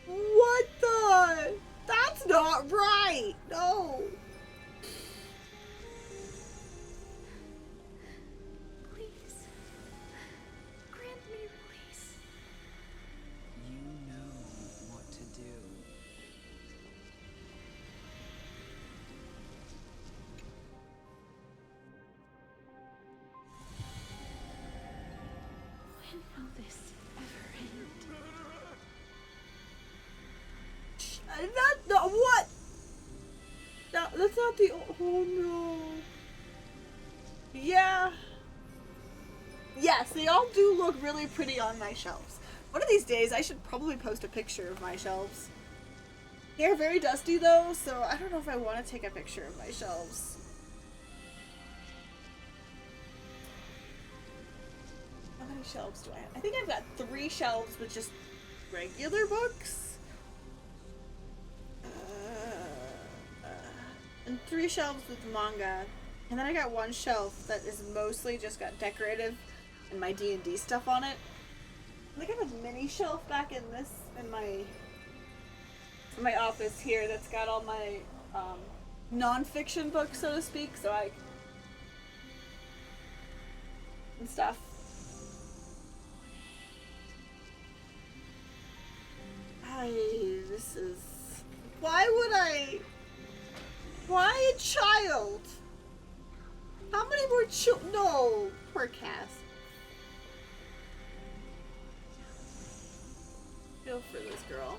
What the? That's not right! No! Please. Grant me release. You know what to do. When will this ever end? What? That's not the. Oh no. Yeah. Yes, they all do look really pretty on my shelves. One of these days, I should probably post a picture of my shelves. They're very dusty though, so I don't know if I want to take a picture of my shelves. How many shelves do I have? I think I've got 3 shelves with just regular books. And 3 shelves with manga. And then I got 1 shelf that is mostly just got decorative and my D&D stuff on it. I think I have a mini shelf back in my office here that's got all my non-fiction books, so to speak, and stuff. Why a child? How many more no, poor Cass. Feel for this girl.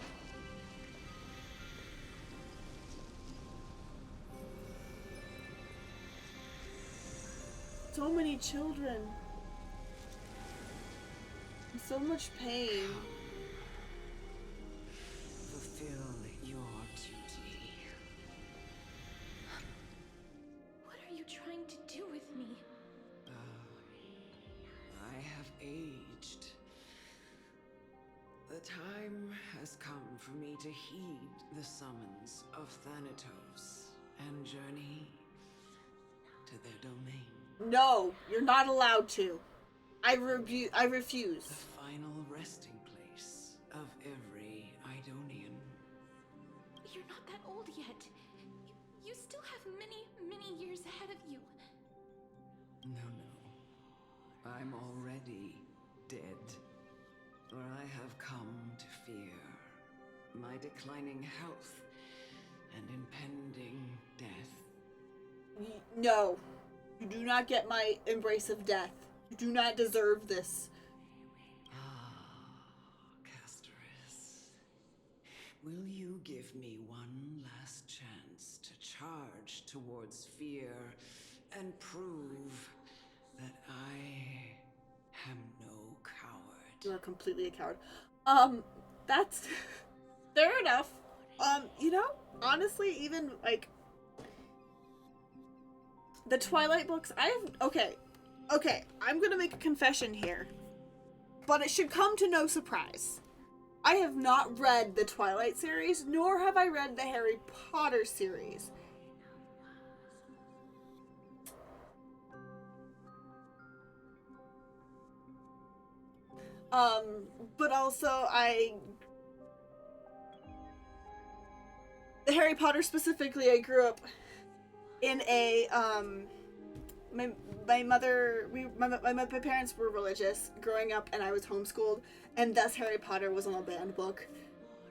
So many children. And so much pain. Fulfill your duty. What are you trying to do with me? I have aged. The time has come for me to heed the summons of Thanatos and journey to their domain. No, you're not allowed to. I refuse. The final resting place of every Idonian. You're not that old yet. You still have many, many years ahead of you. No. I'm already dead. For I have come to fear my declining health and impending death. No. You do not get my embrace of death. You do not deserve this. Castorus, will you give me one last chance to charge towards fear and prove that I am no coward? You are completely a coward. That's fair enough. You know, honestly, even like the Twilight books, okay, I'm gonna make a confession here, but it should come to no surprise. I have not read the Twilight series, nor have I read the Harry Potter series. But also the Harry Potter specifically, I grew up in a, my parents were religious growing up, and I was homeschooled, and thus Harry Potter was on a banned book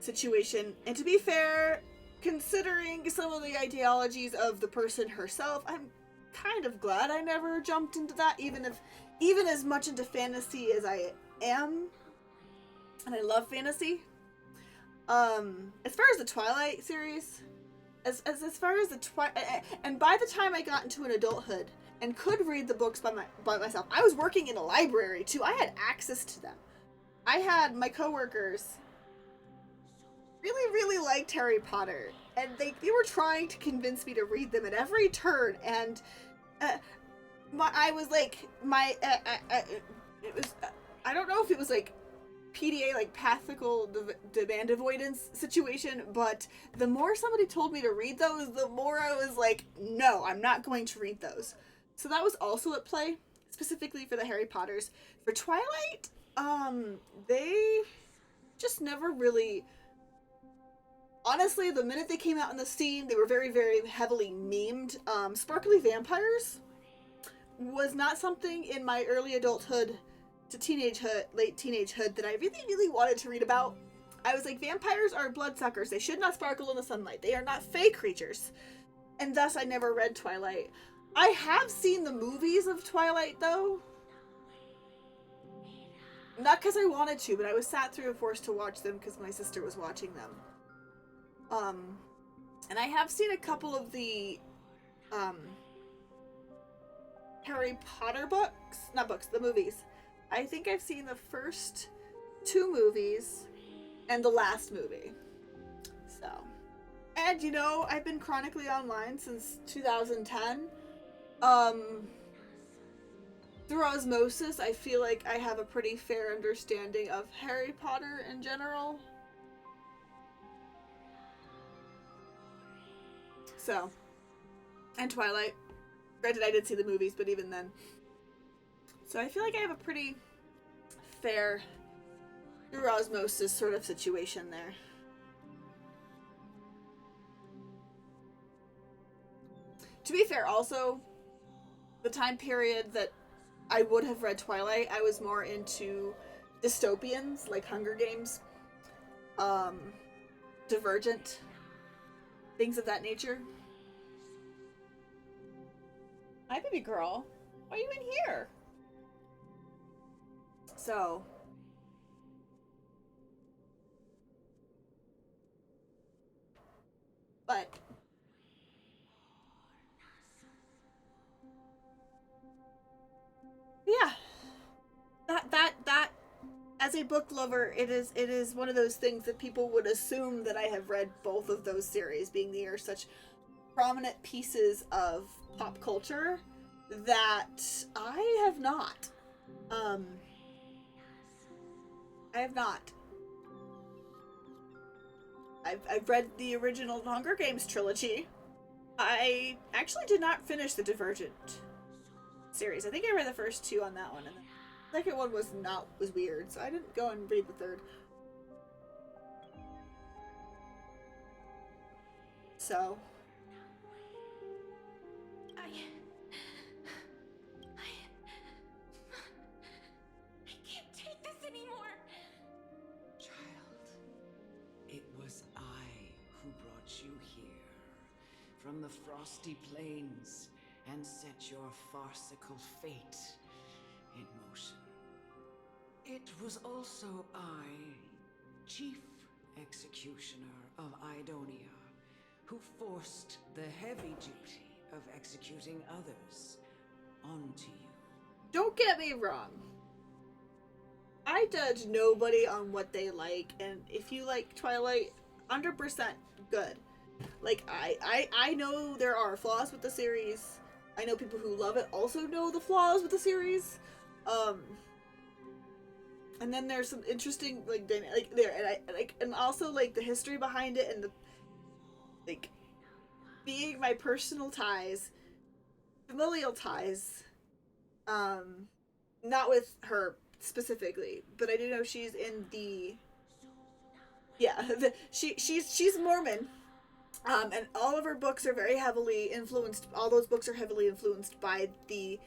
situation. And to be fair, considering some of the ideologies of the person herself, I'm kind of glad I never jumped into that, even as much into fantasy as I am, and I love fantasy. As far as the Twilight series, as far as the and by the time I got into an adulthood and could read the books by myself, I was working in a library too. I had access to them. I had my coworkers really liked Harry Potter, and they were trying to convince me to read them at every turn, and I was like, it was, I don't know if it was like PDA, like pathical demand avoidance situation, but the more somebody told me to read those, the more I was like, no, I'm not going to read those. So that was also at play, specifically for the Harry Potters. For Twilight, they just never really... Honestly, the minute they came out on the scene, they were very heavily memed. Sparkly vampires was not something in my early adulthood to teenagehood, late teenagehood, that I really wanted to read about. I was like, vampires are bloodsuckers. They should not sparkle in the sunlight. They are not fey creatures. And thus, I never read Twilight. I have seen the movies of Twilight, though. Not because I wanted to, but I was sat through and forced to watch them because my sister was watching them. And I have seen a couple of the, Harry Potter books. Not books, the movies. I think I've seen the first 2 movies and the last movie. So. And, you know, I've been chronically online since 2010. Through osmosis, I feel like I have a pretty fair understanding of Harry Potter in general. So, and Twilight. Granted, I did see the movies, but even then. So I feel like I have a pretty fair, through osmosis sort of situation there. To be fair, also, the time period that I would have read Twilight, I was more into dystopians, like Hunger Games, Divergent, things of that nature. Hi, baby girl. Why are you in here? So. But. Yeah. That, as a book lover, it is one of those things that people would assume that I have read both of those series, being they are such prominent pieces of pop culture that I have not. I have not. I've read the original Hunger Games trilogy. I actually did not finish the Divergent series. I think I read the first 2 on that one, and the second one was weird, so I didn't go and read the third. So. I can't take this anymore. Child, it was I who brought you here from the frosty plains and set your farcical fate in motion. It was also I, Chief Executioner of Idonia, who forced the heavy duty of executing others onto you. Don't get me wrong. I judge nobody on what they like, and if you like Twilight, 100% good. Like, I know there are flaws with the series. I know people who love it also know the flaws with the series. And then there's some interesting, like there, and I like, and also like the history behind it, and the, like, being my personal ties, familial ties, not with her specifically, but I do know she's in the, yeah, she's Mormon, and all of her books are very heavily influenced, all those books are heavily influenced by the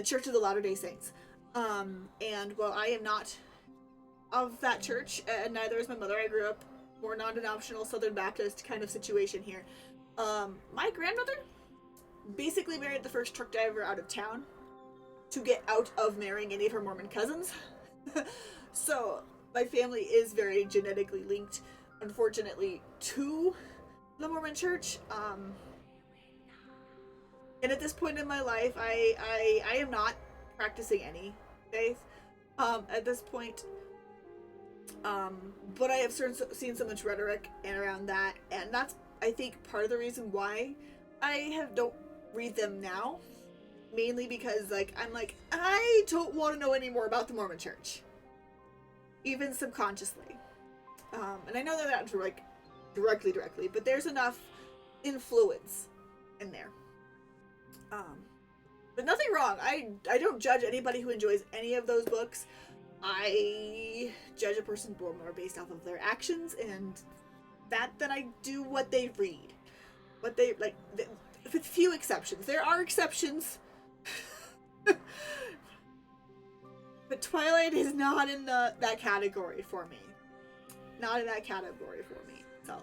Church of the Latter-day Saints, and while I am not of that church, and neither is my mother, I grew up more non-denominational Southern Baptist kind of situation here. My grandmother basically married the first truck driver out of town to get out of marrying any of her Mormon cousins. So my family is very genetically linked, unfortunately, to the Mormon Church. And at this point in my life, I am not practicing any faith. At this point, but I have seen so much rhetoric and around that, and that's, I think, part of the reason why I don't read them now. Mainly because, like, I'm like, I don't want to know any more about the Mormon Church, even subconsciously. And I know they're not like directly, but there's enough influence in there. But nothing wrong. I don't judge anybody who enjoys any of those books. I judge a person more based off of their actions, and then I do what they read. What they, like, with few exceptions. There are exceptions. But Twilight is not in that category for me. Not in that category for me. So.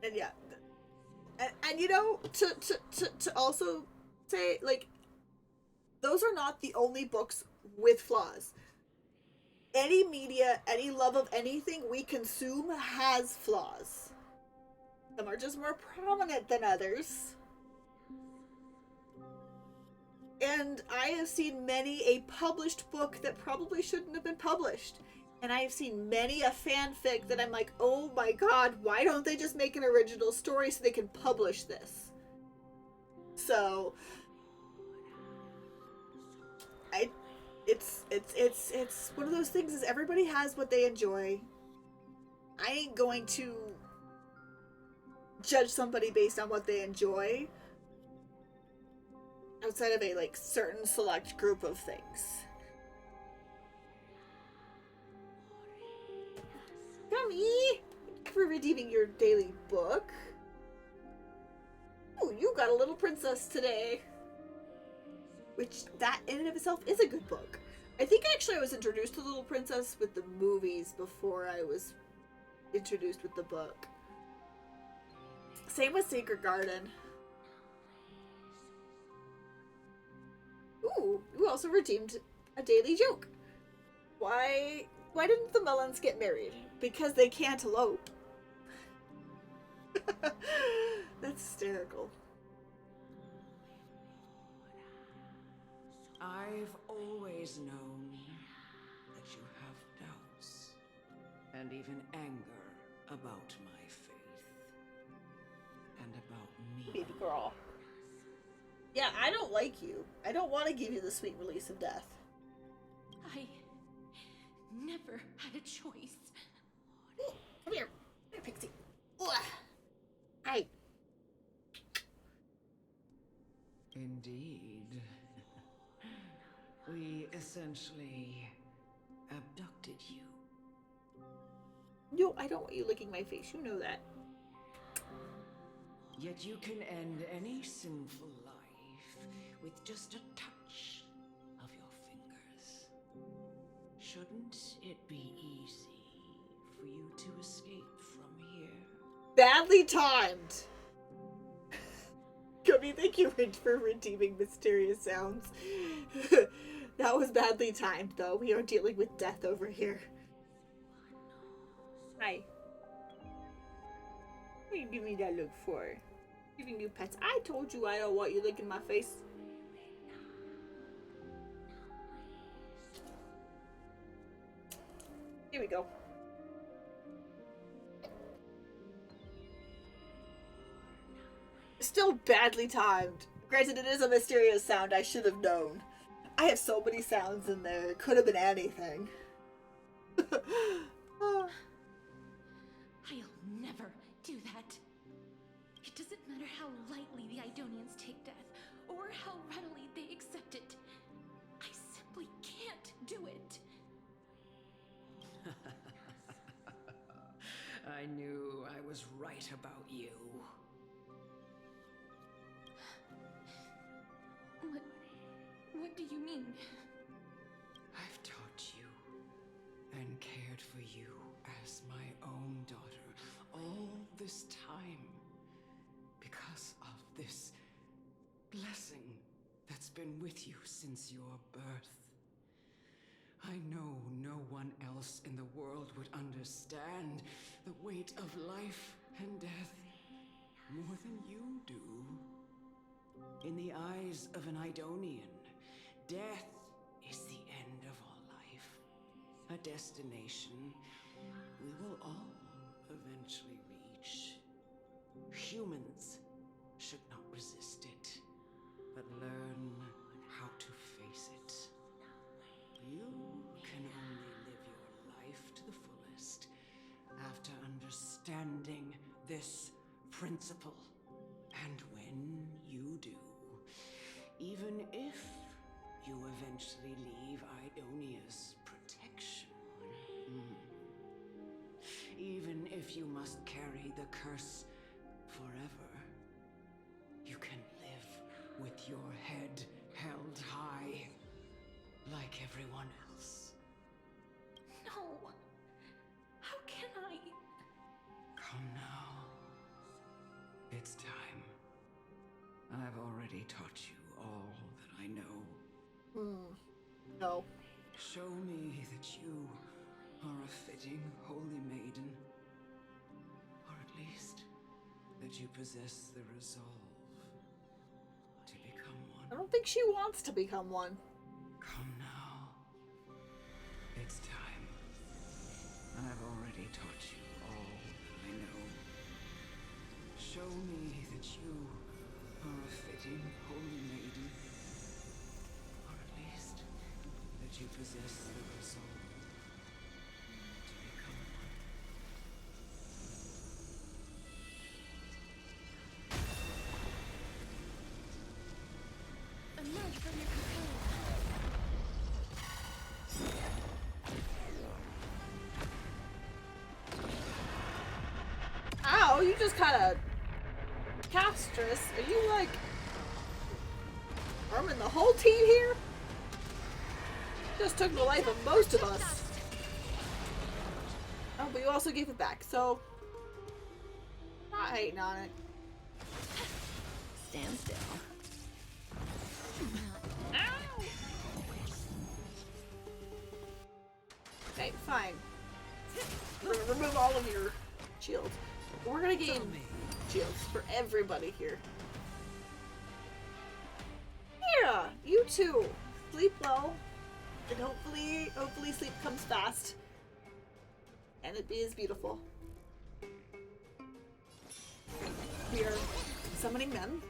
And yeah. And you know, to also say, like, those are not the only books with flaws. Any media, any love of anything we consume has flaws. Some are just more prominent than others. And I have seen many a published book that probably shouldn't have been published. And I have seen many a fanfic that I'm like, oh my god, why don't they just make an original story so they can publish this? So it's one of those things, is everybody has what they enjoy. I ain't going to judge somebody based on what they enjoy outside of a, like, certain select group of things. Gummy! Thank you for redeeming your daily book. Ooh, you got a Little Princess today. Which, that in and of itself is a good book. I think actually I was introduced to Little Princess with the movies before I was introduced with the book. Same with Secret Garden. Ooh, you also redeemed a daily joke. Why didn't the Melons get married? Because they can't elope. That's hysterical. I've always known that you have doubts and even anger about my faith and about me. Baby girl. Yeah, I don't like you. I don't want to give you the sweet release of death. I never had a choice. Ooh, come here. Come here, Pixie. Ooh. Hi. Indeed. We essentially abducted you. No, I don't want you licking my face. You know that. Yet you can end any sinful life with just a touch of your fingers. Shouldn't it be easy for you to escape from here? Badly timed. Gummy, thank you for redeeming Mysterious Sounds. That was badly timed, though. We are dealing with death over here. Hi. What are you giving me that look for? Giving you pets. I told you I don't want you licking my face. Here we go. Still badly timed. Granted, it is a mysterious sound. I should have known. I have so many sounds in there. It could have been anything. I'll never do that. It doesn't matter how lightly the Idonians take death, or how readily they accept it. I simply can't do it. I knew I was right about you. What do you mean? I've taught you and cared for you as my own daughter all this time because of this blessing that's been with you since your birth. I know no one else in the world would understand the weight of life and death more than you do. In the eyes of an Idonian, death is the end of all life. A destination we will all eventually reach. Humans should not resist it, but learn how to face it. You can only live your life to the fullest after understanding this principle. And when you do, even if you eventually leave Idonia's protection, even if you must carry the curse forever, you can live with your head held high, like everyone else. No! How can I? Come now. It's time. I've already taught you all that I know. No. Show me that you are a fitting holy maiden. Or at least that you possess the resolve to become one. I don't think she wants to become one. Come now. It's time. I've already taught you all that I know. Show me that you are a fitting holy maiden. Or at least that you possess the resolve to become one. Emerge from your cocoon. Ow, you just kind of... Castress, are you like... arming the whole team here? Just took the life of most of us. Oh, but you also gave it back, so... not hating on it. Stand still. Ow! Okay, fine. We're gonna remove all of your shields. We're gonna gain shields for everybody here. Yeah, you too. Sleep well. And hopefully sleep comes fast. And it is beautiful. We are summoning them.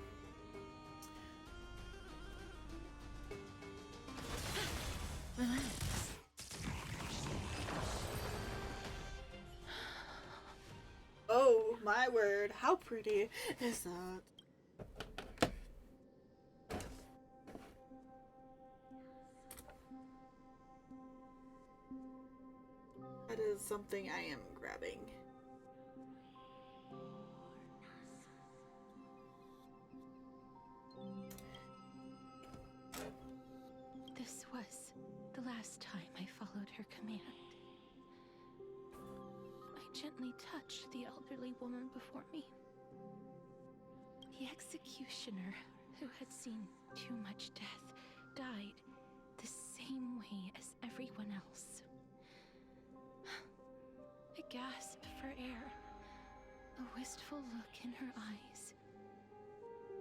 Oh my word, how pretty is that? That is something I am grabbing. This was the last time I followed her command. I gently touched the elderly woman before me. The executioner, who had seen too much death, died the same way as everyone else. A gasp for air, a wistful look in her eyes,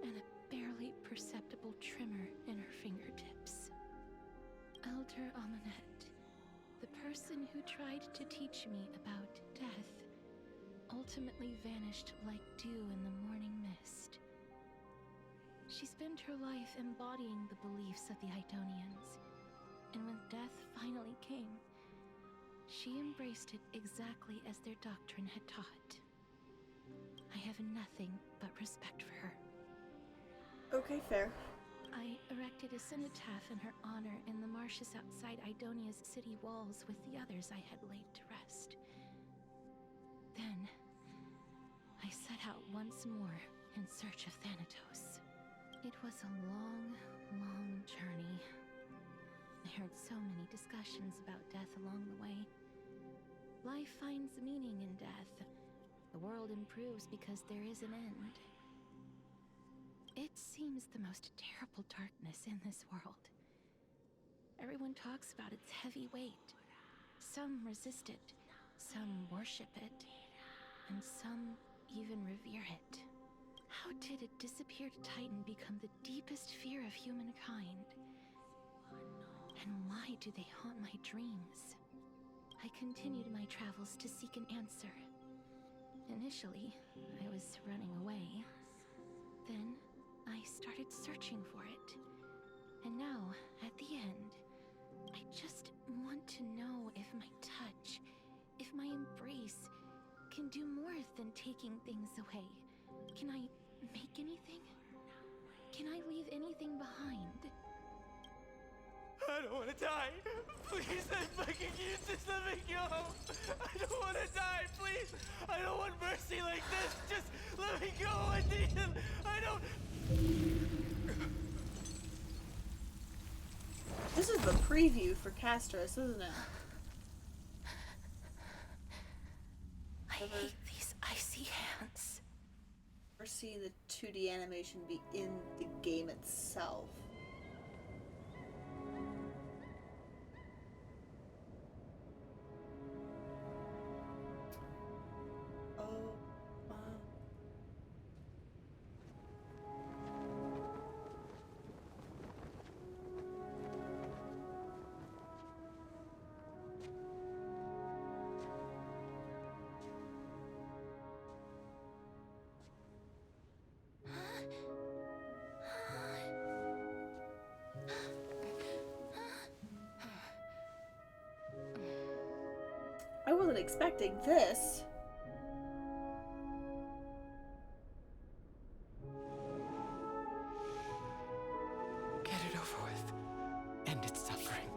and a barely perceptible tremor in her fingertips. Elder Amunet, the person who tried to teach me about death, ultimately vanished like dew in the morning mist. She spent her life embodying the beliefs of the Idonians, and when death finally came, she embraced it exactly as their doctrine had taught. I have nothing but respect for her. Okay, fair. I erected a cenotaph in her honor in the marshes outside Idonia's city walls with the others I had laid to rest. Then, I set out once more in search of Thanatos. It was a long, long journey. I heard so many discussions about death along the way. Life finds meaning in death. The world improves because there is an end. It seems the most terrible darkness in this world. Everyone Everyone talks about its heavy weight. Some resist it, some worship it, and some even revere it. How did a disappeared titan become the deepest fear of humankind? And why do they haunt my dreams? I continued my travels to seek an answer. Initially, I was running away. Then, I started searching for it. And now, at the end, I just want to know if my touch, if my embrace, can do more than taking things away. Can I make anything? Can I leave anything behind? I don't want to die. Please, I'm begging you, just let me go. I don't want to die, please. I don't want mercy like this. Just let me go. I need it. I don't. This is the preview for Castris, isn't it? I hate these icy hands. We're seeing the 2D animation be in the game itself. Oh, wow. I wasn't expecting this. Get it over with. End its suffering.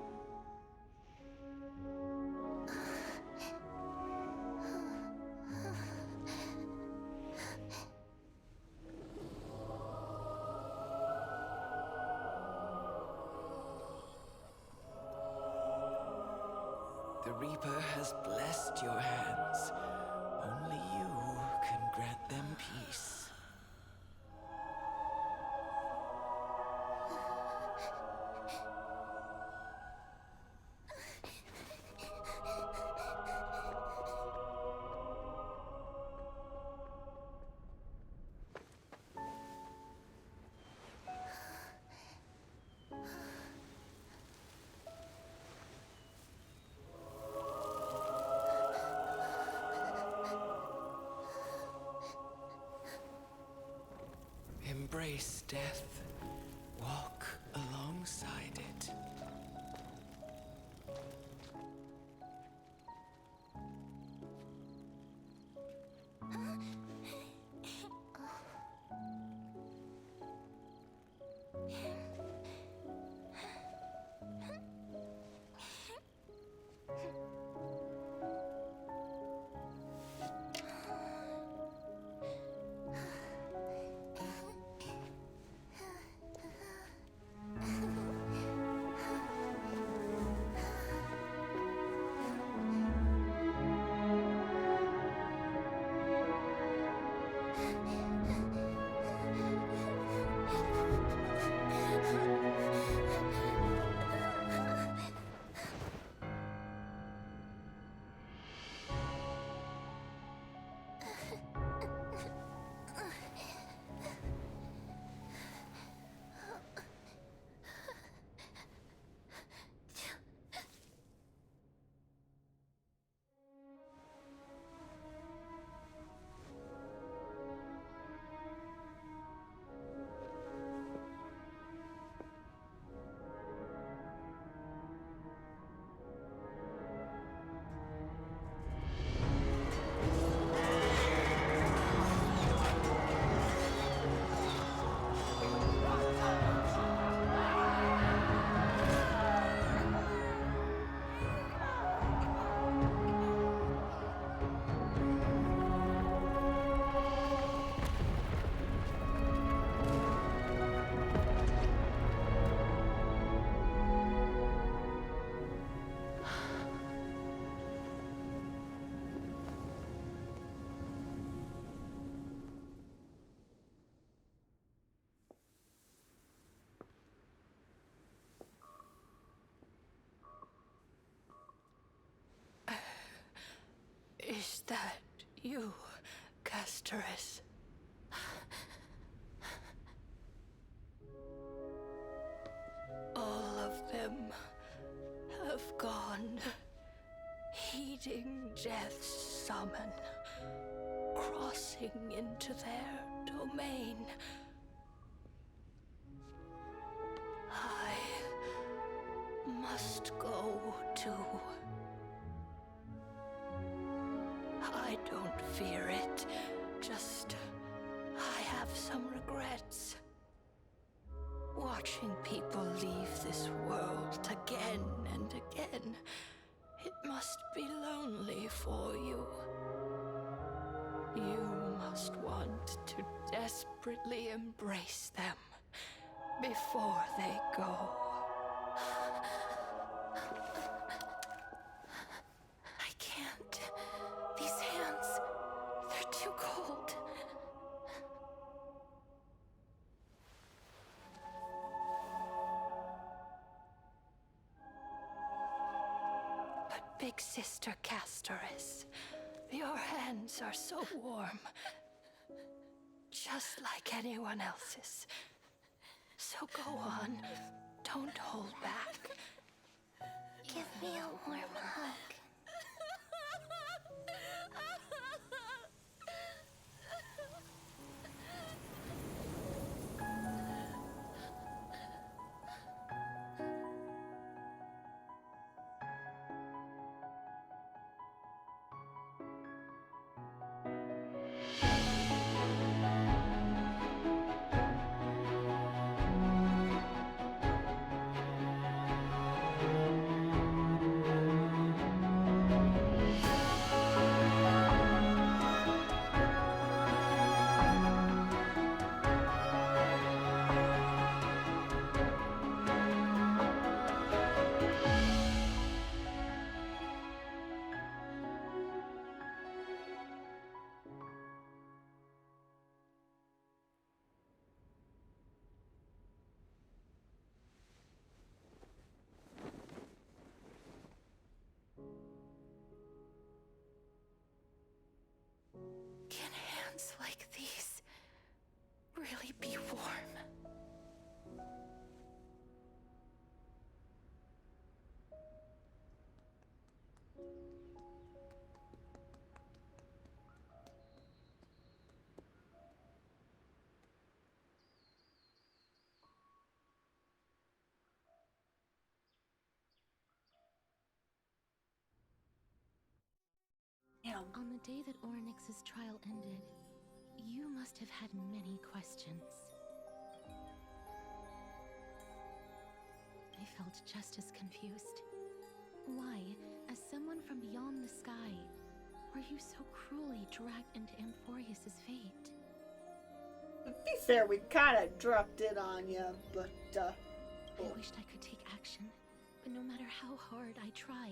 The Reaper has blessed your hands. Only you can grant them peace. Embrace death. Walk alongside it. Is that you, Castoris? All of them have gone, heeding Death's summon, crossing into their domain. I must go too. I don't fear it, just I have some regrets. Watching people leave this world again and again, it must be lonely for you. You must want to desperately embrace them before they go. I can't. These hands, they're too cold. But Big Sister Castoris, your hands are so warm. Just like anyone else's. So go on. Don't hold back. Give me a warm hug. Can hands like these really be warm? On the day that Orynyx's trial ended, you must have had many questions. I felt just as confused. Why, as someone from beyond the sky, were you so cruelly dragged into Amphorius's fate? To be fair, we kind of dropped it on you, but, I wished I could take action, but no matter how hard I try,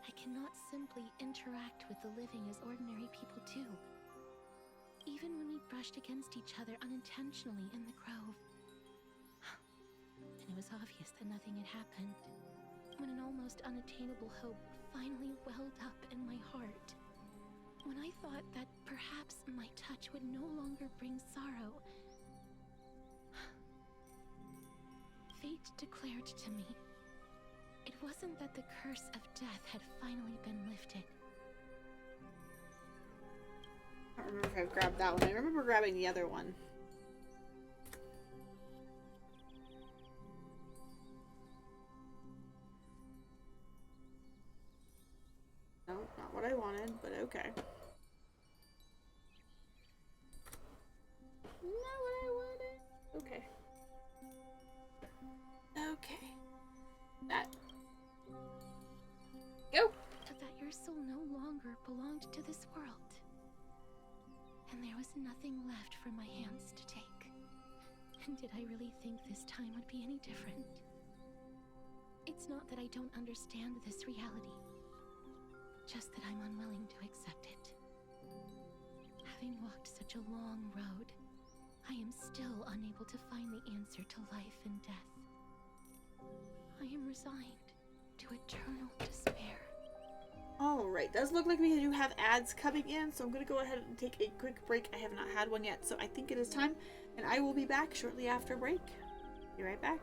I cannot simply interact with the living as ordinary people do. Even when we brushed against each other unintentionally in the grove. And it was obvious that nothing had happened. When an almost unattainable hope finally welled up in my heart. When I thought that perhaps my touch would no longer bring sorrow. Fate declared to me, it wasn't that the curse of death had finally been lifted. I don't remember if I've grabbed that one. I remember grabbing the other one. No, not what I wanted, but okay. Not what I wanted. Okay. Okay. That. Go! That your soul no longer belonged to this world. And there was nothing left for my hands to take. And did I really think this time would be any different? It's not that I don't understand this reality. Just that I'm unwilling to accept it. Having walked such a long road, I am still unable to find the answer to life and death. I am resigned to eternal despair. All Alright, does look like we do have ads coming in, so I'm going to go ahead and take a quick break. I have not had one yet, so I think it is time, and I will be back shortly after break. Be right back.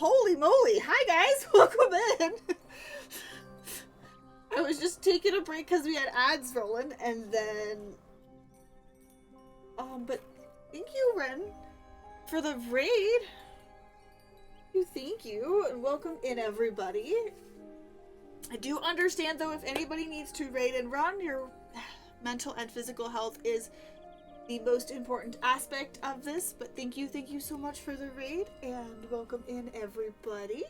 holy moly. Hi guys, welcome in. I was just taking a break because we had ads rolling, and then but thank you, Ren, for the raid. Thank you, and welcome in, everybody. I do understand, though, if anybody needs to raid and run, your mental and physical health is the most important aspect of this, but thank you so much for the raid, and welcome in, everybody.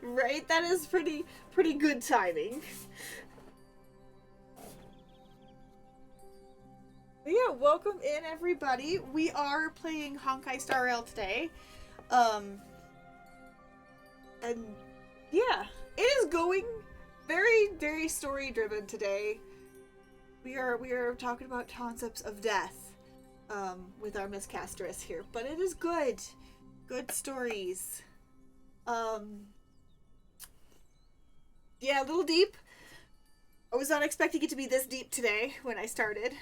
Right? That is pretty good timing. But yeah, welcome in, everybody. We are playing Honkai Star Rail today. And yeah, it is going very story driven today. We are talking about concepts of death with our Miss Casteress here, but it is good stories. Yeah, a little deep. I was not expecting it to be this deep today when I started.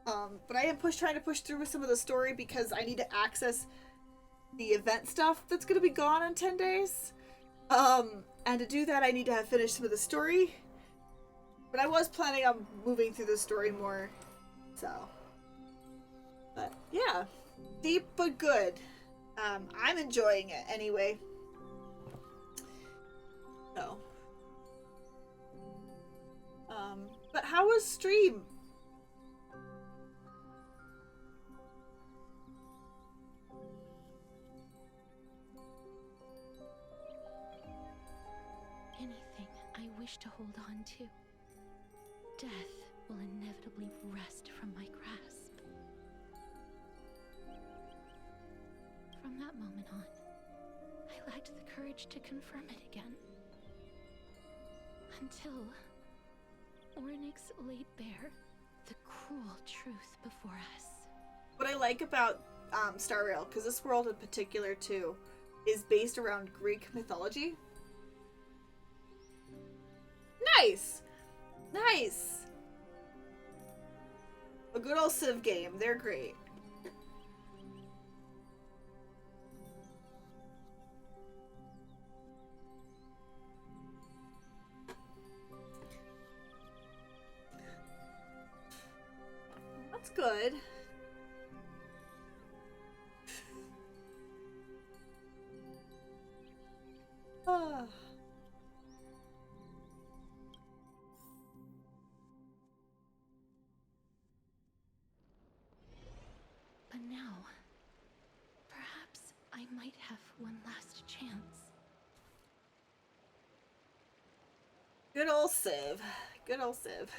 But I am trying to push through with some of the story because I need to access the event stuff that's going to be gone in 10 days. And to do that, I need to have finished some of the story. But I was planning on moving through the story more, so. But yeah, deep but good. I'm enjoying it anyway. So. But how was stream? Anything I wish to hold on to, death will inevitably wrest from my grasp. From that moment on, I lacked the courage to confirm it again. Until Ornyx laid bare the cruel truth before us. What I like about Star Rail, because this world in particular too, is based around Greek mythology. Nice! Nice! A good old Civ game. They're great. That's good. Ah. But now, perhaps I might have one last chance. Good old Civ. Good old Civ.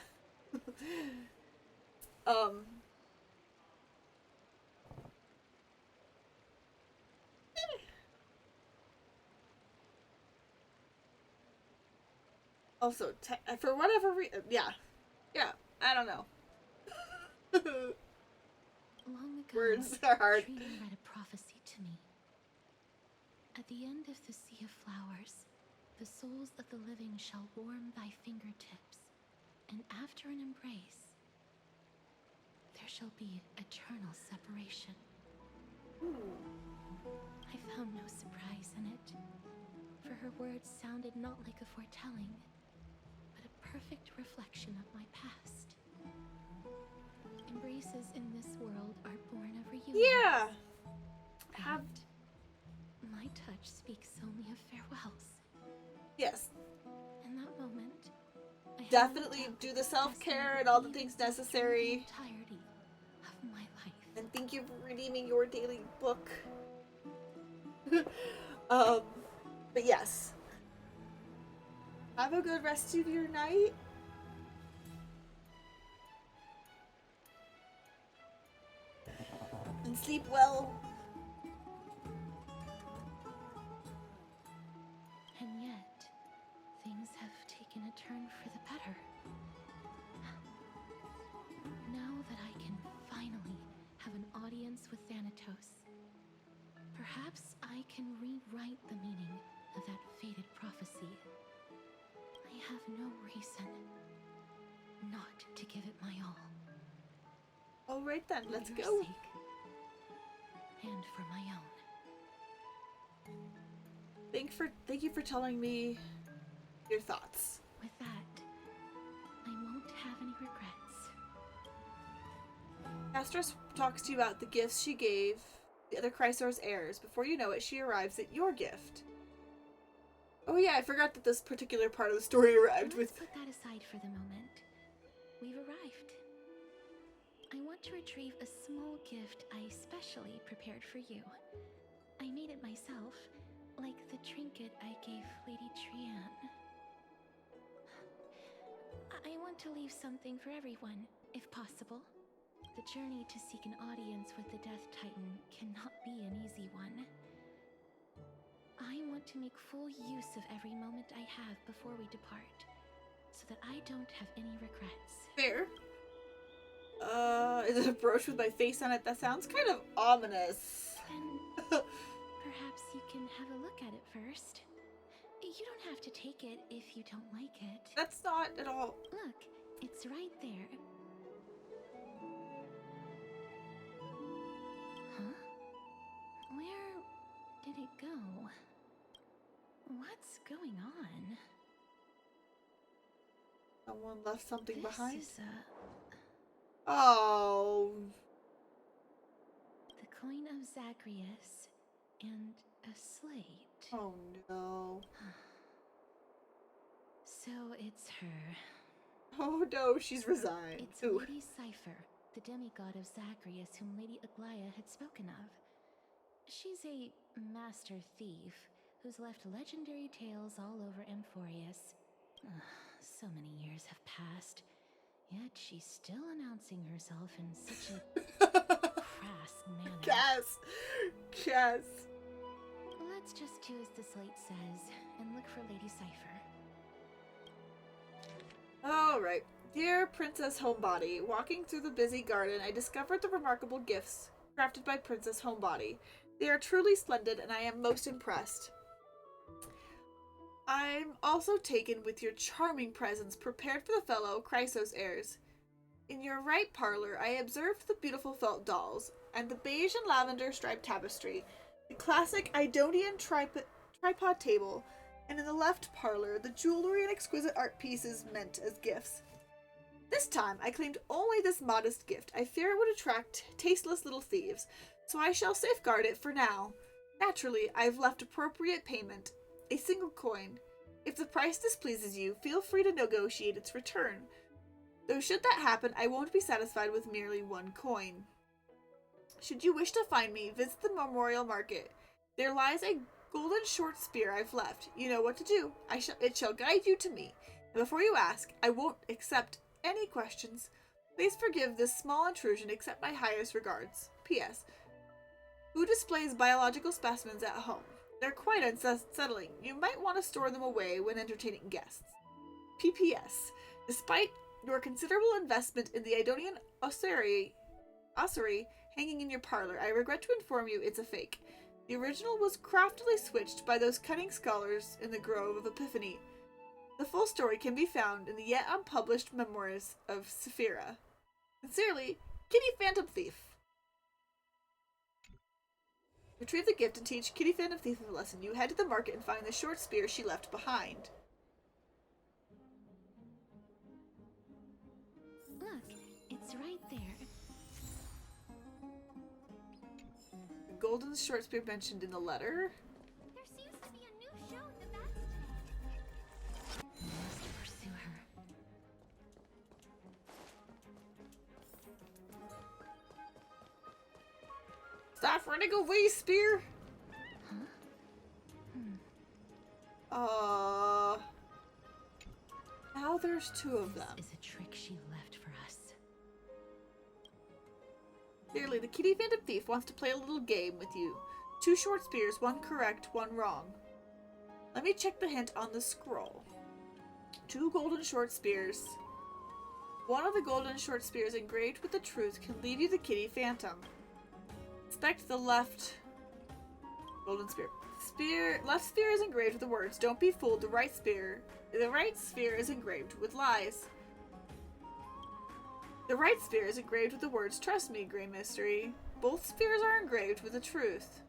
Also, for whatever reason, yeah, I don't know. Long ago, Words are hard. Trina read a prophecy to me. At the end of the Sea of Flowers, the souls of the living shall warm thy fingertips, and after an embrace, there shall be eternal separation. I found no surprise in it, for her words sounded not like a foretelling, but a perfect reflection of my past. Embraces in this world are born of reunions. Yeah! And my touch speaks only of farewells. Yes. In that moment, I Definitely do the self-care and all the things necessary. entirety of my life. And thank you for redeeming your daily book. But yes. Have a good rest of your night. And sleep well. And yet, things have taken a turn for the better. Now that I can finally have an audience with Thanatos, Perhaps I can rewrite the meaning of that fated prophecy. I have no reason not to give it my all. All right then, let's For your go. sake, and for my own. Thank you for telling me your thoughts. With that, I won't have any regrets. Castros talks to you about the gifts she gave the other Chrysaor's heirs. Before you know it, she arrives at your gift. Oh yeah, I forgot that this particular part of the story arrived Let's with... put that aside for the moment. We've arrived. I want to retrieve a small gift I specially prepared for you. I made it myself, like the trinket I gave Lady Trianne. I want to leave something for everyone, if possible. The journey to seek an audience with the Death Titan cannot be an easy one. I want to make full use of every moment I have before we depart, so that I don't have any regrets. Fair. Is it a brooch with my face on it? That sounds kind of ominous. Then perhaps you can have a look at it first. You don't have to take it if you don't like it. That's not at all... Look, it's right there. Huh? Where did it go? What's going on? Someone left something behind? This is Oh. the coin of Zagreus and a slate. Oh no. So it's her. Oh no, she's resigned. It's Ooh. Lady Cypher, the demigod of Zagreus whom Lady Aglaia had spoken of. She's a master thief who's left legendary tales all over Amphorius. So many years have passed, yet she's still announcing herself in such a crass manner. Yes. Let's just do as the slate says and look for Lady Cypher. Alright. Dear Princess Homebody, walking through the busy garden, I discovered the remarkable gifts crafted by Princess Homebody. They are truly splendid, and I am most impressed. I'm also taken with your charming presents prepared for the fellow Chrysos heirs. In your right parlor, I observed the beautiful felt dolls, and the beige and lavender striped tapestry, the classic Idonian tripod table, and in the left parlor, the jewelry and exquisite art pieces meant as gifts. This time, I claimed only this modest gift. I fear it would attract tasteless little thieves, so I shall safeguard it for now. Naturally, I've left appropriate payment, a single coin. If the price displeases you, feel free to negotiate its return. Though should that happen, I won't be satisfied with merely one coin. Should you wish to find me, visit the Memorial Market. There lies a golden short spear I've left. You know what to do. It shall guide you to me. And before you ask, I won't accept any questions. Please forgive this small intrusion. Accept my highest regards. P.S. Who displays biological specimens at home? They're quite unsettling. You might want to store them away when entertaining guests. P.P.S. Despite your considerable investment in the Idonian ossuary hanging in your parlor, I regret to inform you it's a fake. The original was craftily switched by those cunning scholars in the Grove of Epiphany. The full story can be found in the yet unpublished memoirs of Saphira. Sincerely, Kitty Phantom Thief. Retrieve the gift and teach Kitty Phantom Thief a lesson. You head to the market and find the short spear she left behind. Look, it's right there. The golden short spear mentioned in the letter. There seems to be a new show at the Bats today. Must pursue her. Stop running away, spear! Now there's two of them. This is a trick she left for us. Clearly, the Kitty Phantom Thief wants to play a little game with you. 2 short spears, 1 correct, 1 wrong. Let me check the hint on the scroll. 2 golden short spears. One of the golden short spears engraved with the truth can leave you the Kitty Phantom. Inspect the left Golden spear. Left spear is engraved with the words, "Don't be fooled." The right sphere is engraved with lies. The right sphere is engraved with the words, "Trust me, Grey Mystery." Both spheres are engraved with the truth.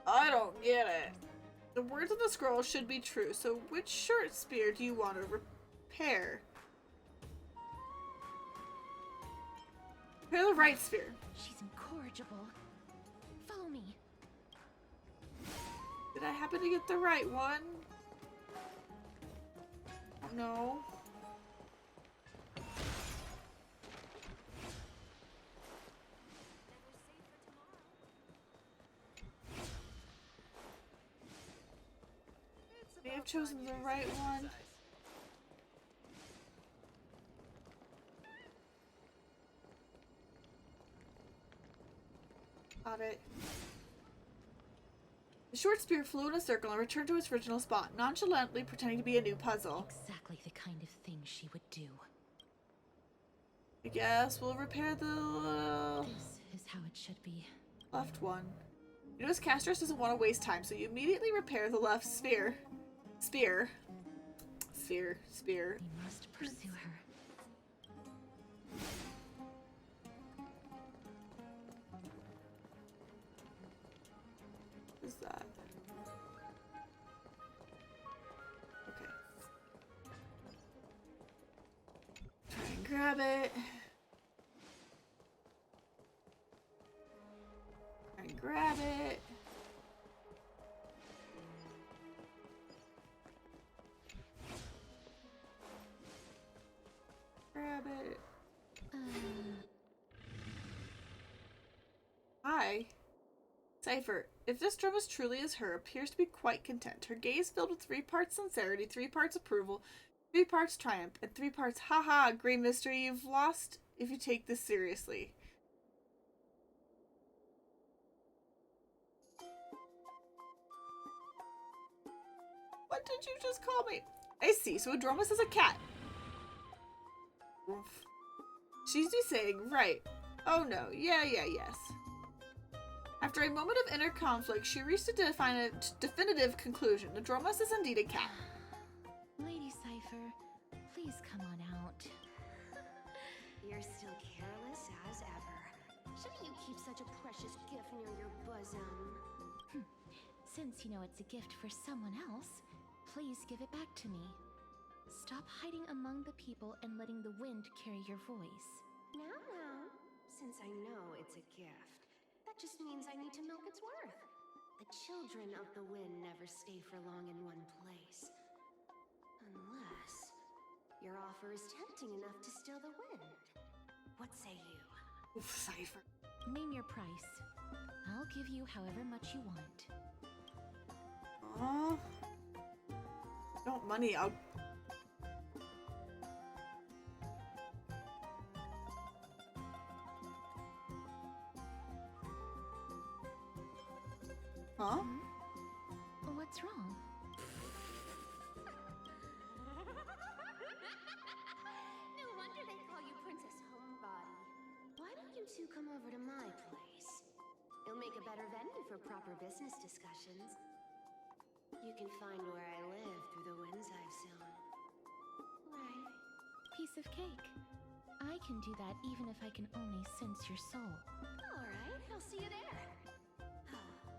I don't get it. The words on the scroll should be true, so which short spear do you want to repair? Repair the right spear. She's incorrigible. Follow me. Did I happen to get the right one? No. May have chosen the right one. Got it. The short spear flew in a circle and returned to its original spot, nonchalantly pretending to be a new puzzle. Exactly the kind of thing she would do. I guess we'll repair the This is how it should be. left one. You notice Castros doesn't want to waste time, so you immediately repair the left spear. Spear. We must pursue her. What is that? Okay. Try and grab it. Try and grab it. Grab it. Hi. Cypher, if this drum is truly as her, appears to be quite content. Her gaze filled with 3 parts sincerity, 3 parts approval, 3 parts triumph, and 3 parts haha, Grey Mystery, you've lost if you take this seriously. What did you just call me? I see, so Adromus is a cat. Oof. She's saying, right. Oh no, yes. After a moment of inner conflict, she reached a definitive conclusion. Adromus is indeed a cat. Lady Cypher, please come on out. You're still careless as ever. Shouldn't you keep such a precious gift near your bosom? Since you know it's a gift for someone else, please give it back to me. Stop hiding among the people and letting the wind carry your voice. Now, since I know it's a gift, that just means I need to milk its worth. The children of the wind never stay for long in one place. Unless your offer is tempting enough to still the wind. What say you? Oof, Cypher. Name your price. I'll give you however much you want. Don't money, I'll... Huh? What's wrong? No wonder they call you Princess Homebody. Why don't you two come over to my place? It'll make a better venue for proper business discussions. You can find where I live through the winds I've sown. Right? Piece of cake. I can do that even if I can only sense your soul. Alright, I'll see you there.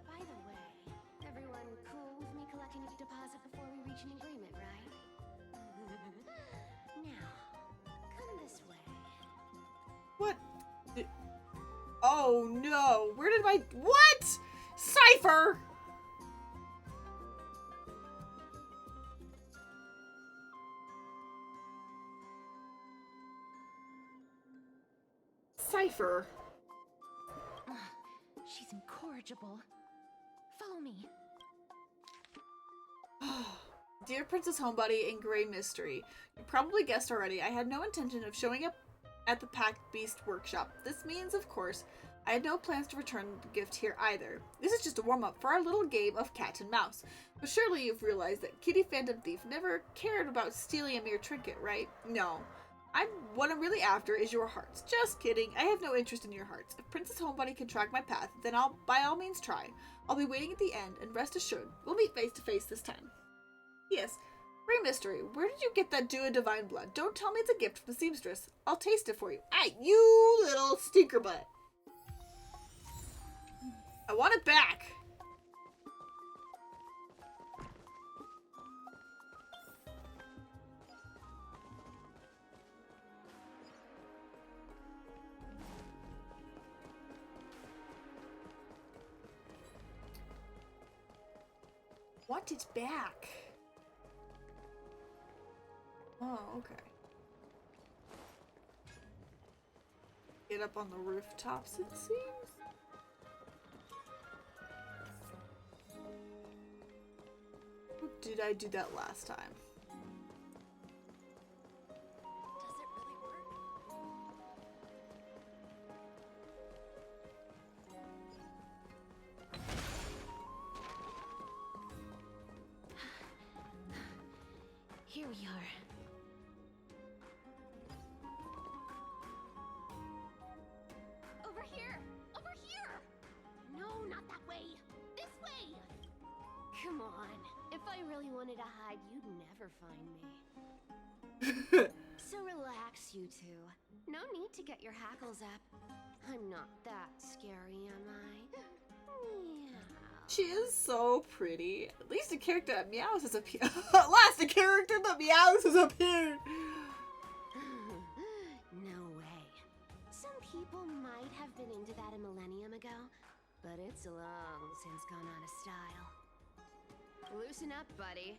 By the way, everyone cool with me collecting a deposit before we reach an agreement, right? Now, come this way. What? Oh no! Where did my... What? Cypher! Cypher. She's incorrigible. Follow me. Dear Princess Homebody and Grey Mystery, you probably guessed already, I had no intention of showing up at the Packed Beast workshop. This means, of course, I had no plans to return the gift here either. This is just a warm-up for our little game of cat and mouse. But surely you've realized that Kitty Phantom Thief never cared about stealing a mere trinket, right? No. What I'm really after is your hearts. Just kidding. I have no interest in your hearts. If Princess Homebody can track my path, then I'll by all means try. I'll be waiting at the end, and rest assured, we'll meet face to face this time. Yes. Free mystery. Where did you get that dew of divine blood? Don't tell me it's a gift from the seamstress. I'll taste it for you. Hey, you little stinker butt. I want it back. Want it back. Oh, okay. Get up on the rooftops, it seems. Or did I do that last time? Here we are. Over here! Over here! No, not that way! This way! Come on. If I really wanted to hide, you'd never find me. So relax, you two. No need to get your hackles up. I'm not that scary, am I? She is so pretty. At least a character that meows has appeared. At last, a character that meows has appeared. No way. Some people might have been into that a millennium ago, but it's long since gone out of style. Loosen up, buddy.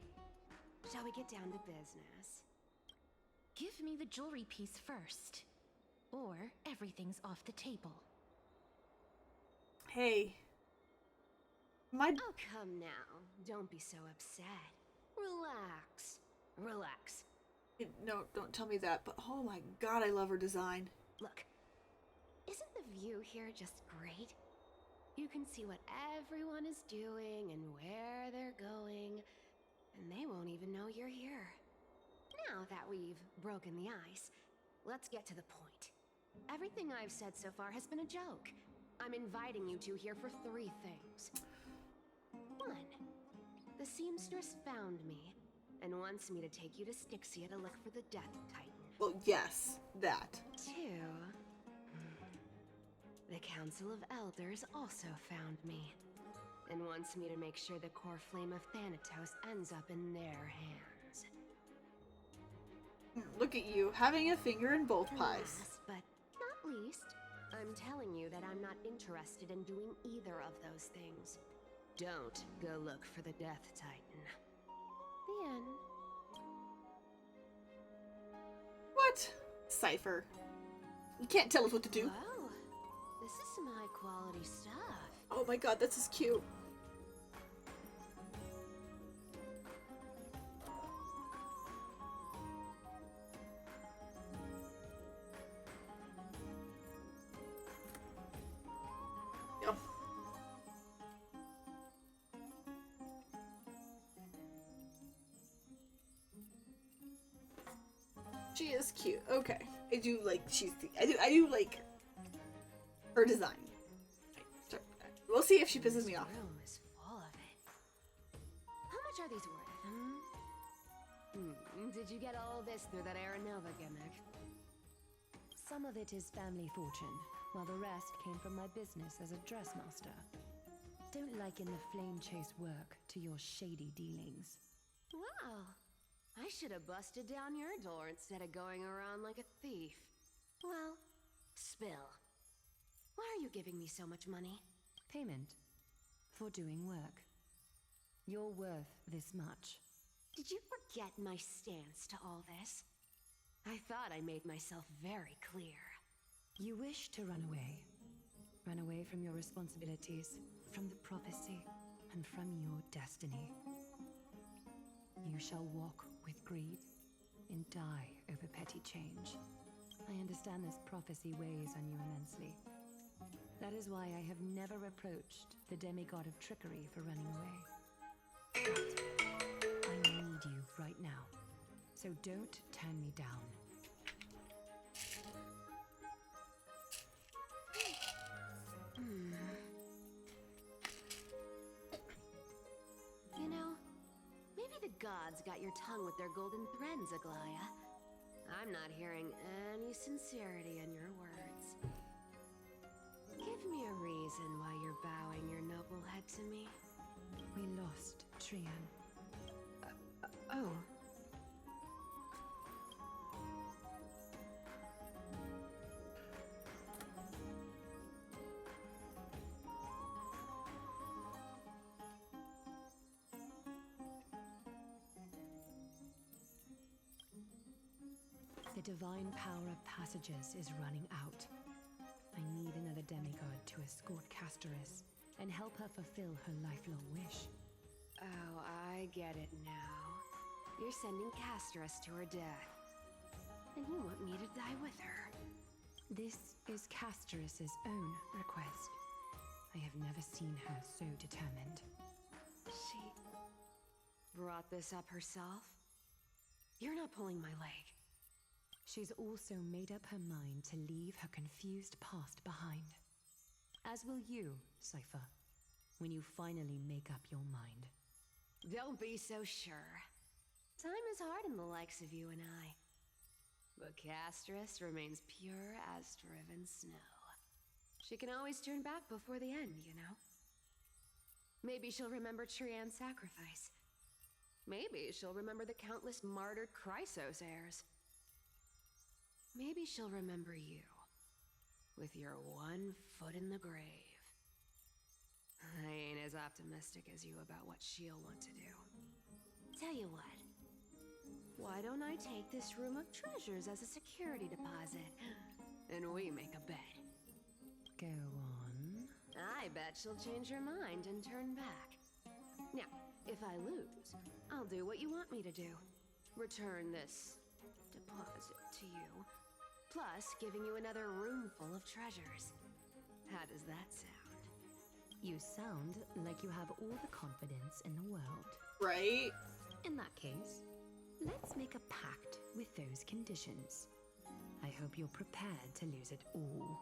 Shall we get down to business? Give me the jewelry piece first, or everything's off the table. Hey. Oh, come now. Don't be so upset. Relax. Relax. No, don't tell me that, but oh my god, I love her design. Look, isn't the view here just great? You can see what everyone is doing and where they're going, and they won't even know you're here. Now that we've broken the ice, let's get to the point. Everything I've said so far has been a joke. I'm inviting you two here for 3 things. 1. The seamstress found me and wants me to take you to Styxia to look for the Death Titan. Well, yes, that. 2. The Council of Elders also found me and wants me to make sure the core flame of Thanatos ends up in their hands. Look at you, having a finger in both pies. Last, but not least, I'm telling you that I'm not interested in doing either of those things. Don't go look for the Death Titan. The end. What? Cypher. You can't tell us what to do. Wow, this is some high quality stuff. Oh my god, this is cute. Yep. She is cute. Okay. I do like I do like her design. We'll see if she pisses me off. This room is full of it. How much are these worth, Did you get all this through that Aranova gimmick? Some of it is family fortune, while the rest came from my business as a dressmaster. Don't liken the flame chase work to your shady dealings. Wow. I should have busted down your door instead of going around like a thief. Well, spill. Why are you giving me so much money? Payment for doing work. You're worth this much. Did you forget my stance to all this? I thought I made myself very clear. You wish to run away. Run away from your responsibilities, from the prophecy, and from your destiny. You shall walk with greed and die over petty change. I understand this prophecy weighs on you immensely. That is why I have never reproached the demigod of trickery for running away. But I need you right now, so don't turn me down. gods got your tongue with their golden threads, Aglaya. I'm not hearing any sincerity in your words. Give me a reason why you're bowing your noble head to me. We lost Trian. Oh. The divine power of passages is running out. I need another demigod to escort Castoris and help her fulfill her lifelong wish. Oh, I get it now. You're sending Castoris to her death. And you want me to die with her. This is Castoris's own request. I have never seen her so determined. She brought this up herself? You're not pulling my leg. She's also made up her mind to leave her confused past behind. As will you, Cypher, when you finally make up your mind. Don't be so sure. Time is hard in the likes of you and I. But Castoris remains pure as driven snow. She can always turn back before the end, you know? Maybe she'll remember Trian's sacrifice. Maybe she'll remember the countless martyred Chrysos heirs. Maybe she'll remember you, with your one foot in the grave. I ain't as optimistic as you about what she'll want to do. Tell you what, why don't I take this room of treasures as a security deposit, and we make a bet? Go on. I bet she'll change her mind and turn back. Now, if I lose, I'll do what you want me to do. Return this deposit to you. Plus, giving you another room full of treasures. How does that sound? You sound like you have all the confidence in the world. Right? In that case, let's make a pact with those conditions. I hope you're prepared to lose it all.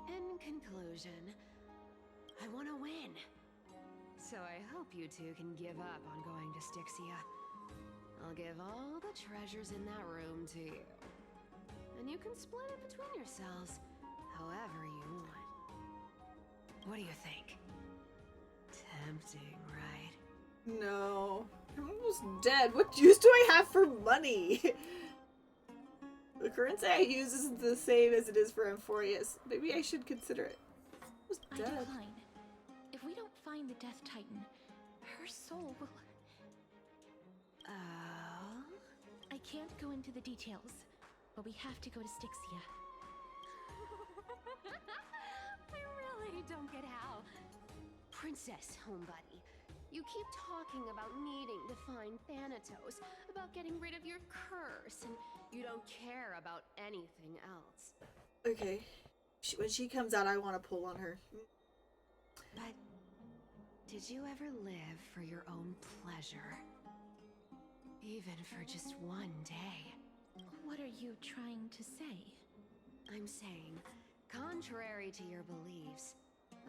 In conclusion, I want to win. So I hope you two can give up on going to Styxia. I'll give all the treasures in that room to you. And you can split it between yourselves however you want. What do you think? Tempting, right? No. I'm almost dead. What use do I have for money? The currency I use isn't the same as it is for Amphorius. Maybe I should consider it. I decline. If we don't find the Death Titan, her soul will... I can't go into the details, but we have to go to Styxia. I really don't get how. Princess, homebuddy, you keep talking about needing to find Thanatos, about getting rid of your curse, and you don't care about anything else. Okay. When she comes out, I want to pull on her. But did you ever live for your own pleasure? Even for just one day? What are you trying to say? I'm saying, contrary to your beliefs,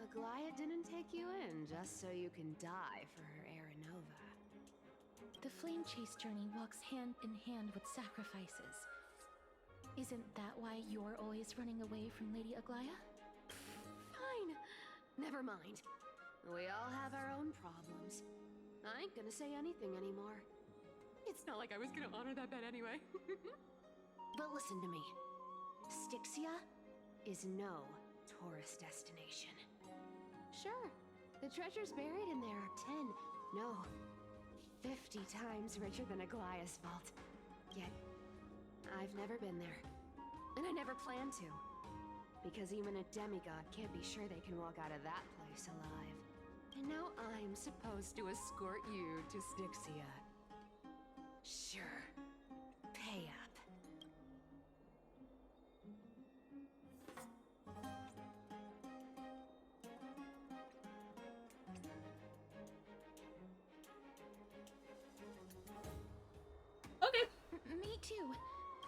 Aglaya didn't take you in just so you can die for her Aranova. The flame chase journey walks hand in hand with sacrifices. Isn't that why you're always running away from Lady Aglaya? Fine. Never mind. We all have our own problems. I ain't gonna say anything anymore. It's not like I was gonna honor that bet anyway. But listen to me. Styxia is no tourist destination. Sure, the treasures buried in there are 10, no, 50 times richer than Aglaya's vault. Yet, I've never been there. And I never plan to. Because even a demigod can't be sure they can walk out of that place alive. And now I'm supposed to escort you to Styxia. Sure. Pay up. Okay. Me too.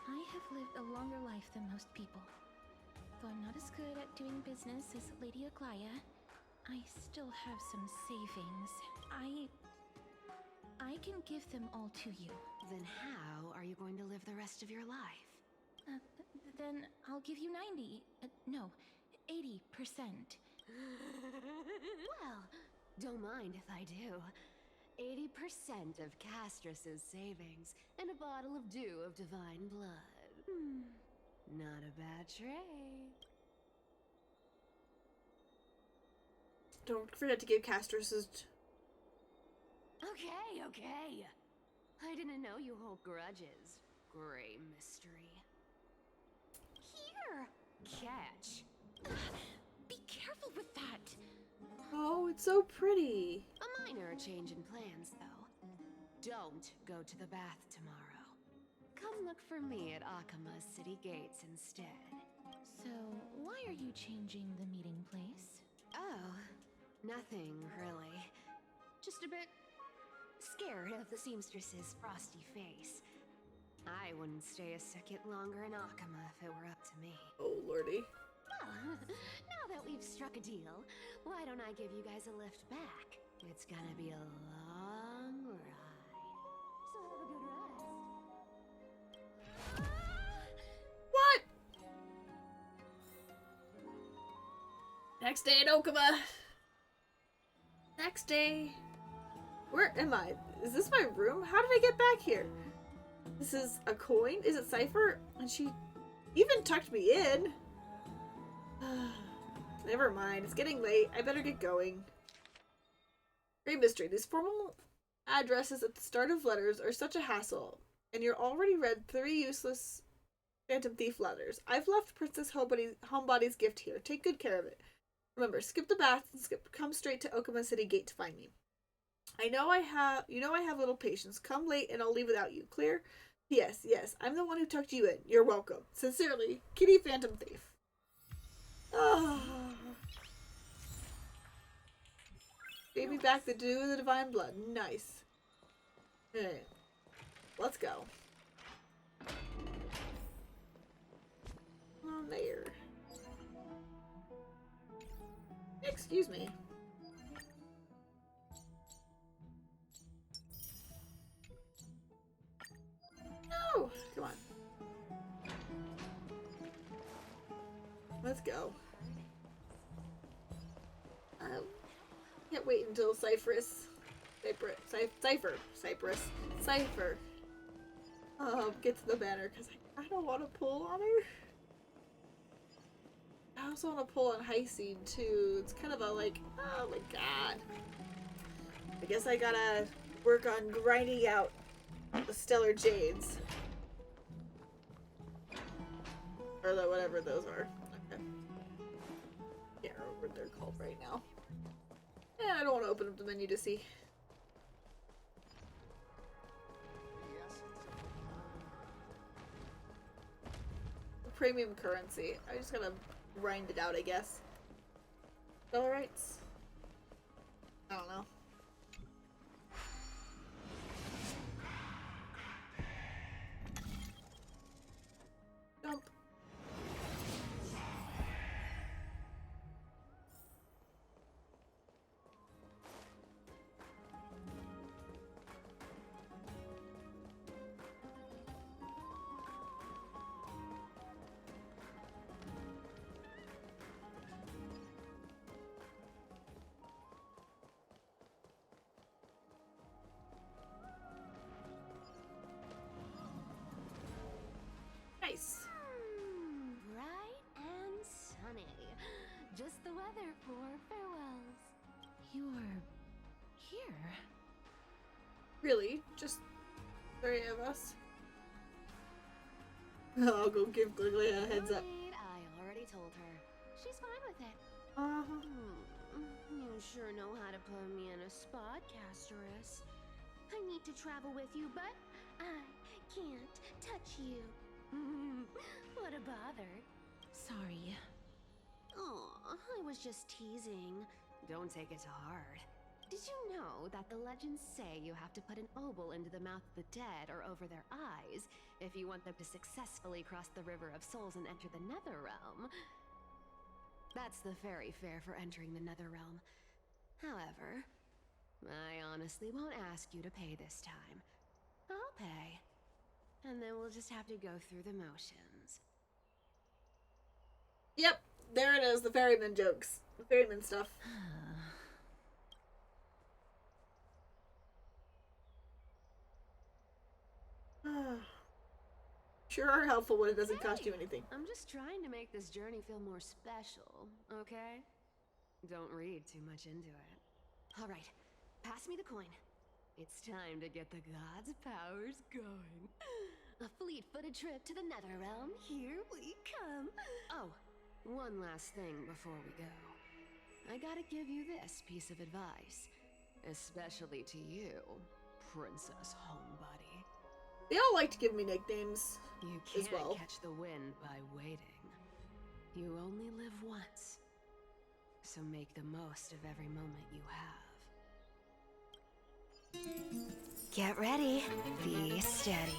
I have lived a longer life than most people. Though I'm not as good at doing business as Lady Aglaya, I still have some savings. I can give them all to you. Then how are you going to live the rest of your life? Then I'll give you 90. No, 80%. Well, don't mind if I do. 80% of Castrus's savings and a bottle of dew of divine blood. Not a bad trade. Don't forget to give Castrus's... Okay. I didn't know you hold grudges. Gray mystery. Here! Catch. Be careful with that! Oh, it's so pretty. A minor change in plans, though. Don't go to the bath tomorrow. Come look for me at Akama's city gates instead. So, why are you changing the meeting place? Oh, nothing really. Just a bit scared of the seamstress's frosty face. I wouldn't stay a second longer in Akama if it were up to me. Oh, lordy. Well, now that we've struck a deal, why don't I give you guys a lift back? It's gonna be a long ride. So have a good rest. What? Next day in Okama. Next day. Where am I? Is this my room? How did I get back here? This is a coin? Is it Cypher? And she even tucked me in. Never mind. It's getting late. I better get going. Great mystery. These formal addresses at the start of letters are such a hassle. And you're already read 3 useless Phantom Thief letters. I've left Princess Homebody's gift here. Take good care of it. Remember, skip the bath and come straight to Okama City Gate to find me. I know I have little patience. Come late and I'll leave without you. Clear? Yes, I'm the one who tucked you in. You're welcome. Sincerely, Kitty Phantom Thief. Oh. Gave me back the dew of the divine blood. Nice. Alright. Let's go. On there. Excuse me. No! Come on. Let's go. Can't wait until Cypher gets the banner, because I don't want to pull on her. I also want to pull on Hycine too. It's kind of a like, oh my god. I guess I gotta work on grinding out the Stellar Jades. Or whatever those are. Okay. Can't remember what they're called right now. Yeah, I don't want to open up the menu to see. The premium currency. I just gotta grind it out, I guess. Stellarites? I don't know. Jump. Nice. Bright and sunny. Just the weather for farewells. You're here? Really? Just 3 of us? I'll go give Gliggly a heads up. I already told her. She's fine with it. Uh-huh. You sure know how to put me in a spot, Casterus. I need to travel with you, but I can't touch you. What a bother. Sorry. Aw, I was just teasing. Don't take it to heart. Did you know that the legends say you have to put an obol into the mouth of the dead or over their eyes if you want them to successfully cross the River of Souls and enter the Netherrealm? That's the fairy fare for entering the Netherrealm. However, I honestly won't ask you to pay this time. I'll pay. And then we'll just have to go through the motions. Yep, there it is, the ferryman jokes. The ferryman stuff. Sure are helpful when it doesn't cost you anything. I'm just trying to make this journey feel more special, okay? Don't read too much into it. All right, pass me the coin. It's time to get the gods' powers going. A fleet-footed trip to the Netherrealm. Here we come. Oh, one last thing before we go. I gotta give you this piece of advice. Especially to you, Princess Homebody. They all like to give me nicknames You as can't well. catch the wind by waiting. You only live once. So make the most of every moment you have. Get ready. Be steady.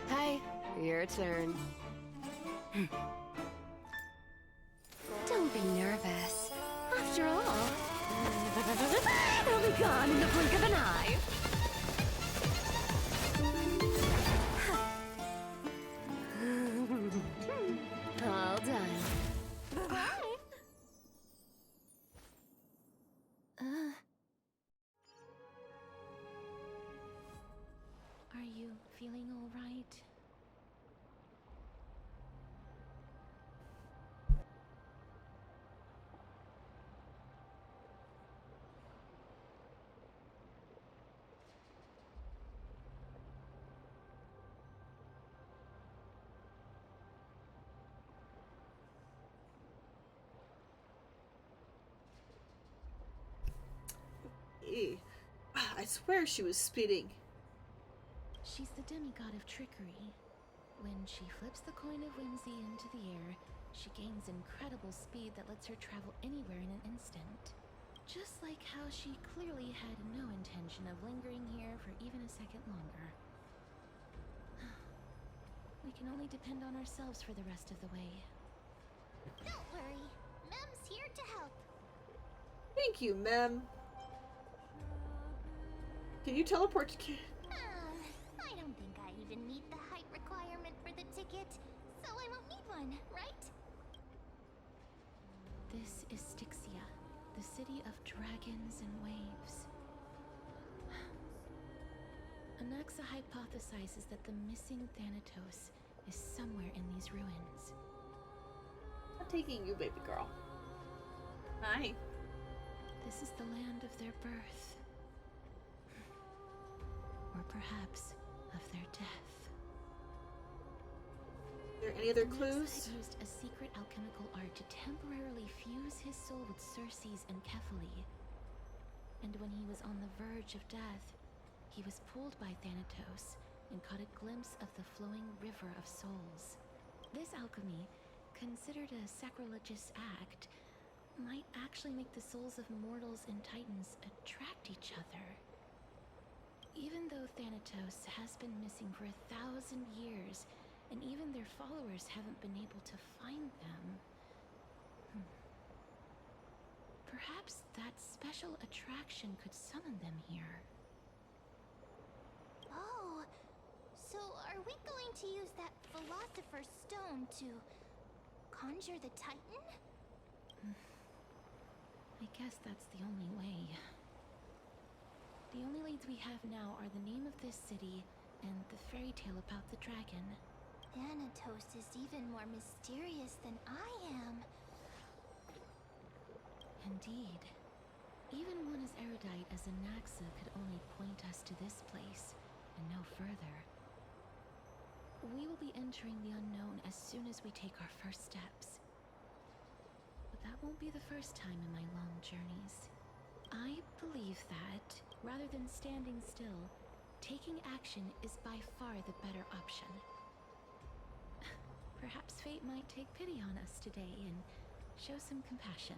Hi, your turn. Don't be nervous. After all, it'll be gone in the blink of an eye. All done. Bye-bye. Are you feeling all right? I swear she was speeding. She's the demigod of trickery. When she flips the coin of whimsy into the air, she gains incredible speed that lets her travel anywhere in an instant. Just like how she clearly had no intention of lingering here for even a second longer. We can only depend on ourselves for the rest of the way. Don't worry. Mem's here to help. Thank you, Mem. Can you teleport to... I don't think I even meet the height requirement for the ticket, so I won't need one, right? This is Styxia, the city of dragons and waves. Anaxa hypothesizes that the missing Thanatos is somewhere in these ruins. I'm taking you, baby girl. Hi. This is the land of their birth. Or perhaps of their death. Are there any other clues? Anaxa used a secret alchemical art to temporarily fuse his soul with Circe's and Kephae. And when he was on the verge of death, he was pulled by Thanatos and caught a glimpse of the flowing river of souls. This alchemy, considered a sacrilegious act, might actually make the souls of mortals and titans attract each other. Even though Thanatos has been missing for 1,000 years, and even their followers haven't been able to find them, perhaps that special attraction could summon them here. Oh, so are we going to use that Philosopher's Stone to conjure the Titan? I guess that's the only way. The only leads we have now are the name of this city and the fairy tale about the dragon. Thanatos is even more mysterious than I am. Indeed. Even one as erudite as Anaxa could only point us to this place, and no further. We will be entering the unknown as soon as we take our first steps. But that won't be the first time in my long journeys. I believe that, rather than standing still, taking action is by far the better option. Perhaps fate might take pity on us today and show some compassion.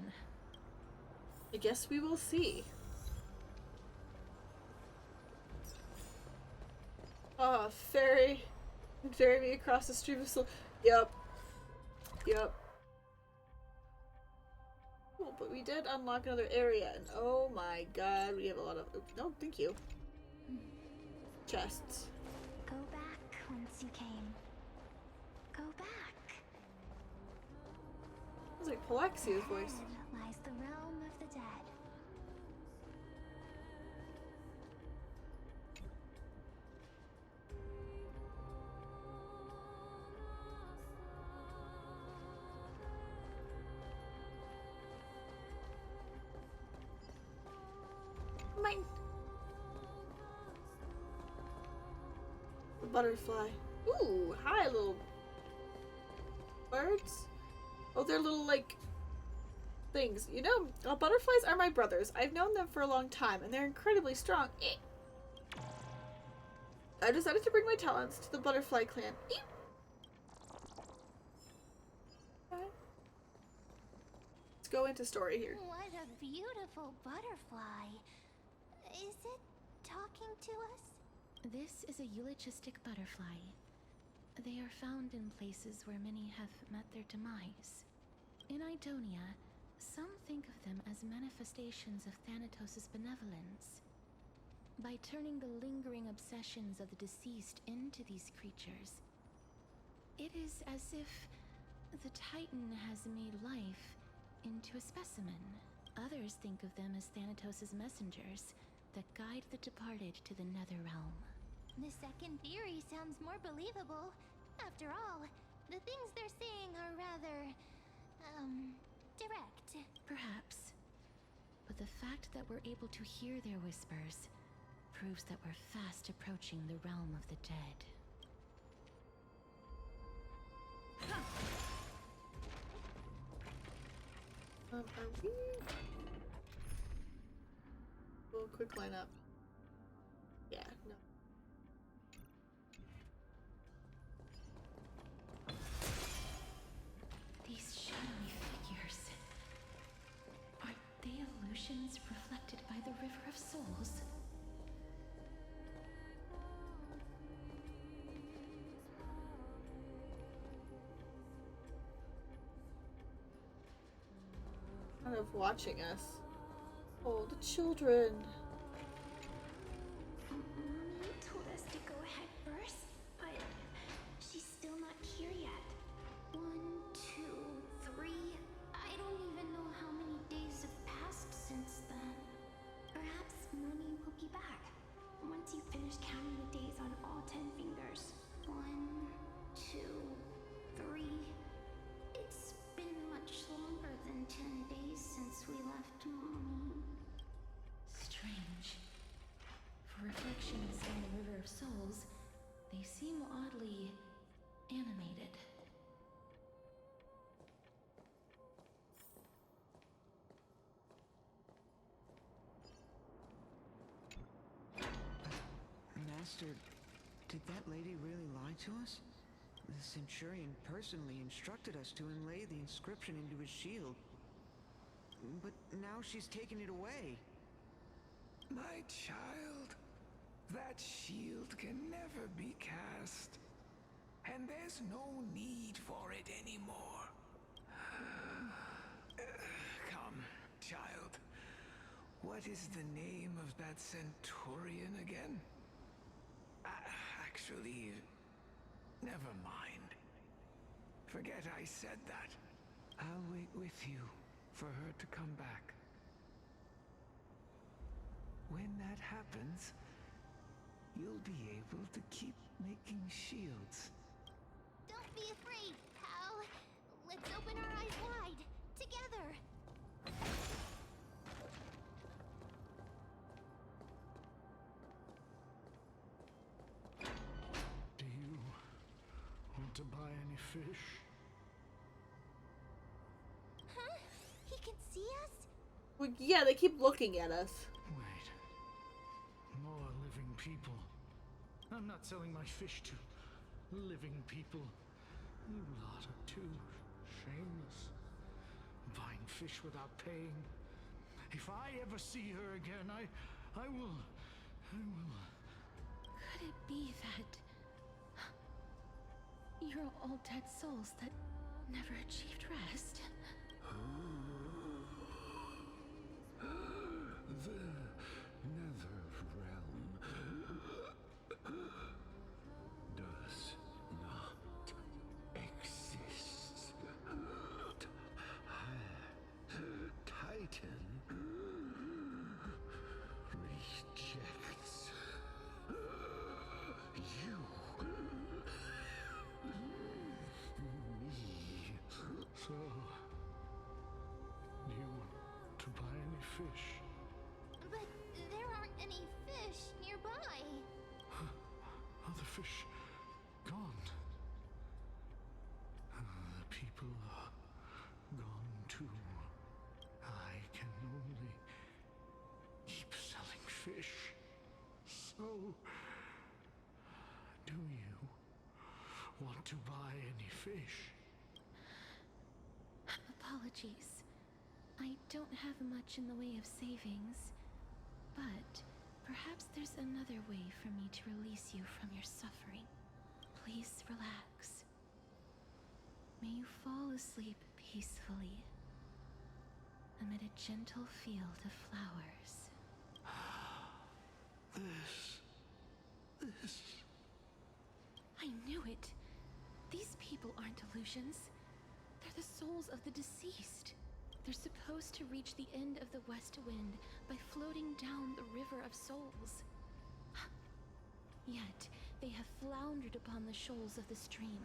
I guess we will see. Ferry me across the stream of soul. Yep. Cool, but we did unlock another area, and oh my god, we have a lot of. Oops, no, thank you. Chests. Go back whence you came. Go back. It was like Palaxia's voice. Ahead lies the realm of the dead. Mine. The butterfly. Ooh, hi, little birds. Oh, they're little, like, things. You know, butterflies are my brothers. I've known them for a long time, and they're incredibly strong. I decided to bring my talents to the butterfly clan. Let's go into story here. What a beautiful butterfly. Is it talking to us? This is a eulogistic butterfly. They are found in places where many have met their demise. In Idonia, some think of them as manifestations of Thanatos' benevolence. By turning the lingering obsessions of the deceased into these creatures, it is as if the Titan has made life into a specimen. Others think of them as Thanatos' messengers that guide the departed to the nether realm. The second theory sounds more believable. After all, the things they're saying are rather, direct. Perhaps. But the fact that we're able to hear their whispers proves that we're fast approaching the realm of the dead. Are we? Well, quick lineup. Yeah, no. These shadowy figures. Are they illusions reflected by the River of Souls? Kind of watching us. Oh, the children. Mommy told us to go ahead first, but she's still not here yet. 1, 2, 3. I don't even know how many days have passed since then. Perhaps Mommy will be back once you finish counting the days on all 10 fingers. 1, 2, 3. It's been much longer than 10 days since we left Mommy. Strange. For reflections in the River of Souls, they seem oddly animated. Master, did that lady really lie to us? The Centurion personally instructed us to inlay the inscription into his shield. But now she's taken it away. My child, that shield can never be cast. And there's no need for it anymore. Come, child. What is the name of that Centurion again? Actually, never mind. Forget I said that. I'll wait with you for her to come back. When that happens, you'll be able to keep making shields. Don't be afraid, pal. Let's open our eyes wide, together. Do you want to buy any fish? Huh? He can see us? Well, yeah, they keep looking at us. Wait. More living people. I'm not selling my fish to living people. You lot are too shameless. Buying fish without paying. If I ever see her again, I will. Could it be that you're all dead souls that never achieved rest? Titan rejects you. Me. So, do you want to buy any fish? But there aren't any fish nearby. Other fish gone. The people are gone too. I can only keep selling fish. So, do you want to buy any fish? Apologies. I don't have much in the way of savings, but perhaps there's another way for me to release you from your suffering. Please relax. May you fall asleep peacefully amid a gentle field of flowers. This. I knew it. These people aren't illusions. They're the souls of the deceased. They're supposed to reach the end of the West Wind by floating down the River of Souls. Yet, they have floundered upon the shoals of the stream,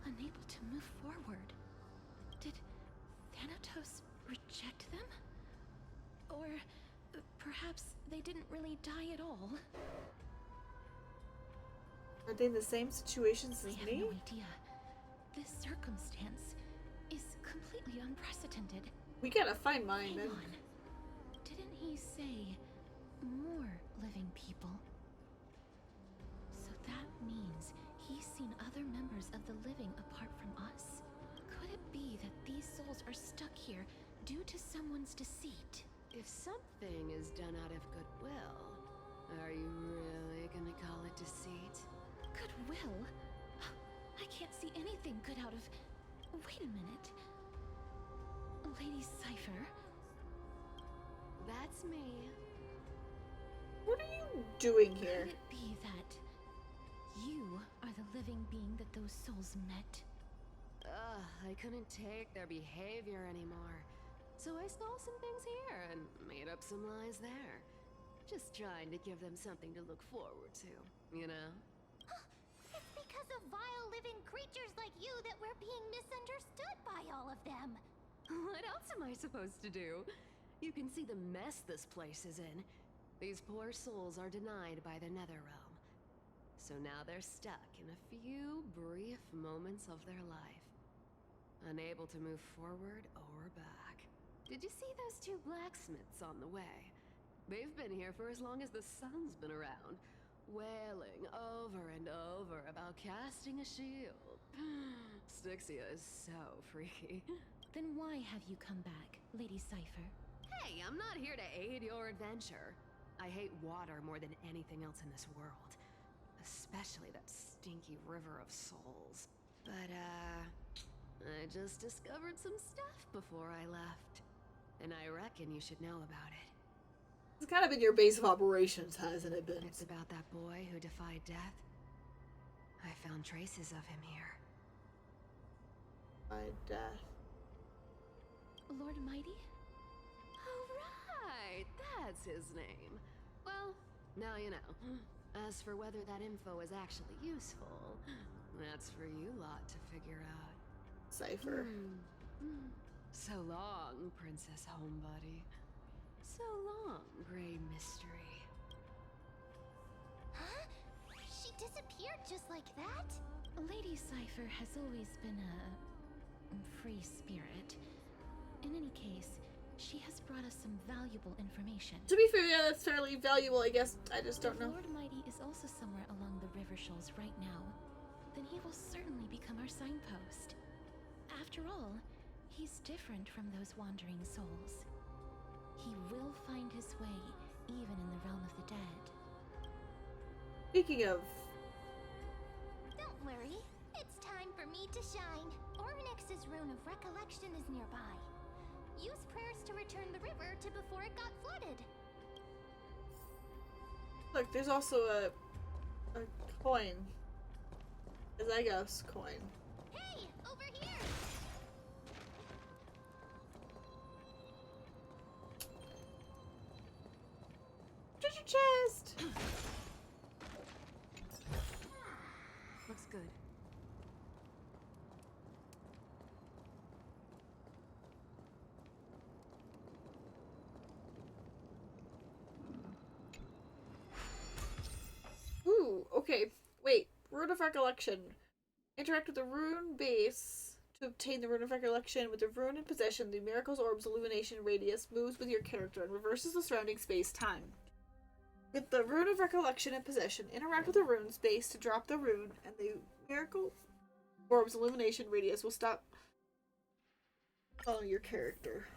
unable to move forward. Did Thanatos reject them? Or perhaps they didn't really die at all? Are they in the same situations as I have me? no idea. This circumstance is completely unprecedented. We gotta find mine Hang then. on. Didn't he say more living people? So that means he's seen other members of the living apart from us? Could it be that these souls are stuck here due to someone's deceit? If something is done out of goodwill, are you really gonna call it deceit? Goodwill? I can't see anything good out of... Wait a minute. Lady Cypher? That's me. What are you doing here? Could it be that you are the living being that those souls met? Ugh, I couldn't take their behavior anymore. So I stole some things here and made up some lies there. Just trying to give them something to look forward to, you know? It's because of vile living creatures like you that we're being misunderstood by all of them. What else am I supposed to do? You can see the mess this place is in. These poor souls are denied by the Netherrealm. So now they're stuck in a few brief moments of their life. Unable to move forward or back. Did you see those two blacksmiths on the way? They've been here for as long as the sun's been around, wailing over and over about casting a shield. Styxia is so freaky. Then why have you come back, Lady Cypher? Hey, I'm not here to aid your adventure. I hate water more than anything else in this world. Especially that stinky river of souls. But, I just discovered some stuff before I left. And I reckon you should know about it. It's kind of been your base of operations, hasn't it been? It's about that boy who defied death. I found traces of him here. By death. Lord Mighty? Oh, right! That's his name. Well, now you know. As for whether that info is actually useful, that's for you lot to figure out. Cypher. So long, Princess Homebody. So long, Grey Mystery. Huh? She disappeared just like that? Lady Cypher has always been a free spirit. In any case, she has brought us some valuable information. To be fair, yeah, that's fairly valuable, I guess. I just don't know. If Lord Mighty is also somewhere along the river shoals right now, then he will certainly become our signpost. After all, he's different from those wandering souls. He will find his way, even in the realm of the dead. Speaking of... Don't worry. It's time for me to shine. Ornix's Rune of Recollection is nearby. Use prayers to return the river to before it got flooded. Look, there's also a coin. A Zygos coin. Hey, over here! treasure chest! Looks good. Ooh, okay. Wait. Rune of Recollection. Interact with the rune base to obtain the Rune of Recollection. With the rune in possession, the Miracle's Orb's illumination radius moves with your character and reverses the surrounding space-time. With the Rune of Recollection in possession, interact with the rune's base to drop the rune, and the Miracle Orb's illumination radius will stop following your character.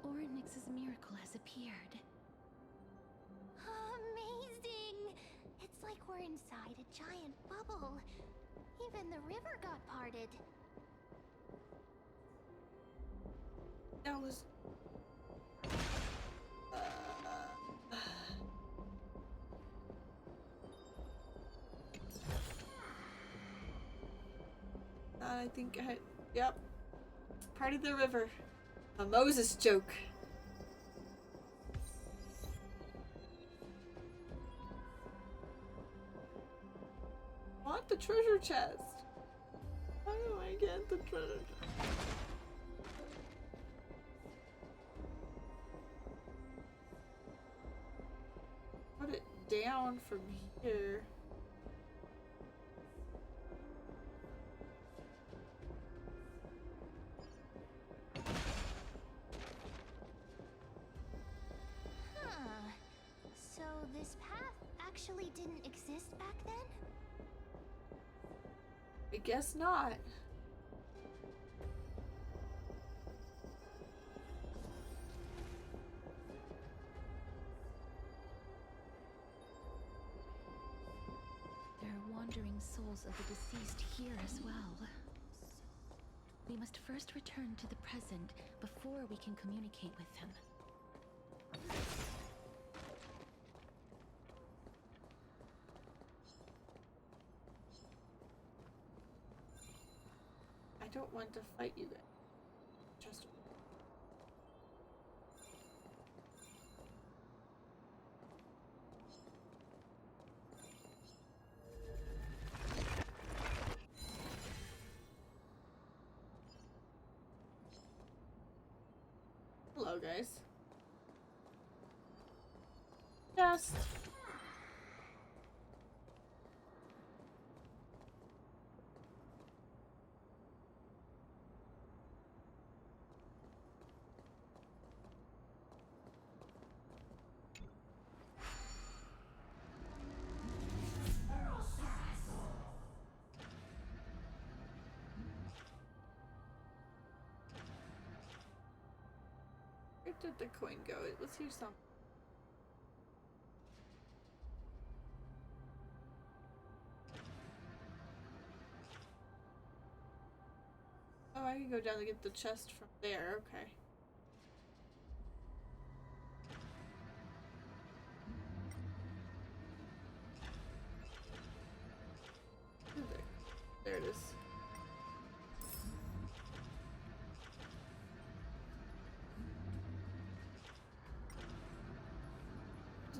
Orynyx's miracle has appeared. Amazing! It's like we're inside a giant bubble. Even the river got parted. That was... I think I... Yep. Parted the river. A Moses joke. I want the treasure chest. How do I get the treasure chest? Put it down from here. Huh. So this path actually didn't exist back then? I guess not. There are wandering souls of the deceased here as well. We must first return to the present before we can communicate with them. I don't want to fight you guys. Just hello, guys. Just where did the coin go? It was here somewhere. Oh, I can go down to get the chest from there. Okay. There it is.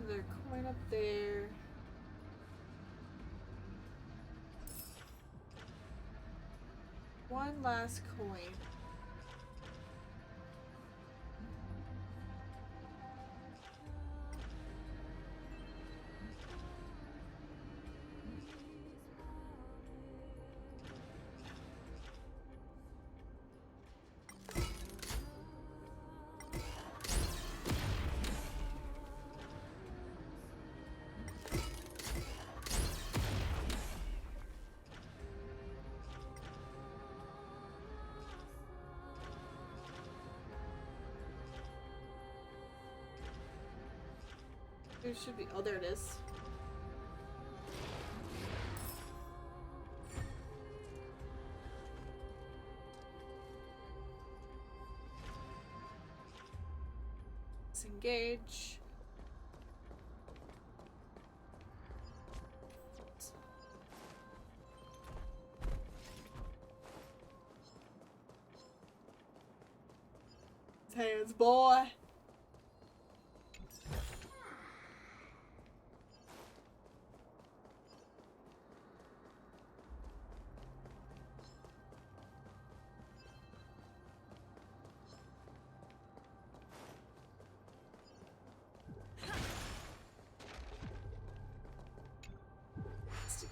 Their coin up there. One last coin. There should be. Oh, there it is. Disengage. Hands, boy.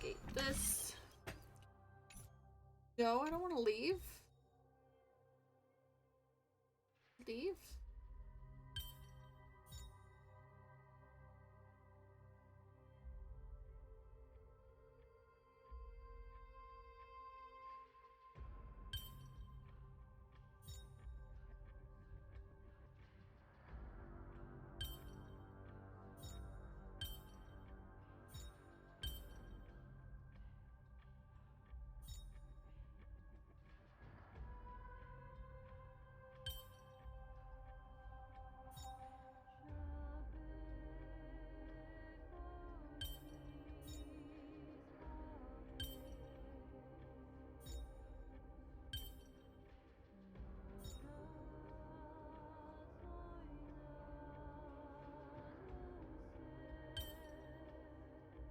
hate this. No, I don't want to leave. Leave?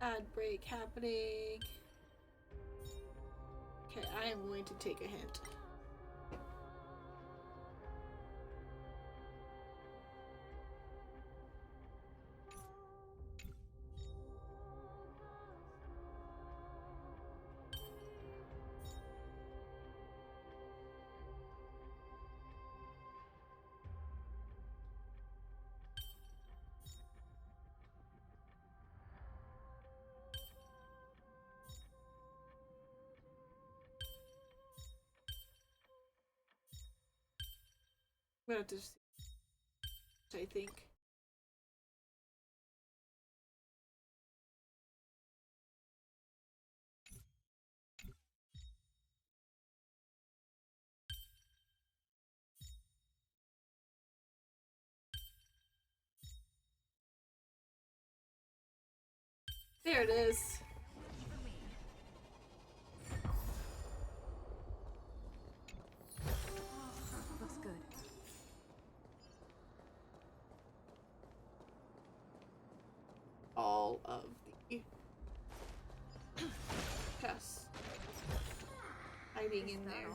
Ad break happening. Okay, I am going to take a hint. I'm gonna have to see, I think. There it is. Looks good. All of the chests hiding in there.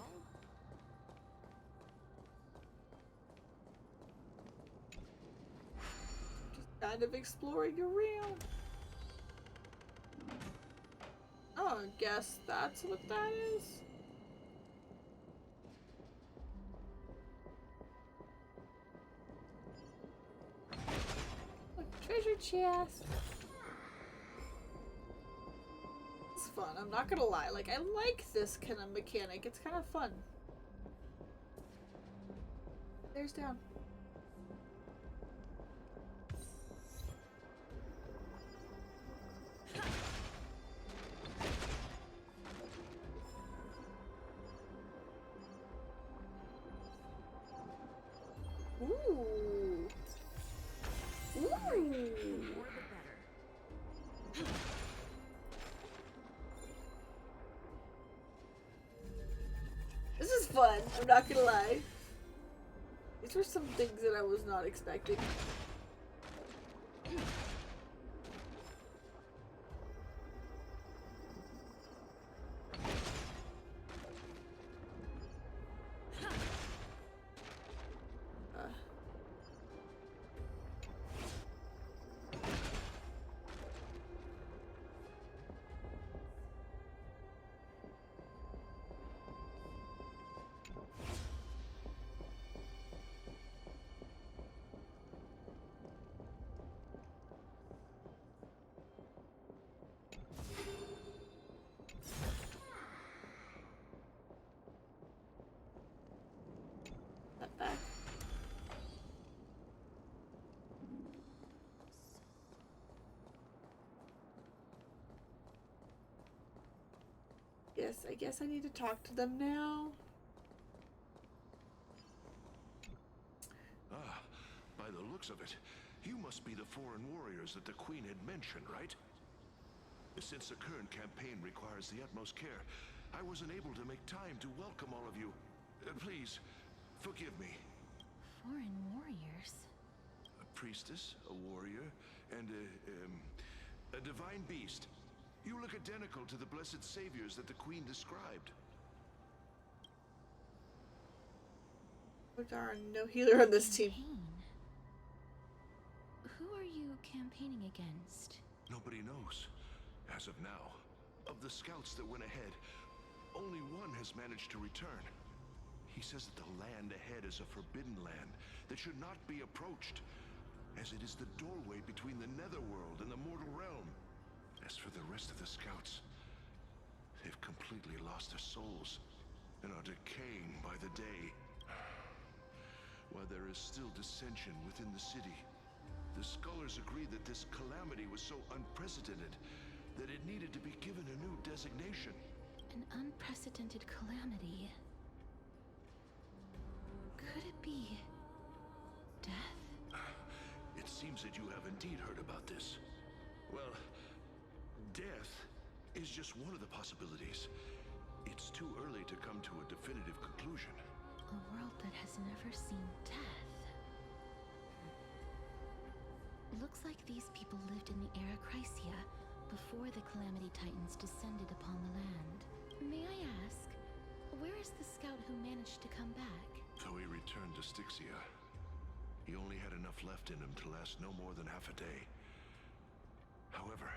Just kind of exploring around. Oh, I guess that's what that is. Look, treasure chest. It's fun, I'm not gonna lie. Like, I like this kind of mechanic. It's kind of fun. There's down. Ooh. This is fun, I'm not gonna lie. These were some things that I was not expecting. Back. Yes, I guess I need to talk to them now. Ah, by the looks of it, you must be the foreign warriors that the Queen had mentioned, right? Since the current campaign requires the utmost care, I wasn't able to make time to welcome all of you. Please, forgive me. Foreign warriors? A priestess, a warrior, and a divine beast. You look identical to the blessed saviors that the Queen described. Oh darn, no healer on this team. Who are you campaigning against? Nobody knows, as of now. Of the scouts that went ahead, only one has managed to return. He says that the land ahead is a forbidden land that should not be approached, as it is the doorway between the Netherworld and the mortal realm. As for the rest of the scouts, they've completely lost their souls and are decaying by the day. While there is still dissension within the city, the scholars agree that this calamity was so unprecedented that it needed to be given a new designation. An unprecedented calamity. Could it be death? It seems that you have indeed heard about this. Well, death is just one of the possibilities. It's too early to come to a definitive conclusion. A world that has never seen death. Looks like these people lived in the Era Chrysia before the Calamity Titans descended upon the land. May I ask, where is the scout who managed to come back? So he returned to Styxia. He only had enough left in him to last no more than half a day. However,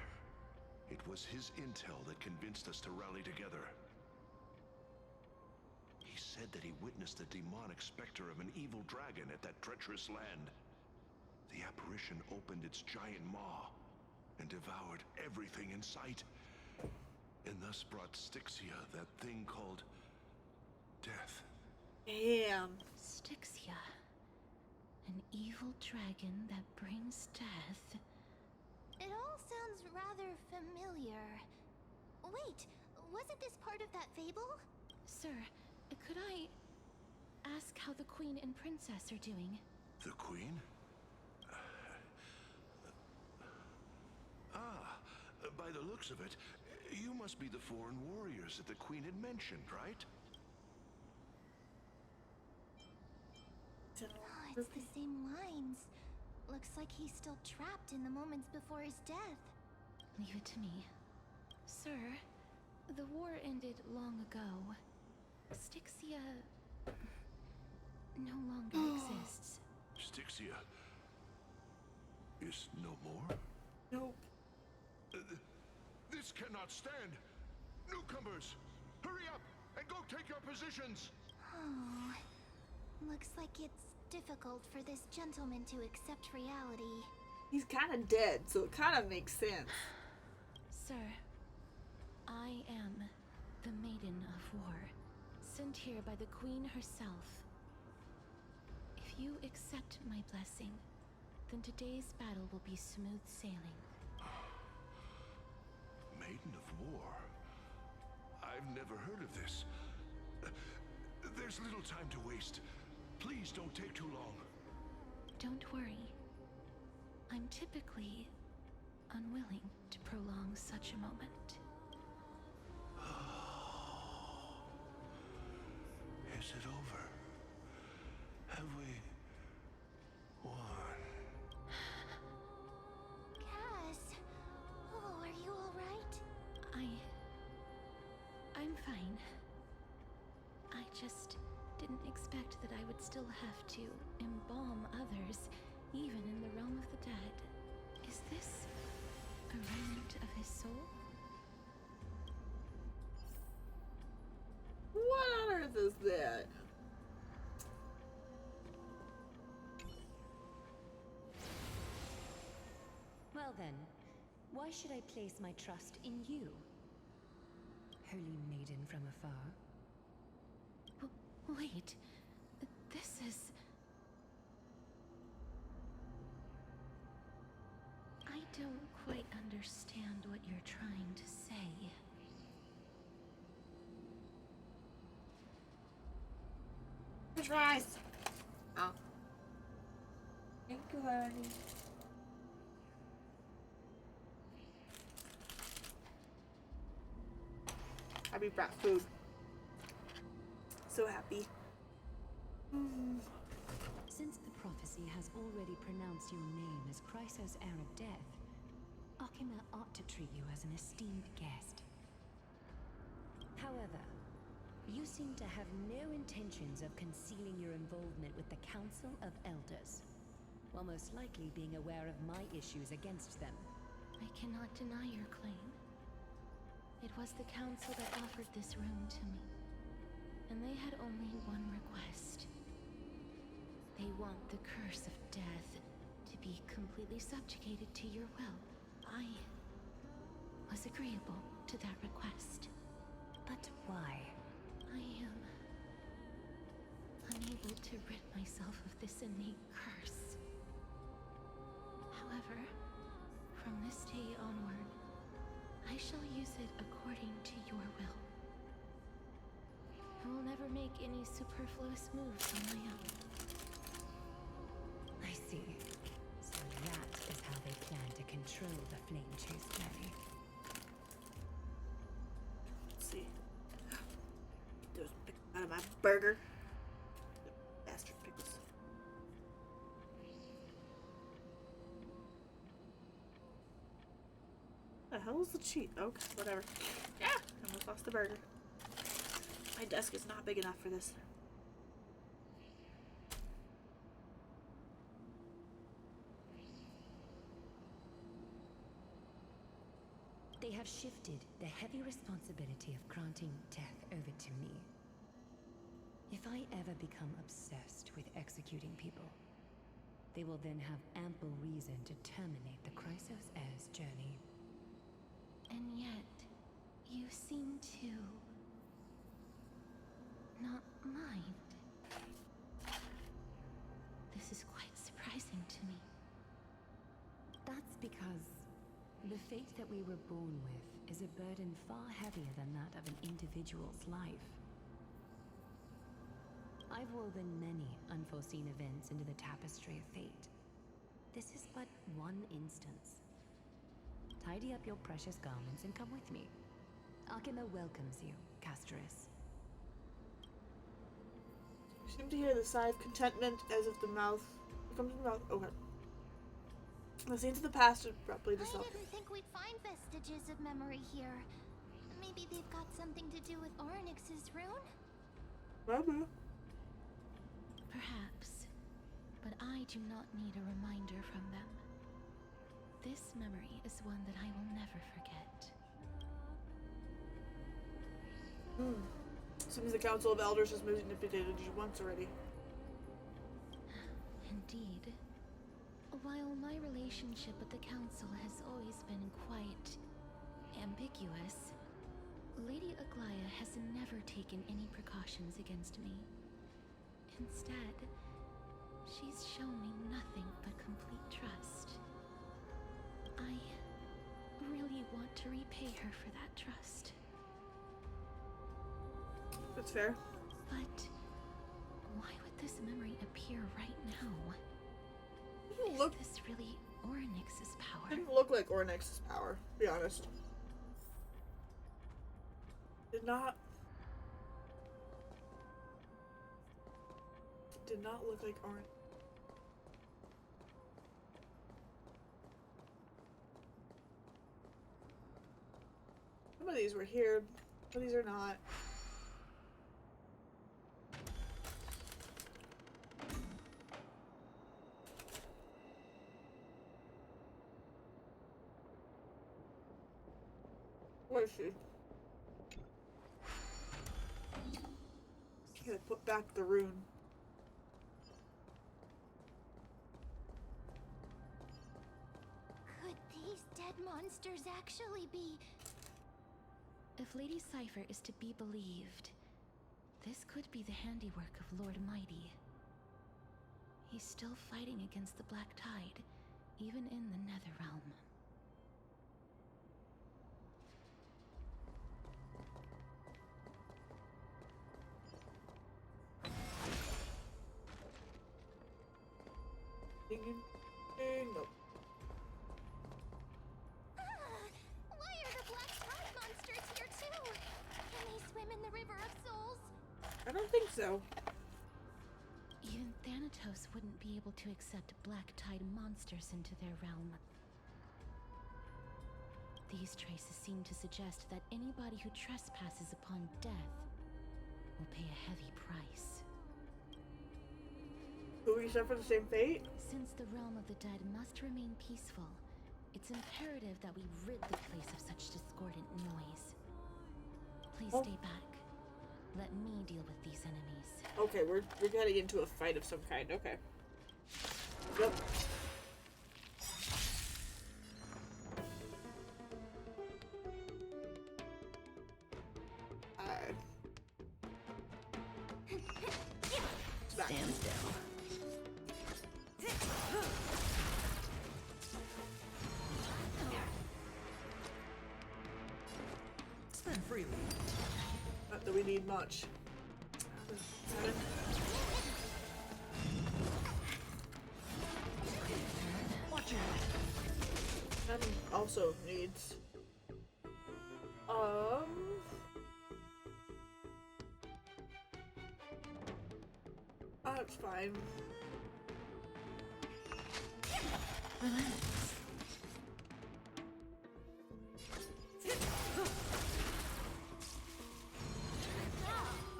it was his intel that convinced us to rally together. He said that he witnessed the demonic specter of an evil dragon at that treacherous land. The apparition opened its giant maw and devoured everything in sight, and thus brought Styxia that thing called death. Damn. Styxia. An evil dragon that brings death. It all sounds rather familiar. Wait, wasn't this part of that fable? Sir, could I ask how the Queen and Princess are doing? The Queen? By the looks of it, you must be the foreign warriors that the Queen had mentioned, right? Oh, it's the same lines. Looks like he's still trapped in the moments before his death. Leave it to me. Sir, the war ended long ago. Styxia no longer exists. Styxia is no more? Nope. This cannot stand! Newcomers, hurry up and go take your positions! Oh, looks like it's difficult for this gentleman to accept reality. He's kind of dead, so it kind of makes sense. Sir, I am the Maiden of War, sent here by the Queen herself. If you accept my blessing, then today's battle will be smooth sailing. Maiden of War? I've never heard of this. There's little time to waste. Please don't take too long. Don't worry. I'm typically unwilling to prolong such a moment. Is it over? Have we won? Cass, oh, are you all right? I'm fine. I just didn't expect that I would still have to embalm others, even in the realm of the dead. Is this a remnant of his soul? What on earth is that? Well then, why should I place my trust in you? Holy maiden from afar. Wait, this is... I don't quite understand what you're trying to say. French fries! Oh. Thank you, honey. Abby brought food. So happy. Since the prophecy has already pronounced your name as Chrysos heir of death, Akima ought to treat you as an esteemed guest. However, you seem to have no intentions of concealing your involvement with the Council of Elders, while most likely being aware of my issues against them. I cannot deny your claim. It was the council that offered this room to me, and they had only one request. They want the curse of death to be completely subjugated to your will. I was agreeable to that request. But why? I am unable to rid myself of this innate curse. However, from this day onward, I shall use it according to your will. I will never make any superfluous moves on my own. I see. So that is how they plan to control the Flame Chase Journey. Let's see. Those pickles out of my burger. Bastard pickles. The hell is the cheat? Okay, whatever. Yeah, I almost lost the burger. My desk is not big enough for this. They have shifted the heavy responsibility of granting death over to me. If I ever become obsessed with executing people, they will then have ample reason to terminate the Chrysos Heir's journey. And yet, you seem to not mind. This is quite surprising to me. That's because the fate that we were born with is a burden far heavier than that of an individual's life. I've woven many unforeseen events into the tapestry of fate. This is but one instance. Tidy up your precious garments and come with me. Akima welcomes you, Castoris. You seem to hear the sigh of contentment as if the mouth comes from the mouth. Okay. The scenes of the past abruptly dissolve. I didn't think we'd find vestiges of memory here. Maybe they've got something to do with Orynyx's rune? Maybe. Perhaps, but I do not need a reminder from them. This memory is one that I will never forget. Seems the Council of Elders has manipulated you once already. Indeed. While my relationship with the Council has always been quite ambiguous, Lady Aglaya has never taken any precautions against me. Instead, she's shown me nothing but complete trust. I really want to repay her for that trust. That's fair. But why would this memory appear right now? Look, is this really Orynyx's power? Didn't look like Orynyx's power, to be honest. Did not look like Orynyx. Some of these were here, some of these are not. Where is she? Gotta put back the rune. Could these dead monsters actually be... If Lady Cypher is to be believed, this could be the handiwork of Lord Mighty. He's still fighting against the Black Tide, even in the Netherrealm. Nope. Why are the Black Tide monsters here too? Can they swim in the River of Souls? I don't think so. Even Thanatos wouldn't be able to accept Black Tide monsters into their realm. These traces seem to suggest that anybody who trespasses upon death will pay a heavy price. Will we suffer the same fate? Since the realm of the dead must remain peaceful, it's imperative that we rid the place of such discordant noise. Please Oh. stay back. Let me deal with these enemies. Okay, we're getting into a fight of some kind. Okay. Yep. Stand still. Spend freely. Not that we need much. Watch your That also needs. That's fine.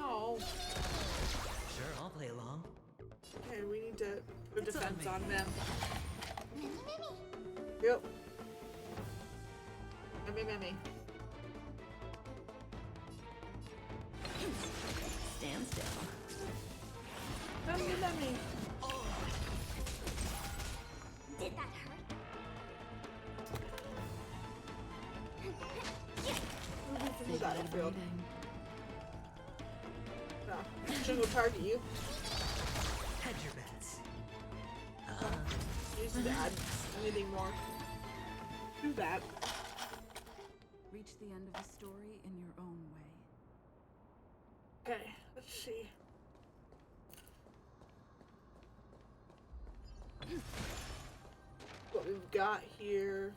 Oh. Sure, I'll play along. Okay, we need to put It's on defense me. on them. Yep. Memmy. Stand still. Memmy. Did that hurt? Move the battlefield. No, shouldn't go target you. Hedge your bets. Use it to add anything more. Do that. Reach the end of the story in your own way. Okay, let's see. What we've got here.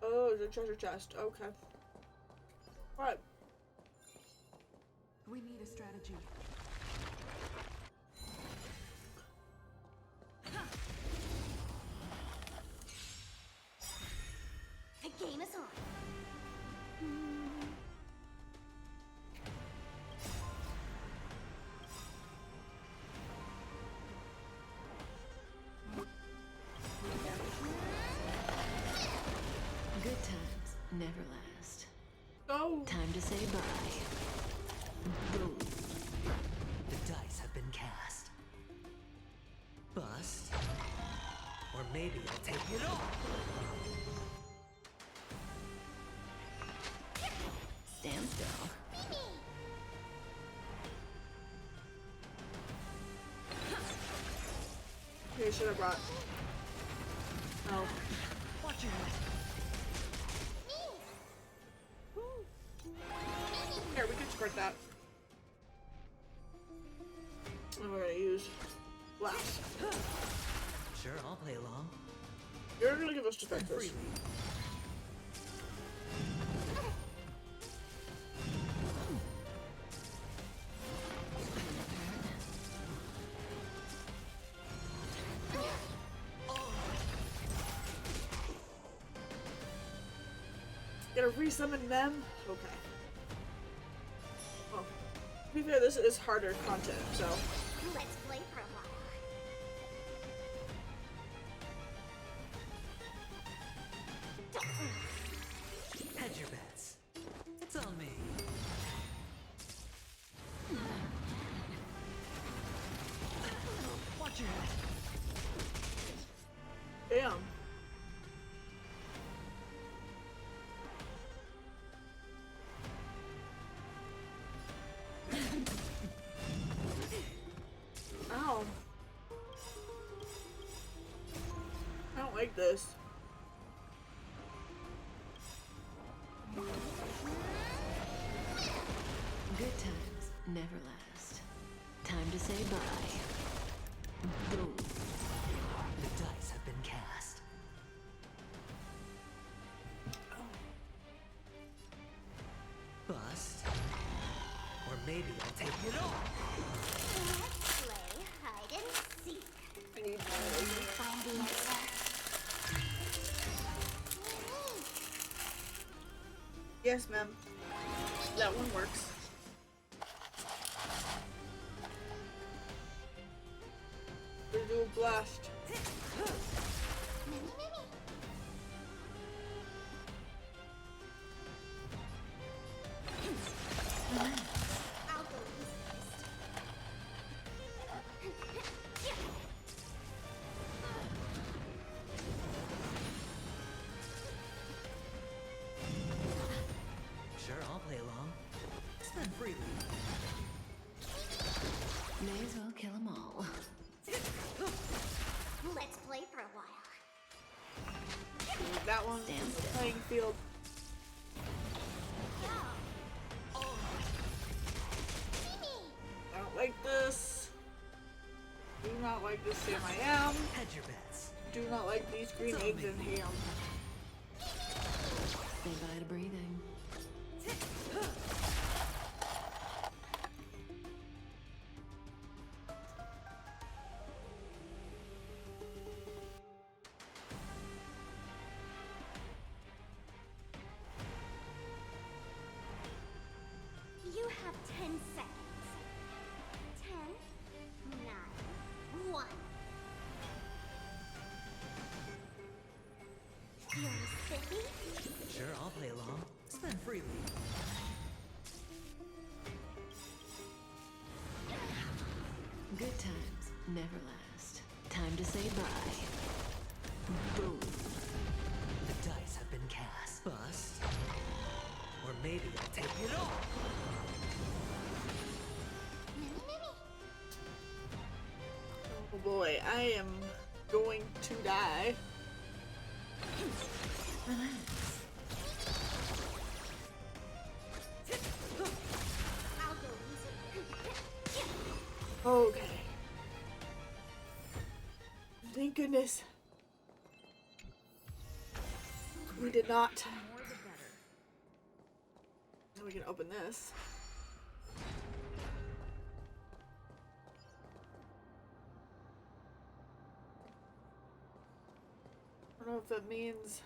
Oh, there's a treasure chest. Okay. Alright. We need a strategy. The game is on. Good times never last. Oh. Time to say bye. Boom. The dice have been cast. Bust. Or maybe I'll take it all. Stand still. Okay, should have brought. Oh. Watch your Here, we can squirt that. And we're gonna use blast. Sure, I'll play along. You're gonna give us defenses. Gonna resummon them? Okay. Well, to be fair, this is harder content, so. Let's play for a while. Hedge your bets. It's on me. Watch your head. Damn. Ow. I don't like this. Good times never last. Time to say bye. Boom. The dice have been cast. Bust. Or maybe I'll take it all. Let's play hide and seek. I need Find the answer. Yes, ma'am. That one works. We do a blast. freely. May as well kill them all. Let's play for a while. That one is the playing field. I don't like this. Do not like this Sam I am. Hedge your bets. Do not like these green eggs and ham. Say bye to breathing. You have 10 seconds. 10, 9, 1. You're Mississippi? Sure, I'll play along. Spend freely. Good times never last. Time to say bye. Boom. The dice have been cast. Bust. Or maybe I'll take it all. Oh boy, I am going to die. I'll go easy. Okay. Thank goodness. We did not. Now we can open this. I don't know if that means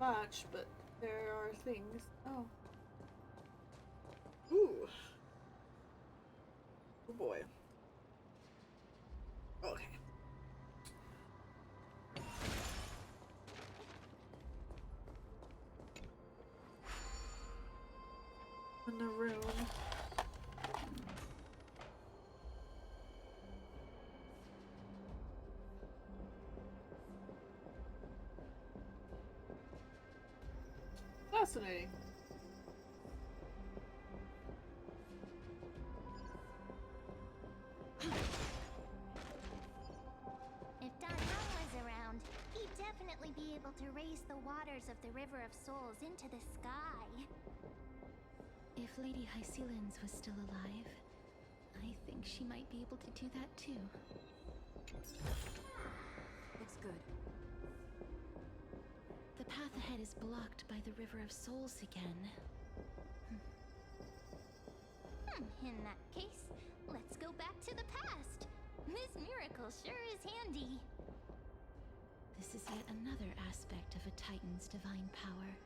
much, but there are things. Oh. Ooh. Oh boy. Okay. In the room. Fascinating. If Don Hall was around, he'd definitely be able to raise the waters of the River of Souls into the sky. If Lady Hycelens was still alive, I think she might be able to do that too. Looks good. The path ahead is blocked by the River of Souls again. In that case, let's go back to the past. This miracle sure is handy. This is yet another aspect of a Titan's divine power.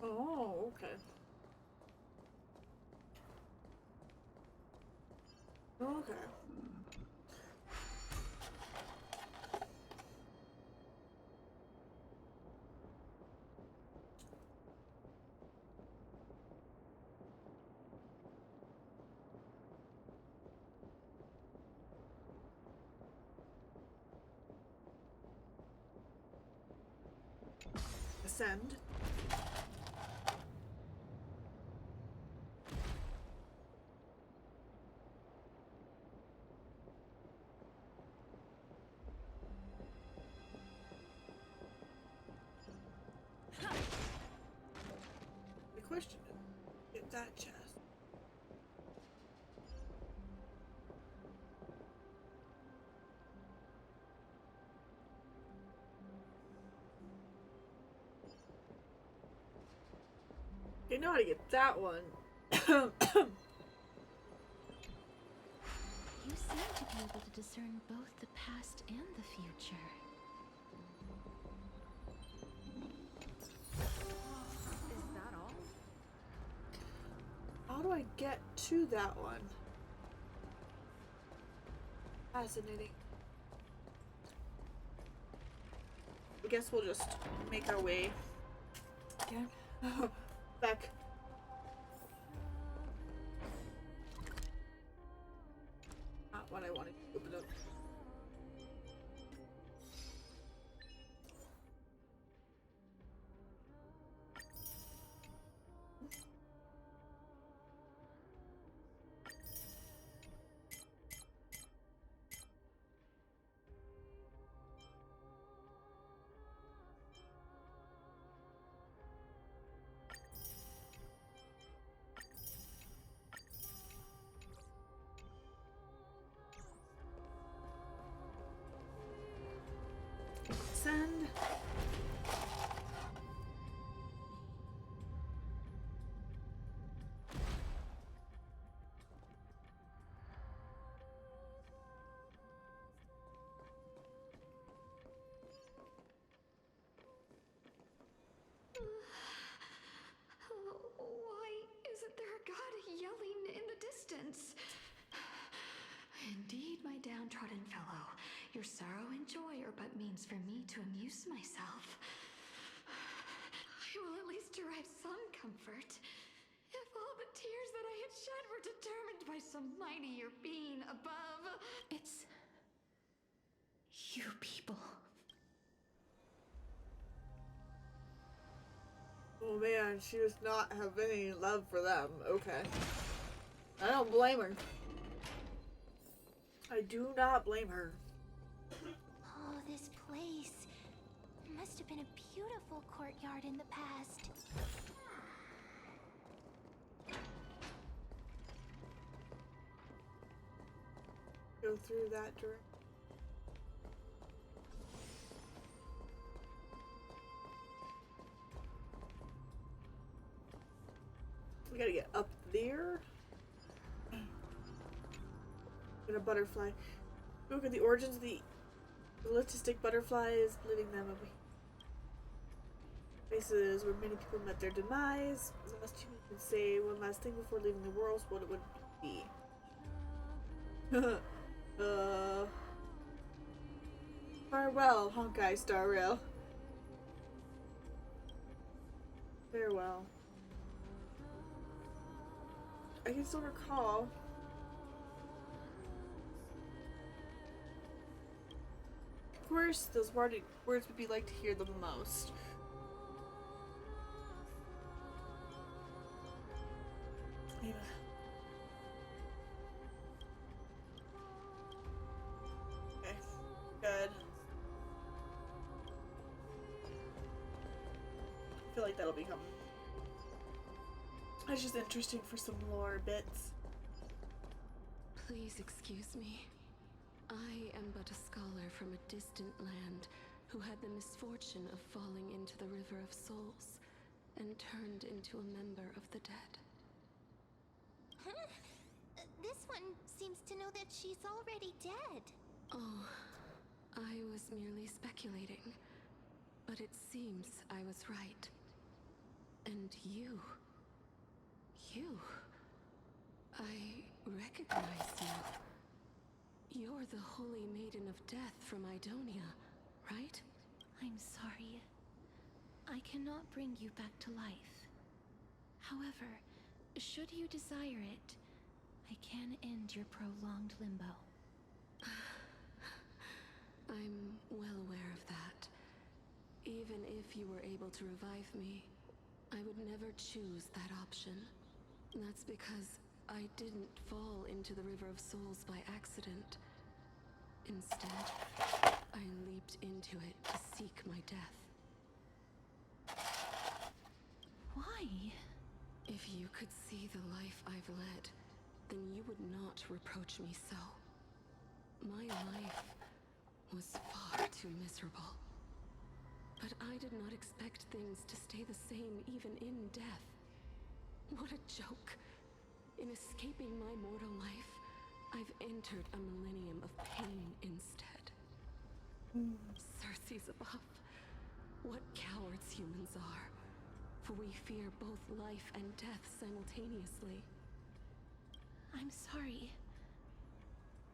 Oh, okay. Okay. Ascend. The question is, get that chest. You know how to get that one. You seem to be able to discern both the past and the future. Is that all? How do I get to that one? Fascinating. I guess we'll just make our way again. Back. Not what I wanted to open up. Send. Why isn't there a god yelling in the distance? Indeed, my downtrodden fellow, your sorrow and joy are but means for me to amuse myself. I will at least derive some comfort. If all the tears that I had shed were determined by some mightier being above. It's you people. Oh man, she does not have any love for them. Okay. I don't blame her. I do not blame her. Oh, this place. Must have been a beautiful courtyard in the past. Go through that door. We gotta get up there. Get a butterfly. Look at the origins of the elitistic butterflies, living them away. Places where many people met their demise. The last human can say one last thing before leaving the world, what it would be. Farewell, Honkai Star Rail. Farewell. I can still recall. Of course, those words would be like to hear the most. Maybe. Okay, good. I feel like that'll become. It's just interesting for some lore bits. Please excuse me. I am but a scholar from a distant land who had the misfortune of falling into the River of Souls and turned into a member of the dead. Huh? This one seems to know that she's already dead. Oh, I was merely speculating. But it seems I was right. And you... I recognize you. You're the Holy Maiden of Death from Idonia, right? I'm sorry. I cannot bring you back to life. However, should you desire it, I can end your prolonged limbo. I'm well aware of that. Even if you were able to revive me, I would never choose that option. That's because I didn't fall into the River of Souls by accident. Instead, I leaped into it to seek my death. Why? If you could see the life I've led, then you would not reproach me so. My life was far too miserable. But I did not expect things to stay the same even in death. What a joke. In escaping my mortal life, I've entered a millennium of pain instead. Circe's above. What cowards humans are. For we fear both life and death simultaneously. I'm sorry.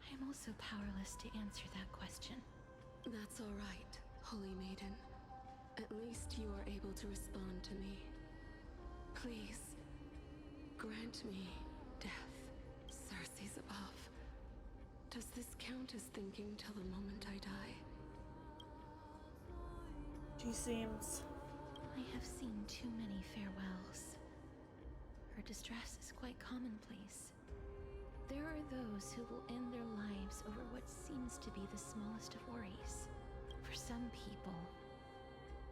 I am also powerless to answer that question. That's all right, Holy Maiden. At least you are able to respond to me. Please, grant me death. Circe's above. Does this count as thinking till the moment I die? She seems... I have seen too many farewells. Her distress is quite commonplace. There are those who will end their lives over what seems to be the smallest of worries. For some people,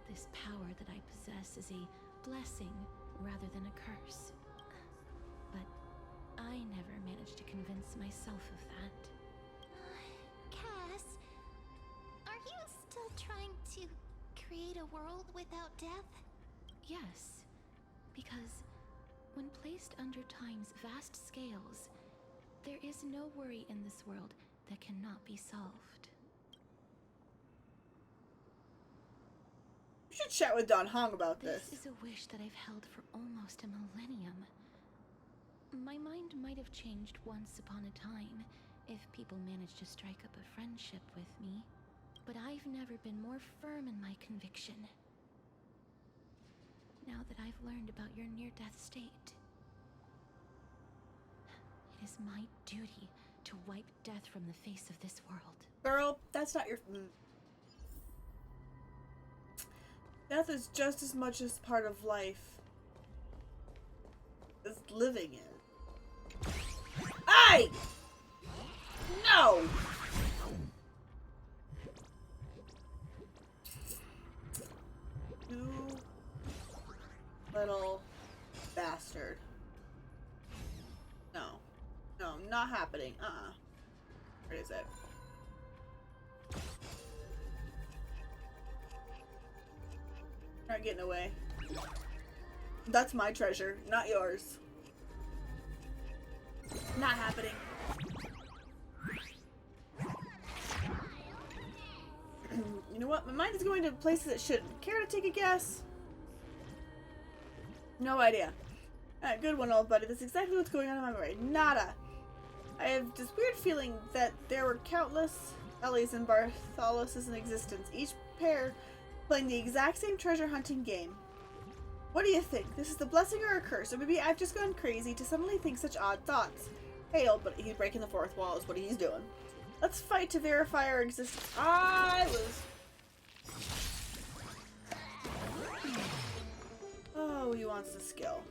this power that I possess is a blessing rather than a curse. But I never managed to convince myself of that. Cass, are you still trying to create a world without death? Yes, because when placed under time's vast scales, there is no worry in this world that cannot be solved. We should chat with Dan Heng about this. This is a wish that I've held for almost a millennium. My mind might have changed once upon a time if people managed to strike up a friendship with me, but I've never been more firm in my conviction. Now that I've learned about your near-death state, it is my duty to wipe death from the face of this world. Girl, that's not your... Death is just as much as part of life as living it. Aye! No! You little bastard. No. No, not happening. Where is it? Not getting away. That's my treasure, not yours. Not happening. You know what? My mind is going to places it shouldn't. Care to take a guess? No idea. Good one, old buddy. That's exactly what's going on in my brain. Nada. I have this weird feeling that there were countless Ellies and Bartholoses in existence, each pair playing the exact same treasure hunting game. What do you think? This is the blessing or a curse? Or maybe I've just gone crazy to suddenly think such odd thoughts. Hey, old buddy, he's breaking the fourth wall is what he's doing. Let's fight to verify our existence. Oh, he wants the skill.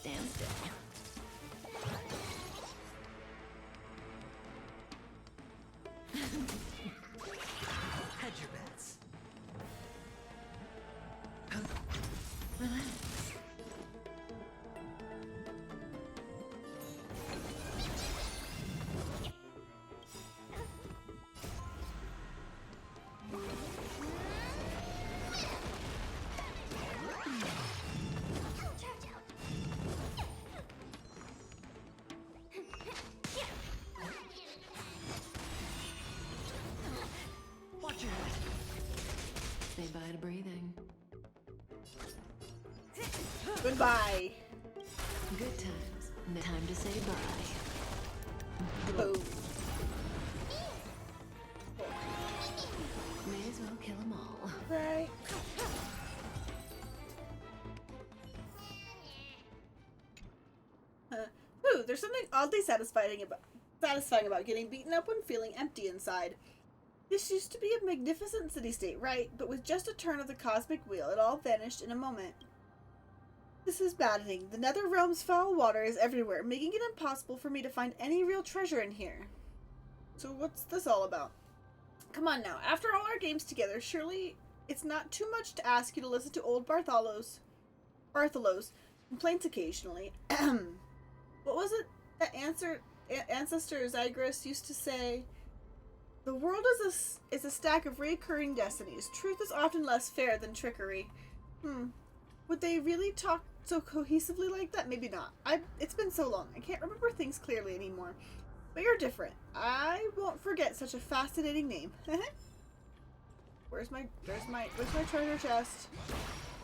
Stand still. Hedge your bets. Relax. Watch your head. Say bye to breathing. Goodbye. Good times. Time to say bye. Boom. May as well kill them all. Right. Ooh, there's something oddly satisfying about getting beaten up when feeling empty inside. This used to be a magnificent city-state, right? But with just a turn of the cosmic wheel, it all vanished in a moment. This is maddening. The Nether Realm's foul water is everywhere, making it impossible for me to find any real treasure in here. So what's this all about? Come on now, after all our games together, surely it's not too much to ask you to listen to old Bartholomew's complaints occasionally. What was it that ancestor Zygris used to say? The world is a stack of recurring destinies. Truth is often less fair than trickery. Would they really talk so cohesively like that? Maybe not. It's been so long. I can't remember things clearly anymore. But you're different. I won't forget such a fascinating name. Where's my treasure chest?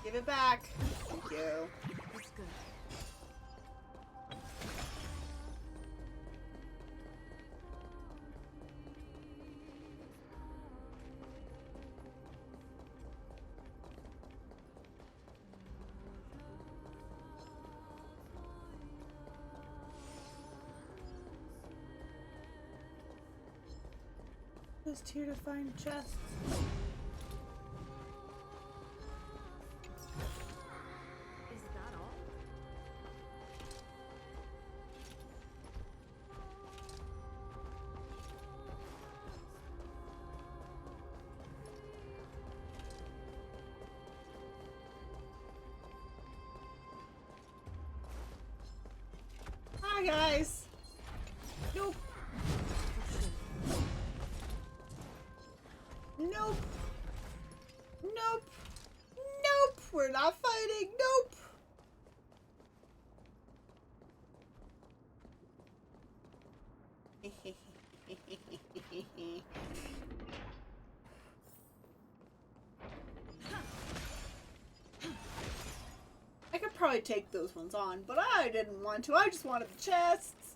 Give it back. Thank you. It's good. Just here to find chests. Is that all? Hi guys. Nope. Nope. Nope. Nope. We're not fighting. Nope. I could probably take those ones on, but I didn't want to. I just wanted the chests.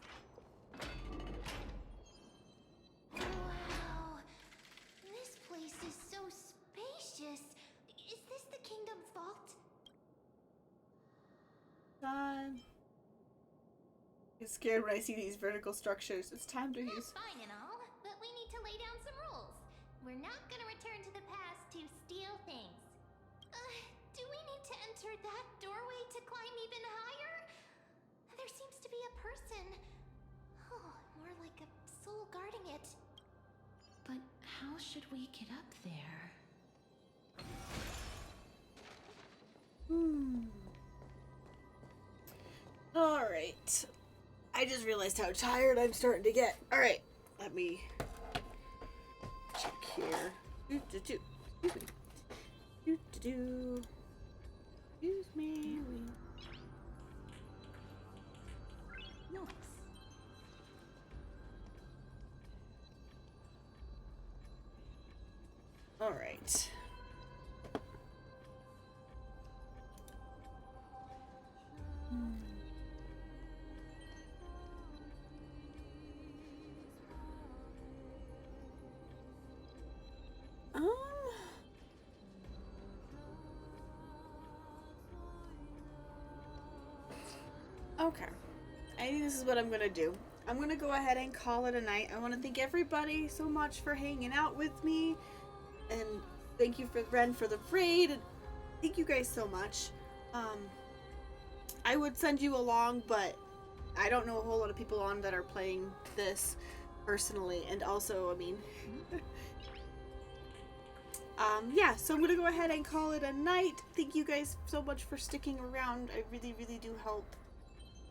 Wow. This place is so spacious. Is this the kingdom's vault? Time. I get scared when I see these vertical structures. It's time to use. Fine and all, but we need to lay down some rules. We're not gonna return to the past to steal things. Do we need to enter that doorway to climb even higher? There seems to be a person. Oh, more like a soul guarding it. But how should we get up there? Alright. I just realized how tired I'm starting to get. Alright. Let me check here. Excuse me. Nice. Alright. Okay. I think this is what I'm gonna do. I'm gonna go ahead and call it a night. I want to thank everybody so much for hanging out with me, and thank you for Ren for the raid, and thank you guys so much. I would send you along, but I don't know a whole lot of people on that are playing this personally, and also, I mean, yeah, so I'm gonna go ahead and call it a night. Thank you guys so much for sticking around. I really, really do help.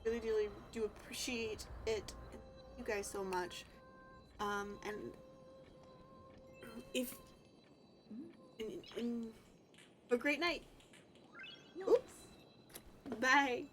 Really, really do appreciate it. Thank you guys so much. And if in a great night. Oops. Bye.